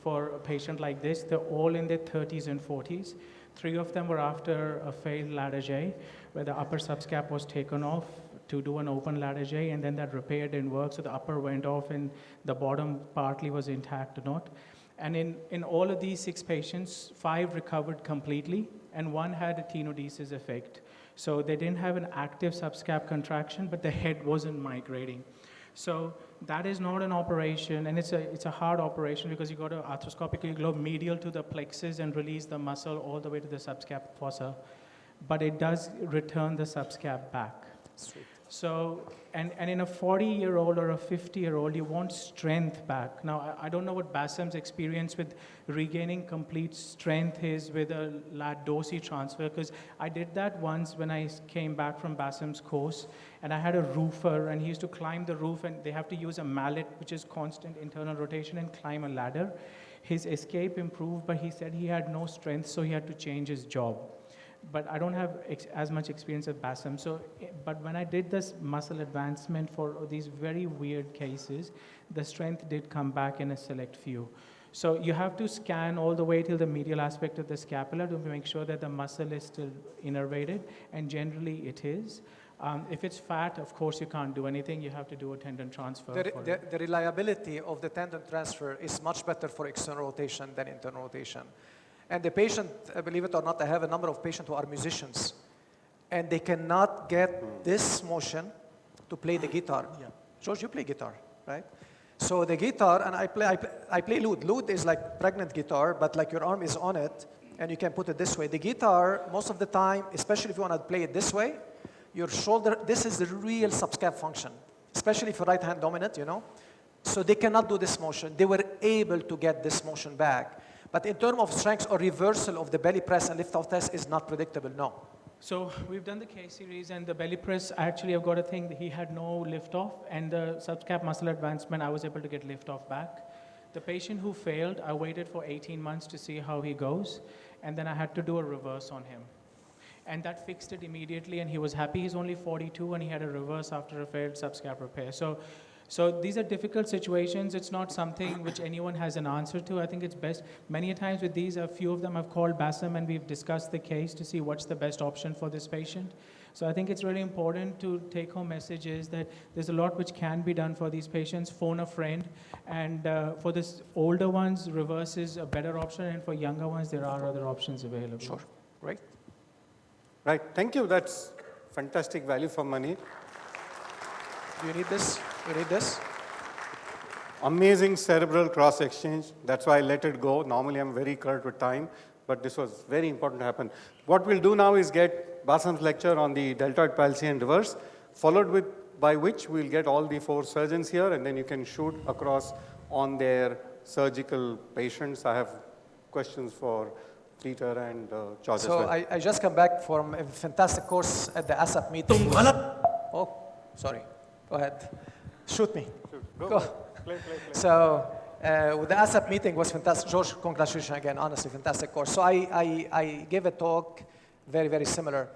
For a patient like this, they're all in their 30s and 40s. 3 of them were after a failed lat J, where the upper subscap was taken off to do an open lat J, and then that repair didn't work, so the upper went off and the bottom partly was intact or not. And in all of these 6 patients, 5 recovered completely, and 1 had a tenodesis effect. So they didn't have an active subscap contraction, but the head wasn't migrating. So that is not an operation, and it's a hard operation because you got to arthroscopically go medial to the plexus and release the muscle all the way to the subscap fossa. but it does return the subscap back. Sweet. So, and in a 40-year-old or a 50-year-old, you want strength back. Now, I don't know what Bassam's experience with regaining complete strength is with a lat dorsi transfer, because I did that once when I came back from Bassam's course, and I had a roofer, and he used to climb the roof, and they have to use a mallet, which is constant internal rotation, and climb a ladder. His escape improved, but he said he had no strength, so he had to change his job. But I don't have as much experience as Bassam. So, but when I did this muscle advancement for these very weird cases, the strength did come back in a select few. So you have to scan all the way till the medial aspect of the scapula to make sure that the muscle is still innervated, and generally it is. If it's fat, of course, you can't do anything. You have to do a tendon transfer. The reliability of the tendon transfer is much better for external rotation than internal rotation. And the patient, believe it or not, I have a number of patients who are musicians, and they cannot get this motion to play the guitar. Yeah. George, you play guitar, right? So the guitar, and I play lute. Lute is like pregnant guitar, but like your arm is on it, and you can put it this way. The guitar, most of the time, especially if you want to play it this way, your shoulder, this is the real subscap function, especially for right hand dominant, you know? So they cannot do this motion. They were able to get this motion back. But in terms of strength or reversal of the belly press and lift-off test is not predictable, no. So we've done the case series, and the belly press, actually I've got a thing that he had no lift-off, and the subscap muscle advancement, I was able to get lift-off back. The patient who failed, I waited for 18 months to see how he goes, and then I had to do a reverse on him. And that fixed it immediately, and he was happy. He's only 42, and he had a reverse after a failed subscap repair. So these are difficult situations. It's not something which anyone has an answer to. I think it's best. Many a times with these, a few of them I've called Bassam, and we've discussed the case to see what's the best option for this patient. So I think it's really important to take home messages that there's a lot which can be done for these patients. Phone a friend. And for this older ones, reverse is a better option. And for younger ones, there are other options available. Sure. Right. Right. Thank you. That's fantastic value for money. Do you need this? You need this? Amazing cerebral cross-exchange. That's why I let it go. Normally, I'm very curt with time, but this was very important to happen. What we'll do now is get Bassam's lecture on the deltoid palsy and reverse, followed by which we'll get all the 4 surgeons here, and then you can shoot across on their surgical patients. I have questions for Peter and George as well. I just come back from a fantastic course at the ASAP meeting. Oh, sorry. Go ahead. Shoot me. Go. Play. So with the ASAP meeting was fantastic. George, congratulations again. Honestly, fantastic course. So I gave a talk very, very similar.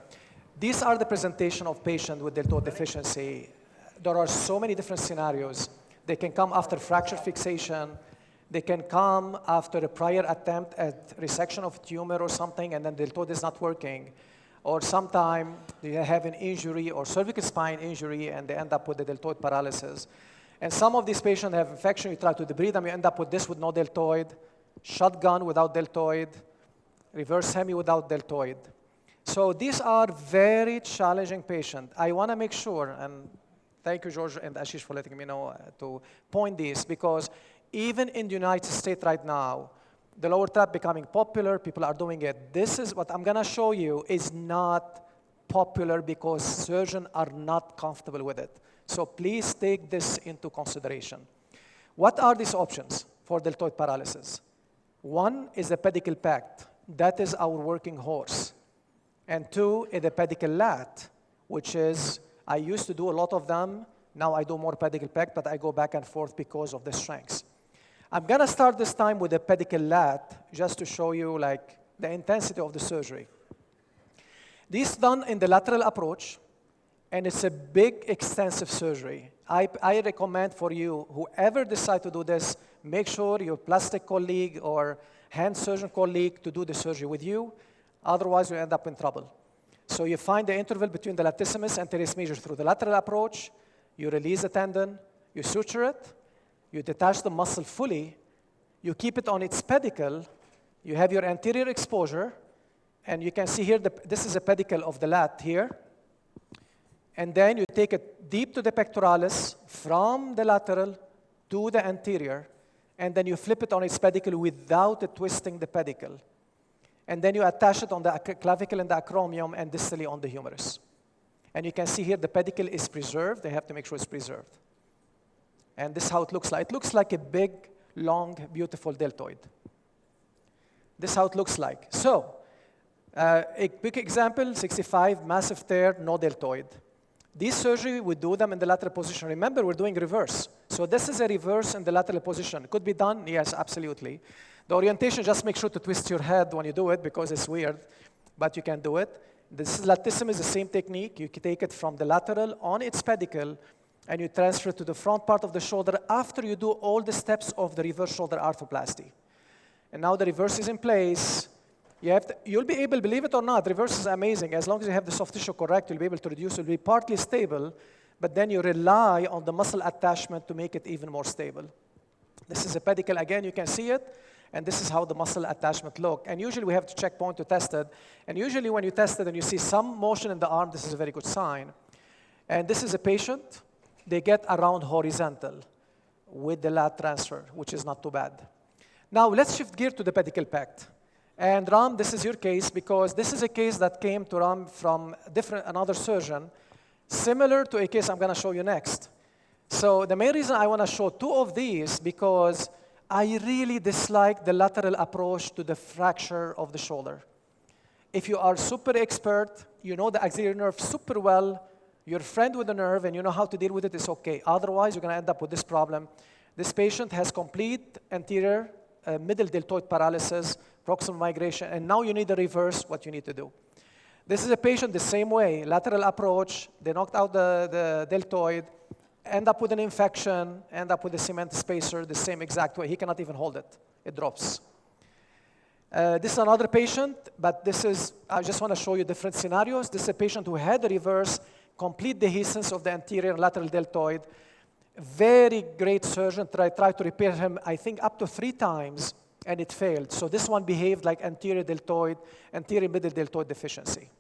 These are the presentation of patients with deltoid deficiency. There are so many different scenarios. They can come after fracture fixation. They can come after a prior attempt at resection of tumor or something, and then the deltoid is not working. Or sometime they have an injury or cervical spine injury, and they end up with the deltoid paralysis. And some of these patients have infection. You try to debride them, you end up with this with no deltoid, shotgun without deltoid, reverse hemi without deltoid. So these are very challenging patients. I want to make sure, and thank you, George and Ashish, for letting me know to point this, because even in the United States right now, the lower trap becoming popular, people are doing it. This is what I'm going to show you is not popular because surgeons are not comfortable with it. So please take this into consideration. What are these options for deltoid paralysis? One is the pedicle pact. That is our working horse. And 2 is the pedicle lat, which is, I used to do a lot of them. Now I do more pedicle pact, but I go back and forth because of the strengths. I'm going to start this time with the pedicle lat, just to show you like the intensity of the surgery. This is done in the lateral approach, and it's a big, extensive surgery. I recommend for you, whoever decide to do this, make sure your plastic colleague or hand surgeon colleague to do the surgery with you. Otherwise, you end up in trouble. So you find the interval between the latissimus and teres major through the lateral approach. You release the tendon. You suture it. You detach the muscle fully. You keep it on its pedicle. You have your anterior exposure. And you can see here, this is a pedicle of the lat here. And then you take it deep to the pectoralis from the lateral to the anterior. And then you flip it on its pedicle without twisting the pedicle. and then you attach it on the clavicle and the acromion and distally on the humerus. And you can see here the pedicle is preserved. They have to make sure it's preserved. And this is how it looks like. It looks like a big, long, beautiful deltoid. This is how it looks like. So, a quick example, 65, massive tear, no deltoid. These surgery, we do them in the lateral position. Remember, we're doing reverse. So this is a reverse in the lateral position. Could be done? Yes, absolutely. The orientation, just make sure to twist your head when you do it because it's weird, but you can do it. This latissimus is the same technique. You can take it from the lateral on its pedicle, and you transfer it to the front part of the shoulder after you do all the steps of the reverse shoulder arthroplasty. And now the reverse is in place. You'll be able, believe it or not, reverse is amazing. As long as you have the soft tissue correct, you'll be able to reduce. It'll be partly stable, but then you rely on the muscle attachment to make it even more stable. This is a pedicle. Again, you can see it, and this is how the muscle attachment look. And usually we have to check point to test it. And usually when you test it and you see some motion in the arm, this is a very good sign. And this is a patient. They get around horizontal with the lat transfer, which is not too bad. Now let's shift gear to the pedicle pact. And Ram, this is your case because this is a case that came to Ram from another surgeon, similar to a case I'm going to show you next. So the main reason I want to show two of these because I really dislike the lateral approach to the fracture of the shoulder. If you are super expert, you know the axillary nerve super well, you're a friend with the nerve and you know how to deal with it, it's okay. Otherwise, you're going to end up with this problem. This patient has complete anterior middle deltoid paralysis, proximal migration, and now you need to reverse what you need to do. This is a patient the same way, lateral approach, they knocked out the deltoid, end up with an infection, end up with a cement spacer the same exact way. He cannot even hold it. It drops. This is another patient, but I just want to show you different scenarios. This is a patient who had a reverse, complete dehiscence of the anterior and lateral deltoid. Very great surgeon, tried to repair him, I think, up to 3 times, and it failed. So this one behaved like anterior middle deltoid deficiency.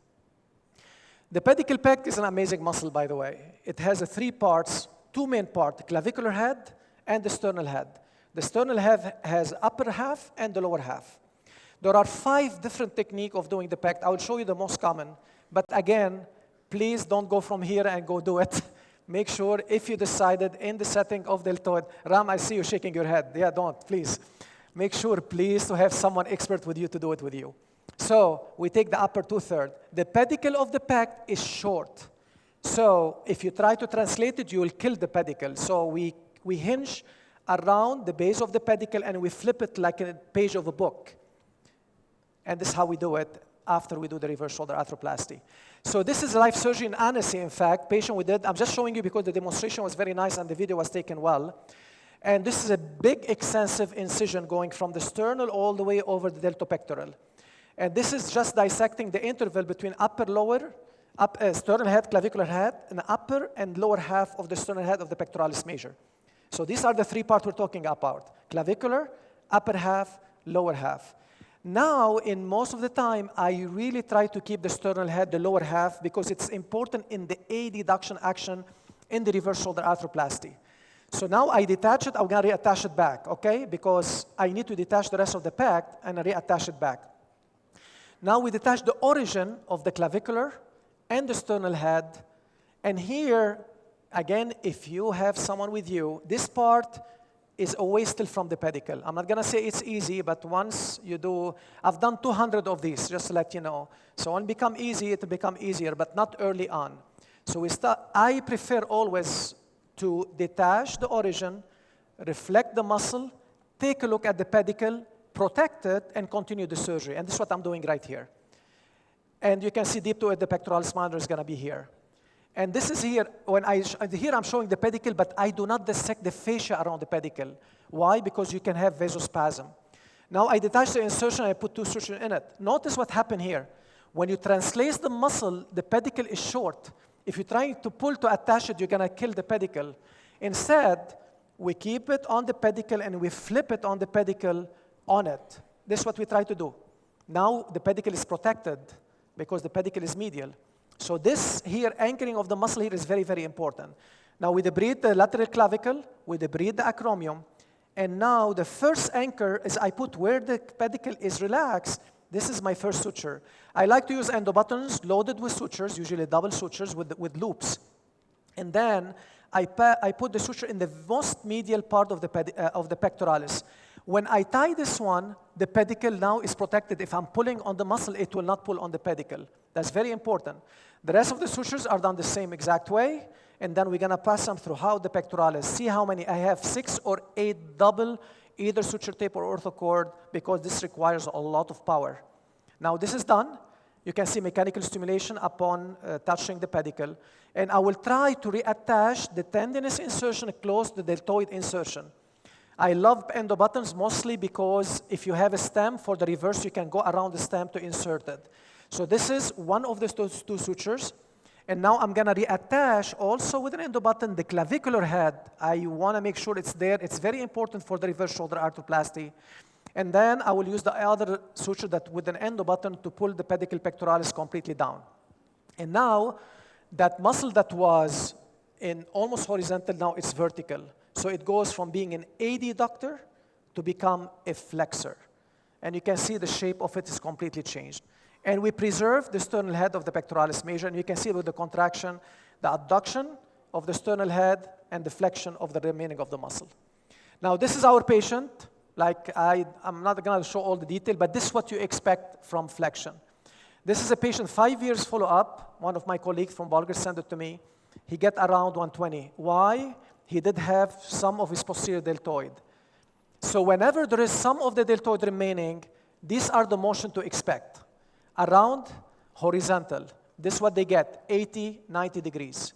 The pedicle pec is an amazing muscle, by the way. It has 3 parts, 2 main parts, clavicular head and the sternal head. The sternal head has upper half and the lower half. There are 5 different techniques of doing the pec. I will show you the most common. But again, please don't go from here and go do it. Make sure if you decided in the setting of deltoid, Ram, I see you shaking your head. Yeah, don't, please. Make sure, please, to have someone expert with you to do it with you. So we take the upper 2/3. The pedicle of the pec is short. So if you try to translate it, you will kill the pedicle. So we hinge around the base of the pedicle and we flip it like a page of a book. And this is how we do it after we do the reverse shoulder arthroplasty. So this is live surgery in Annecy, in fact, patient we did. I'm just showing you because the demonstration was very nice and the video was taken well. And this is a big, extensive incision going from the sternal all the way over the deltopectoral. And this is just dissecting the interval between sternal head, clavicular head, and the upper and lower half of the sternal head of the pectoralis major. So these are the 3 parts we're talking about. Clavicular, upper half, lower half. Now, in most of the time, I really try to keep the sternal head, the lower half, because it's important in the adduction action in the reverse shoulder arthroplasty. So now I detach it, I'm going to reattach it back, okay? Because I need to detach the rest of the pec and reattach it back. Now we detach the origin of the clavicular and the sternal head. And here, again, if you have someone with you, this part is always still from the pedicle. I'm not going to say it's easy, but once you do, I've done 200 of these, just to let you know. So when it becomes easy, it will become easier, but not early on. So I prefer always to detach the origin, reflect the muscle, take a look at the pedicle, protect it, and continue the surgery. And this is what I'm doing right here. And you can see deep to it, the pectoralis minor is going to be here. And this is here, here I'm showing the pedicle, but I do not dissect the fascia around the pedicle. Why? Because you can have vasospasm. Now I detach the insertion, I put 2 sutures in it. Notice what happened here. When you translate the muscle, the pedicle is short. If you're trying to pull to attach it, you're going to kill the pedicle. Instead, we keep it on the pedicle and we flip it on the pedicle on it. This is what we try to do. Now the pedicle is protected because the pedicle is medial. So this here, anchoring of the muscle here is very, very important. Now we debride the lateral clavicle, we debride the acromion, and now the first anchor is I put where the pedicle is relaxed, This is my first suture. I like to use endobuttons loaded with sutures, usually double sutures with loops. And then I put the suture in the most medial part of the pectoralis. When I tie this one, the pedicle now is protected. If I'm pulling on the muscle, it will not pull on the pedicle. That's very important. The rest of the sutures are done the same exact way, and then we're gonna pass them throughout the pectoralis. See how many, I have 6 or 8 double, either suture tape or orthocord, because this requires a lot of power. Now this is done. You can see mechanical stimulation upon touching the pedicle. And I will try to reattach the tendinous insertion close to the deltoid insertion. I love endobuttons mostly because if you have a stem for the reverse, you can go around the stem to insert it. So this is one of those two sutures. And now I'm gonna reattach also with an endobutton the clavicular head. I wanna make sure it's there. It's very important for the reverse shoulder arthroplasty. And then I will use the other suture that with an endobutton to pull the pedicle pectoralis completely down. And now, that muscle that was in almost horizontal, now it's vertical. So it goes from being an adductor to become a flexor. And you can see the shape of it is completely changed. And we preserve the sternal head of the pectoralis major, and you can see with the contraction, the adduction of the sternal head and the flexion of the remaining of the muscle. Now, this is our patient. Like, I'm not gonna show all the detail, but this is what you expect from flexion. This is a patient, 5 years follow-up. One of my colleagues from Bulgar sent it to me. He get around 120. Why? He did have some of his posterior deltoid. So whenever there is some of the deltoid remaining, these are the motion to expect. Around, horizontal. This is what they get, 80, 90 degrees.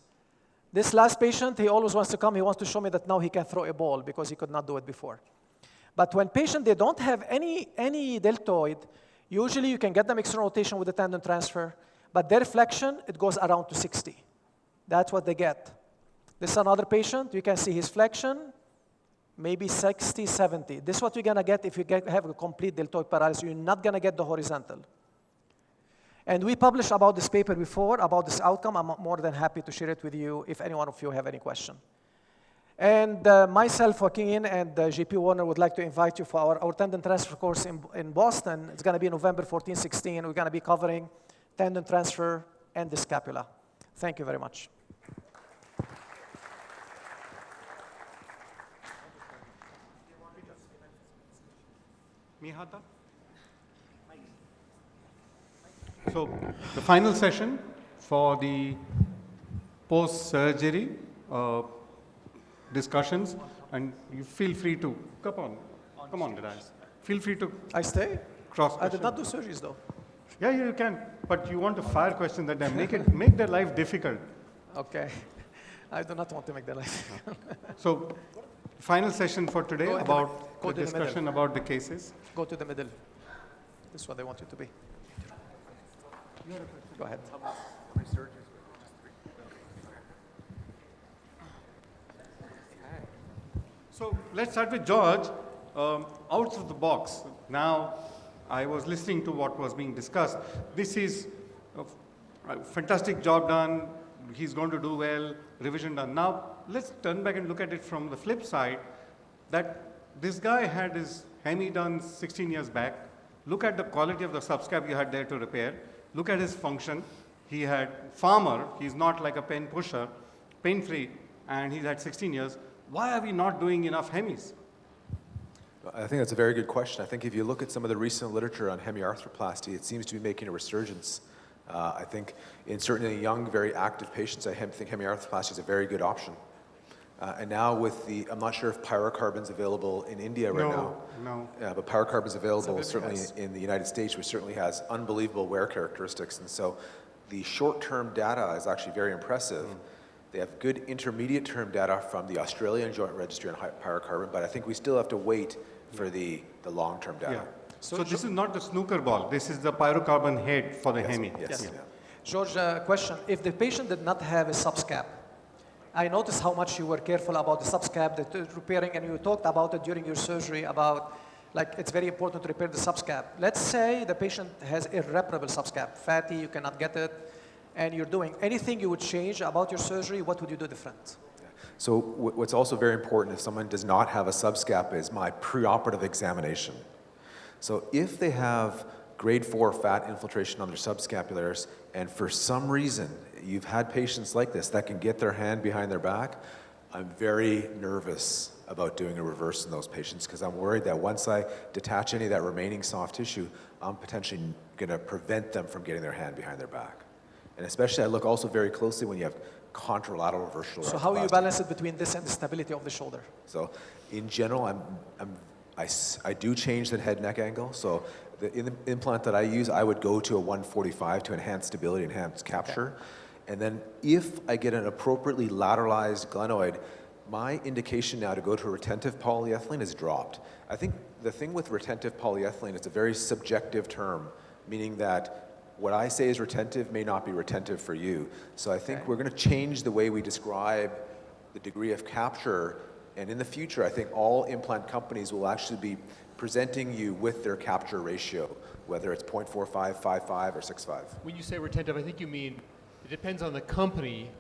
This last patient, he always wants to come. He wants to show me that now he can throw a ball because he could not do it before. But when patients, they don't have any deltoid, usually you can get them external rotation with the tendon transfer, but their flexion, it goes around to 60. That's what they get. This is another patient. You can see his flexion, maybe 60, 70. This is what you're gonna get if you have a complete deltoid paralysis. You're not gonna get the horizontal. And we published about this paper before, about this outcome. I'm more than happy to share it with you if any one of you have any question. And myself, Joaquin, and JP Warner would like to invite you for our tendon transfer course in Boston. It's going to be November 14, 16. We're going to be covering tendon transfer and the scapula. Thank you very much. Mihata? So the final session for the post-surgery discussions, and you feel free to come on, guys. Feel free to. I stay. Cross. I did not do surgeries though. Yeah, you can, but you want to fire question that time. Make their life difficult. Okay, I do not want to make their life difficult. So, final session for today about the discussion about the cases. Go to the middle. This is what they want you to be. Go ahead. So let's start with George. Out of the box. Now, I was listening to what was being discussed. This is a fantastic job done. He's going to do well. Revision done. Now, let's turn back and look at it from the flip side. That this guy had his hemi done 16 years back. Look at the quality of the subscap you had there to repair. Look at his function. He had farmer. He's not like a pen pusher, pain-free, and he's had 16 years. Why are we not doing enough hemis? I think that's a very good question. I think if you look at some of the recent literature on hemiarthroplasty, it seems to be making a resurgence. I think in certainly young, very active patients, I think hemiarthroplasty is a very good option. And now with the, I'm not sure if pyrocarbon's available in India right now. No. Yeah, but pyrocarbon's available certainly in the United States, which certainly has unbelievable wear characteristics. And so the short-term data is actually very impressive. They have good intermediate-term data from the Australian Joint Registry on pyrocarbon, but I think we still have to wait for the long-term data. Yeah. So this is not the snooker ball. This is the pyrocarbon head for the hemi. Yes. Yeah. George, question. If the patient did not have a subscap, I noticed how much you were careful about the subscap, the repairing, and you talked about it during your surgery about, like, it's very important to repair the subscap. Let's say the patient has irreparable subscap, fatty, you cannot get it, and you're doing anything you would change about your surgery, what would you do different? So what's also very important if someone does not have a subscap is my preoperative examination. So if they have grade 4 fat infiltration on their subscapularis, and for some reason, you've had patients like this that can get their hand behind their back, I'm very nervous about doing a reverse in those patients because I'm worried that once I detach any of that remaining soft tissue, I'm potentially going to prevent them from getting their hand behind their back. And especially I look also very closely when you have contralateral reverse shoulder. So how you balance it between this and the stability of the shoulder? So in general, I do change the head neck angle. So in the implant that I use, I would go to a 145 to enhance stability, enhance capture. And then if I get an appropriately lateralized glenoid, my indication now to go to a retentive polyethylene is dropped. I think the thing with retentive polyethylene, it's a very subjective term, meaning that what I say is retentive may not be retentive for you. So I think we're going to change the way we describe the degree of capture. And in the future, I think all implant companies will actually be presenting you with their capture ratio, whether it's 0.45, 5.5, or 6.5. When you say retentive, I think you mean it depends on the company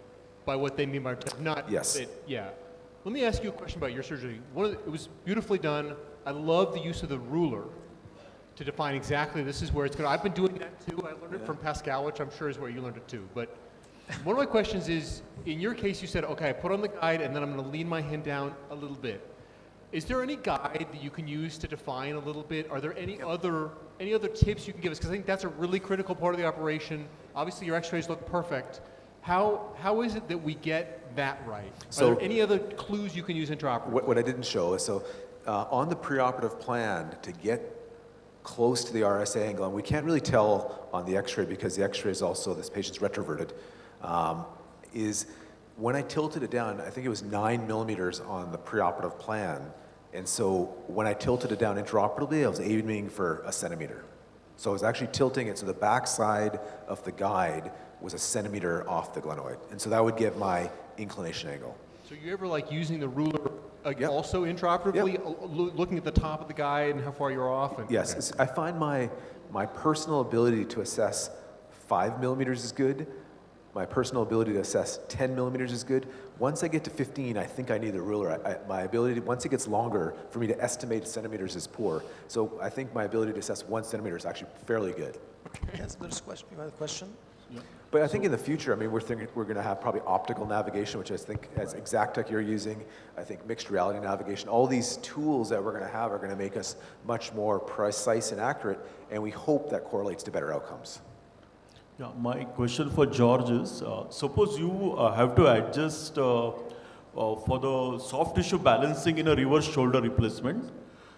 by what they mean by retentive, not yes. Yeah. Let me ask you a question about your surgery. It was beautifully done. I love the use of the ruler to define exactly this is where it's going. I've been doing that too. I learned it from Pascal, which I'm sure is where you learned it too. But one of my questions is, in your case, you said, okay, I put on the guide and then I'm going to lean my hand down a little bit. Is there any guide that you can use to define a little bit? Are there any other tips you can give us? Because I think that's a really critical part of the operation. Obviously, your X-rays look perfect. How is it that we get that right? So, are there any other clues you can use intraoperatively? What I didn't show is, on the preoperative plan, to get close to the RSA angle, and we can't really tell on the X-ray because the X-ray is also, this patient's retroverted, is when I tilted it down, I think it was 9 millimeters on the preoperative plan, and so when I tilted it down intraoperatively, I was aiming for a centimeter. So I was actually tilting it so the back side of the guide was a centimeter off the glenoid, and so that would give my inclination angle. So you ever like using the ruler also intraoperatively, looking at the top of the guide and how far you're off? And, yes, I find my personal ability to assess 5 millimeters is good. My personal ability to assess 10 millimeters is good. Once I get to 15, I think I need the ruler. My ability, once it gets longer, for me to estimate centimeters is poor. So I think my ability to assess 1 centimeter is actually fairly good. Yes, there's a question. You have a question? Yeah. But I think in the future, I mean, we're going to have probably optical navigation, which I think as Exactech you're using, I think mixed reality navigation, all these tools that we're going to have are going to make us much more precise and accurate, and we hope that correlates to better outcomes. Yeah, my question for George is, suppose you have to adjust for the soft tissue balancing in a reverse shoulder replacement.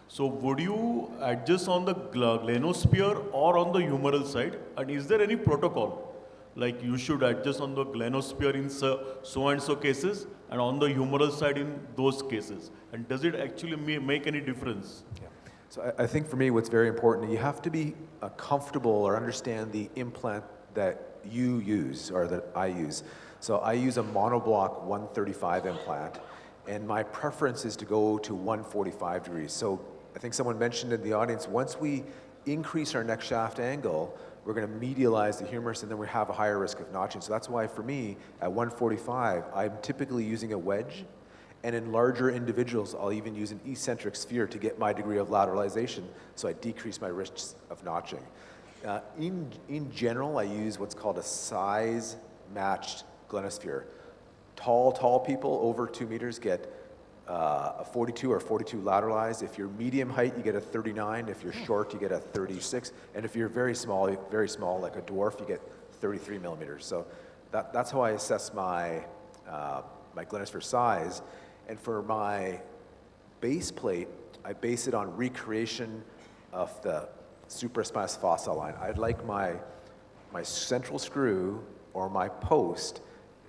So would you adjust on the glenosphere or on the humeral side? And is there any protocol? Like you should adjust on the glenosphere in so and so cases and on the humeral side in those cases. And does it actually make any difference? Yeah. So I think for me what's very important, you have to be comfortable or understand the implant that you use or that I use. So I use a monoblock 135 implant, and my preference is to go to 145 degrees. So I think someone mentioned in the audience, once we increase our neck shaft angle, we're going to medialize the humerus and then we have a higher risk of notching. So that's why for me, at 145, I'm typically using a wedge. And in larger individuals, I'll even use an eccentric sphere to get my degree of lateralization, so I decrease my risks of notching. In general, I use what's called a size-matched glenosphere. Tall people over 2 meters get a 42 or 42 lateralized. If you're medium height, you get a 39. If you're short, you get a 36. And if you're very small, like a dwarf, you get 33 millimeters. So that's how I assess my glenosphere size. And for my base plate, I base it on recreation of the supraspinous fossa line. I'd like my central screw or my post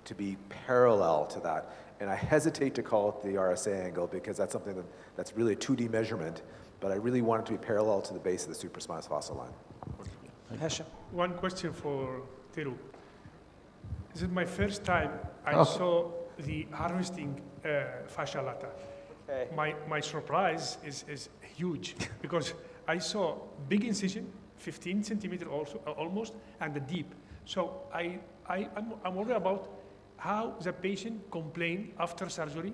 to be parallel to that. And I hesitate to call it the RSA angle because that's something that's really a 2D measurement, but I really want it to be parallel to the base of the supraspinous fossa line. One question for Teru. This is my first time I saw the harvesting fascia lata. Okay. My surprise is huge because I saw big incision, 15 centimeter also almost, and the deep. So I'm worried about how the patient complained after surgery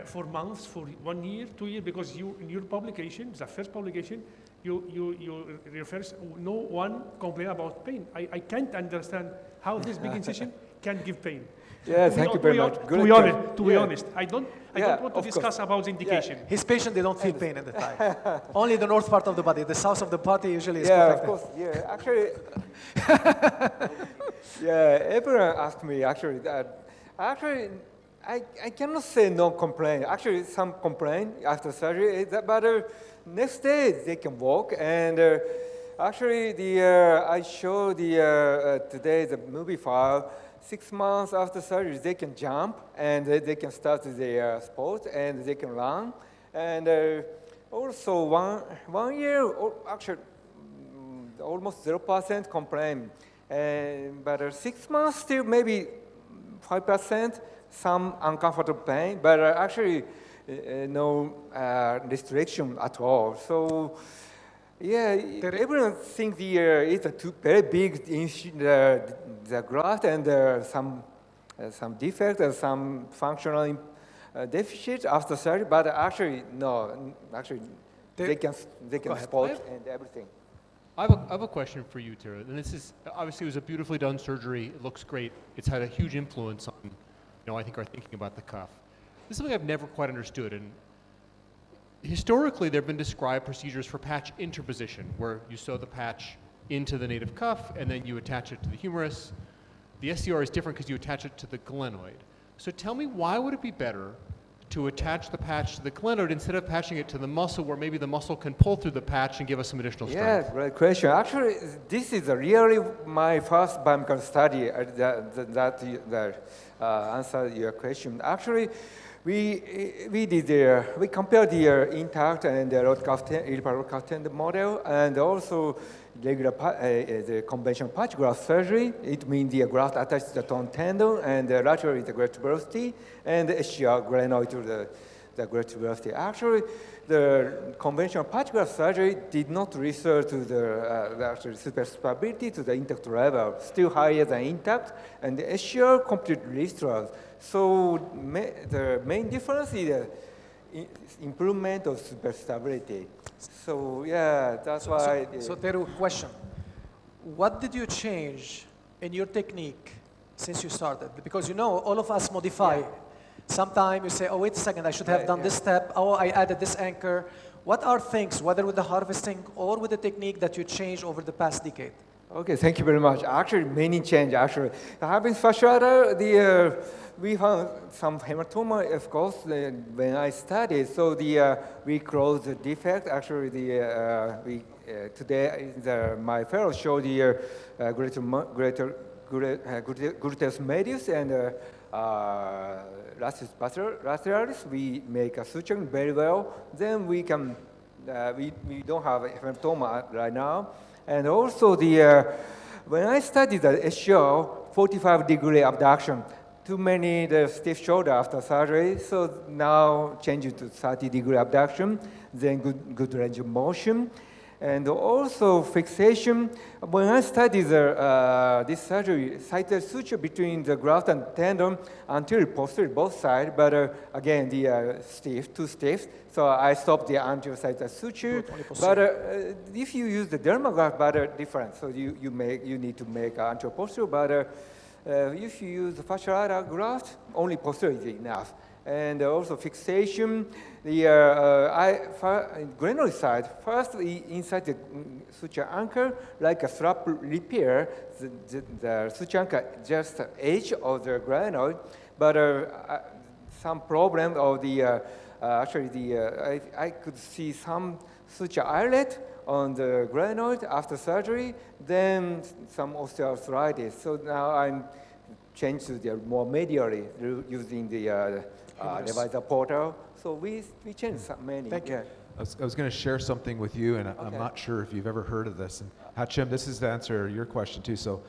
for months, for 1 year, 2 years, because in your publication, the first publication, you refer, no one complain about pain. I can't understand how this big incision can give pain. Yeah, thank you very much. To be honest, I don't want to discuss about the indication. Yeah. His patient, they don't feel pain in the thigh. Only the north part of the body. The south of the body usually is protected. Of course. Yeah, actually, everyone asked me actually that. Actually, I cannot say no complaint. Actually, some complain after surgery, but next day they can walk. And actually, I show today the movie file. 6 months after surgery, they can jump and they can start their sport and they can run. And also 1 year, actually, almost 0% complaint. But 6 months still maybe 5%, some uncomfortable pain, but actually no restriction at all. So. Yeah, everyone thinks it's a very big the graft and some defect and some functional deficit after surgery, but actually no, actually they can spot and everything. I have a question for you, Tara, and this is obviously it was a beautifully done surgery. It looks great. It's had a huge influence on, I think our thinking about the cuff. This is something I've never quite understood, and historically, there have been described procedures for patch interposition, where you sew the patch into the native cuff and then you attach it to the humerus. The SCR is different because you attach it to the glenoid. So tell me, why would it be better to attach the patch to the glenoid instead of patching it to the muscle, where maybe the muscle can pull through the patch and give us some additional strength? Yeah, great question. Actually, this is really my first biomechanical study that answered your question. Actually, we compared the intact and the rod cuff tendon model, and also regular the conventional patch graft surgery. It means the graft attached to the torn tendon and laterally the great tuberosity, and the SCR glenoid to the great tuberosity. Actually, the conventional patch graft surgery did not refer to the super stability to the intact level, still higher than intact, and the SCR completely restored. So the main difference is the improvement of super stability. So yeah, that's why. So Teru, question: what did you change in your technique since you started? Because all of us modify. Sometimes you say, oh, wait a second, I should have done this step. Oh, I added this anchor. What are things, whether with the harvesting or with the technique, that you changed over the past decade? Okay, thank you very much. Actually, many change. Actually, having fasciata, we found some hematoma, of course, when I studied. So we closed the defect. Actually, today my fellow showed the gluteus medius and lateralis. We make a suturing very well. Then we can we don't have hematoma right now. And also when I studied the SCR, 45-degree abduction, too many the stiff shoulder after surgery, so now changing to 30-degree abduction, then good range of motion. And also fixation. When I studied this surgery, cited suture between the graft and tendon anterior posterior both sides, but again too stiff. So I stopped the anterior side suture. But if you use the dermagraft, but different. So you need to make anterior posterior. But if you use the fasciata graft, only posterior is enough. And also fixation, glenoid side, first inside the suture anchor, like a strap repair, the suture anchor just edge of the glenoid, but some problem of I could see some suture eyelet on the glenoid after surgery, then some osteoarthritis. So now I'm changed to the more medially using the divisor portal. So we changed many. Thank you. I was going to share something with you, and I'm not sure if you've ever heard of this. And Hachim, this is to answer your question too. So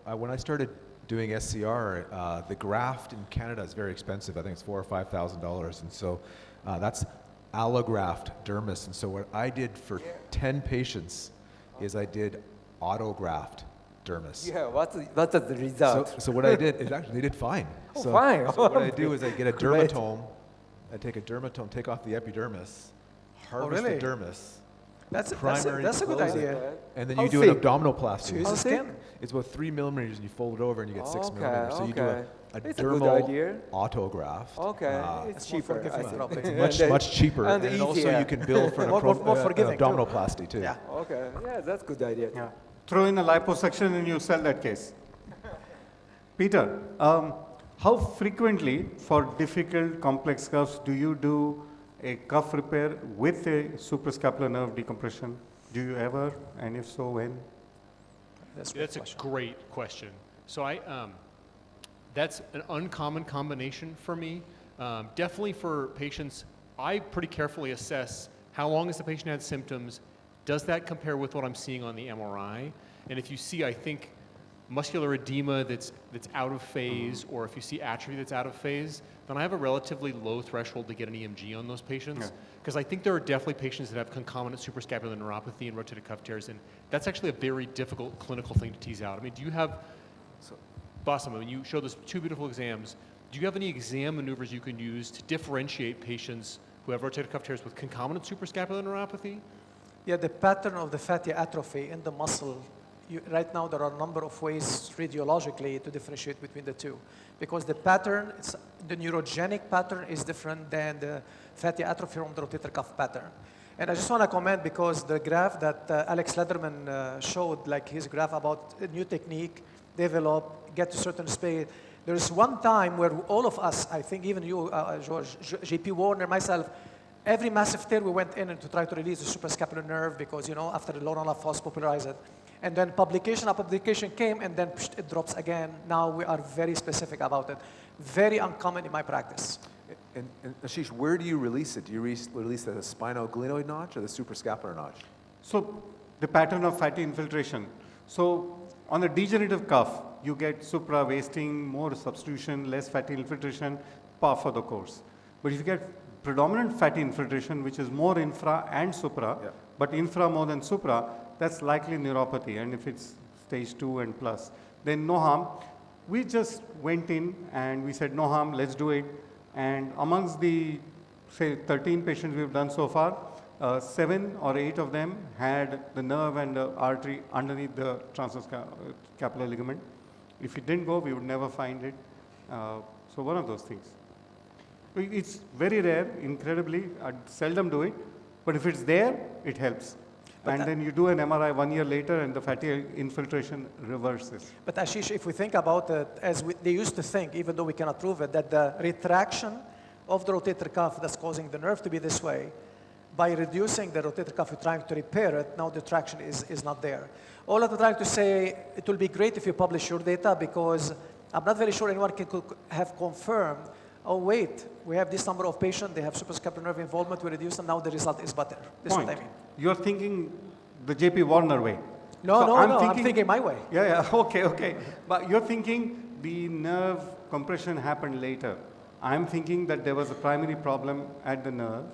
when I started doing SCR, the graft in Canada is very expensive. I think it's $4,000 or $5,000, and so that's allograft dermis. And so what I did for 10 patients is I did autograft dermis. Yeah, what's the result? So what I did is actually they did fine. Oh, fine. So what I do is I get a dermatome, I take a dermatome, take off the epidermis, harvest the dermis, That's a primary good close it, idea. and then How you do an thick? abdominoplasty. Use the skin. It's about 3 millimeters, and you fold it over, and you get 6 Okay, millimeters. So you do okay. a It's a good dermal idea. autograft. Okay, it's It's more cheaper, I forgiving, think. probably. It's much cheaper, and and also easier. you can bill for an More forgiving, too. abdominoplasty too. Yeah. Okay, yeah, that's a good idea. Yeah. Throw in a liposuction and you sell that case. Peter, how frequently for difficult complex cuffs do you do a cuff repair with a suprascapular nerve decompression? Do you ever, and if so, when? That's a great question. So that's an uncommon combination for me. Definitely for patients, I pretty carefully assess how long has the patient had symptoms, does that compare with what I'm seeing on the MRI? And if you see, I think, muscular edema that's out of phase, or if you see atrophy that's out of phase, then I have a relatively low threshold to get an EMG on those patients. Because I think there are definitely patients that have concomitant suprascapular neuropathy and rotator cuff tears, and that's actually a very difficult clinical thing to tease out. I mean, do you have, Basama, when you showed us 2 beautiful exams, do you have any exam maneuvers you can use to differentiate patients who have rotator cuff tears with concomitant suprascapular neuropathy? Yeah, the pattern of the fatty atrophy in the muscle, right now there are a number of ways radiologically to differentiate between the two. Because the pattern, the neurogenic pattern is different than the fatty atrophy from the rotator cuff pattern. And I just want to comment because the graph that Alex Lederman showed, like his graph about a new technique, develop, get to certain speed. There's one time where all of us, I think even you, George, JP Warner, myself, every massive tear we went in to try to release the suprascapular nerve because, you know, after the Laurent Lafosse popularized it. And then publication after publication came and then it drops again. Now we are very specific about it. Very uncommon in my practice. And Ashish, where do you release it? Do you release the spinoglenoid notch or the suprascapular notch? So the pattern of fatty infiltration. So on a degenerative cuff, you get supra wasting, more substitution, less fatty infiltration, par for the course. But if you get predominant fatty infiltration, which is more infra and supra, but infra more than supra, that's likely neuropathy. And if it's stage 2 and plus, then no harm. We just went in and we said, no harm, let's do it. And amongst the, say, 13 patients we've done so far, 7 or 8 of them had the nerve and the artery underneath the transverse ligament. If it didn't go, we would never find it. So one of those things. It's very rare, incredibly. I seldom do it. But if it's there, it helps. And then you do an MRI 1 year later and the fatty infiltration reverses. But Ashish, if we think about it, as they used to think, even though we cannot prove it, that the retraction of the rotator cuff that's causing the nerve to be this way, by reducing the rotator cuff, you're trying to repair it, now the traction is not there. All I'm trying to say, it will be great if you publish your data because I'm not very sure anyone could have confirmed, oh wait, we have this number of patients, they have suprascapular nerve involvement, we reduce them, now the result is better. This is what I mean. You're thinking the JP Warner way. No, So no, I'm thinking my way. Yeah, okay. But you're thinking the nerve compression happened later. I'm thinking that there was a primary problem at the nerve,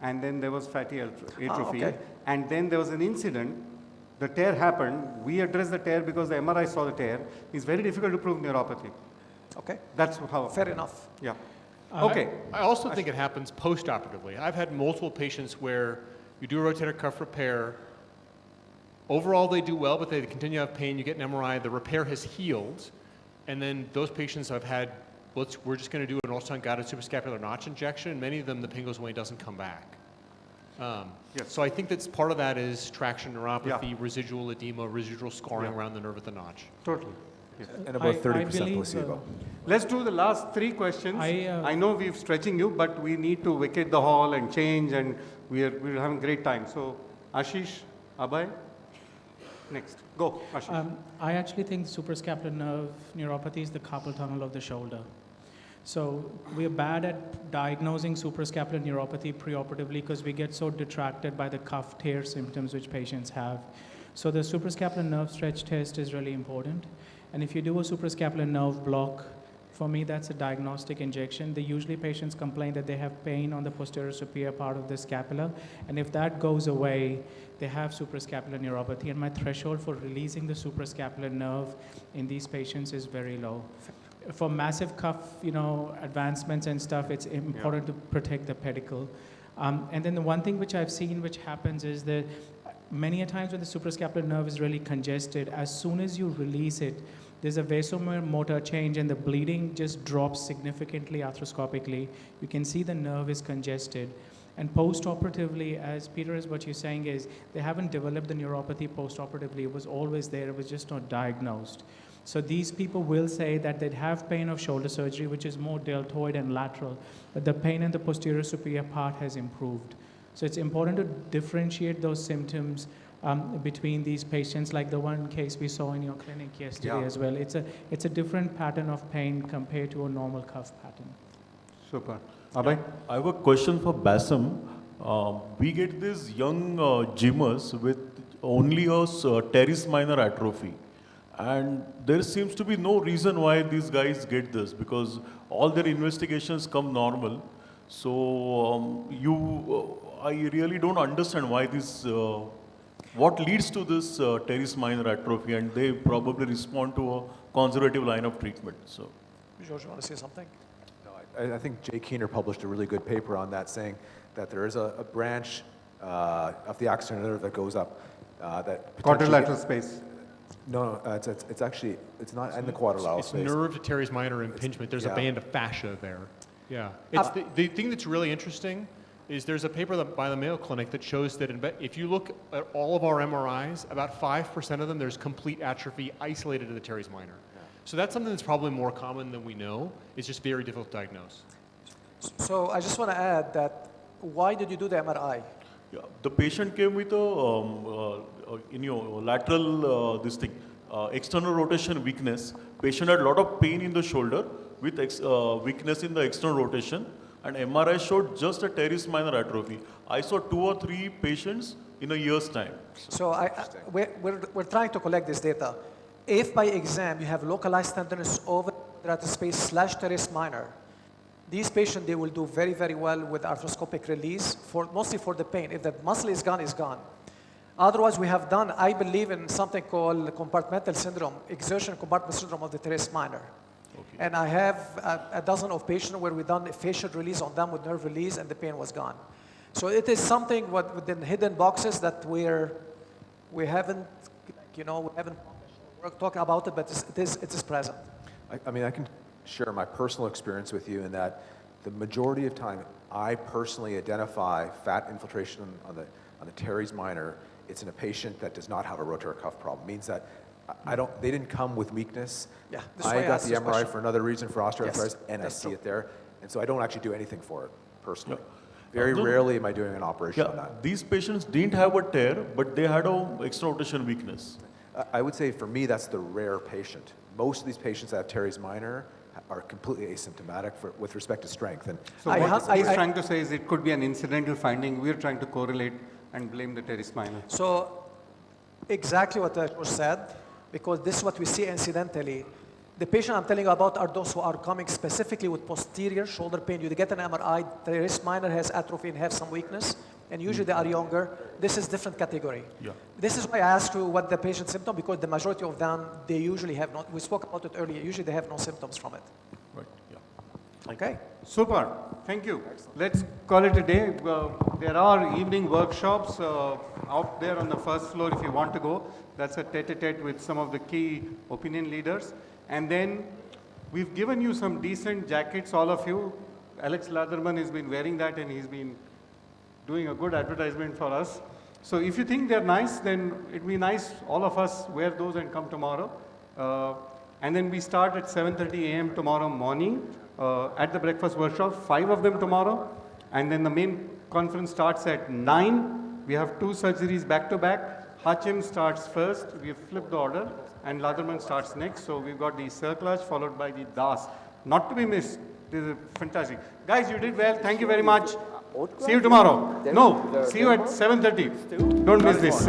and then there was fatty atrophy, okay. and then there was an incident. The tear happened. We addressed the tear because the MRI saw the tear. It's very difficult to prove neuropathy. Okay. That's how. Fair enough. Yeah. Okay. I also think it happens post-operatively. I've had multiple patients where you do a rotator cuff repair. Overall, they do well, but they continue to have pain. You get an MRI. The repair has healed. And then those patients have had, we're just going to do an ultrasound-guided suprascapular notch injection. And many of them, the pain goes away and doesn't come back. So I think that's part of that is traction neuropathy, residual edema, residual scarring around the nerve at the notch. Totally. Yes. And about 30% placebo. Let's do the last 3 questions. I know we're stretching you, but we need to vacate the hall and change, and we're having a great time. So, Ashish, Abhay, next. Go, Ashish. I actually think suprascapular nerve neuropathy is the carpal tunnel of the shoulder. So we're bad at diagnosing suprascapular neuropathy preoperatively because we get so detracted by the cuff tear symptoms which patients have. So the suprascapular nerve stretch test is really important. And if you do a suprascapular nerve block, for me that's a diagnostic injection. Usually patients complain that they have pain on the posterior superior part of the scapula. And if that goes away, they have suprascapular neuropathy. And my threshold for releasing the suprascapular nerve in these patients is very low. For massive cuff, advancements and stuff, it's important to protect the pedicle. And then the one thing which I've seen which happens is that many a times when the suprascapular nerve is really congested, as soon as you release it, there's a vasomotor change and the bleeding just drops significantly arthroscopically. You can see the nerve is congested. And post-operatively, as Peter is what you're saying is, they haven't developed the neuropathy post-operatively. It was always there, it was just not diagnosed. So these people will say that they'd have pain of shoulder surgery, which is more deltoid and lateral, but the pain in the posterior superior part has improved. So it's important to differentiate those symptoms between these patients, like the one case we saw in your clinic yesterday as well. It's a different pattern of pain compared to a normal cuff pattern. Super. Abhay? I have a question for Bassam. We get these young gymmers with only a teres minor atrophy. And there seems to be no reason why these guys get this, because all their investigations come normal. So I really don't understand why this, what leads to this teres minor atrophy, and they probably respond to a conservative line of treatment. So, George, you want to say something? I think Jay Keener published a really good paper on that, saying that there is a branch of the axonal nerve that goes up that quadrilateral space. No, it's actually, it's not in the quadrilateral space. It's nerve to teres minor impingement. There's a band of fascia there. Yeah. It's the thing that's really interesting is there's a paper by the Mayo Clinic that shows that if you look at all of our MRIs, about 5% of them, there's complete atrophy isolated to the teres minor. So that's something that's probably more common than we know. It's just very difficult to diagnose. So I just want to add that, why did you do the MRI? yeah, the patient came with a lateral external rotation weakness. Patient had a lot of pain in the shoulder with weakness in the external rotation, and MRI showed just a teres minor atrophy. I saw 2 or 3 patients in a year's time. So we're trying to collect this data. If by exam you have localized tenderness over the space / teres minor, these patients, they will do very, very well with arthroscopic release, mostly for the pain. If the muscle is gone, it's gone. Otherwise, we have done, I believe, in something called compartmental syndrome, exertion compartment syndrome of the teres minor. Okay. And I have a dozen of patients where we done a facial release on them with nerve release, and the pain was gone. So it is something within hidden boxes that we haven't talked about it, but it is present. I mean, I can share my personal experience with you in that the majority of time, I personally identify fat infiltration on the teres minor. It's in a patient that does not have a rotator cuff problem. It means that they didn't come with weakness. Yeah, I got the MRI for another reason for osteoarthritis, and I see it there. And so I don't actually do anything for it personally. Yeah. Very rarely am I doing an operation on that. These patients didn't have a tear, but they had an external rotation weakness. I would say for me, that's the rare patient. Most of these patients that have teres minor are completely asymptomatic with respect to strength. And so what he's trying to say is it could be an incidental finding. We're trying to correlate and blame the teres minor. So exactly what George said, because this is what we see incidentally. The patient I'm telling you about are those who are coming specifically with posterior shoulder pain. You get an MRI, the teres minor has atrophy and have some weakness, and usually they are younger. This is different category. Yeah. This is why I asked you what the patient's symptom, because the majority of them, they usually have not, we spoke about it earlier, usually they have no symptoms from it. Right, yeah. Okay. Super, thank you. Let's call it a day. There are evening workshops out there on the first floor if you want to go. That's a tete-a-tete with some of the key opinion leaders. And then we've given you some decent jackets, all of you. Alex Latherman has been wearing that and he's been doing a good advertisement for us. So if you think they're nice, then it'd be nice all of us wear those and come tomorrow. And then we start at 7:30 a.m. tomorrow morning at the breakfast workshop, 5 of them tomorrow. And then the main conference starts at 9. We have 2 surgeries back to back. Hachim starts first, we have flipped the order, and Latherman starts next. So we've got the Circlage followed by the Das. Not to be missed. This is fantastic. Guys, you did well. Thank you very much. See you tomorrow. No, see you at 7:30. Don't miss this.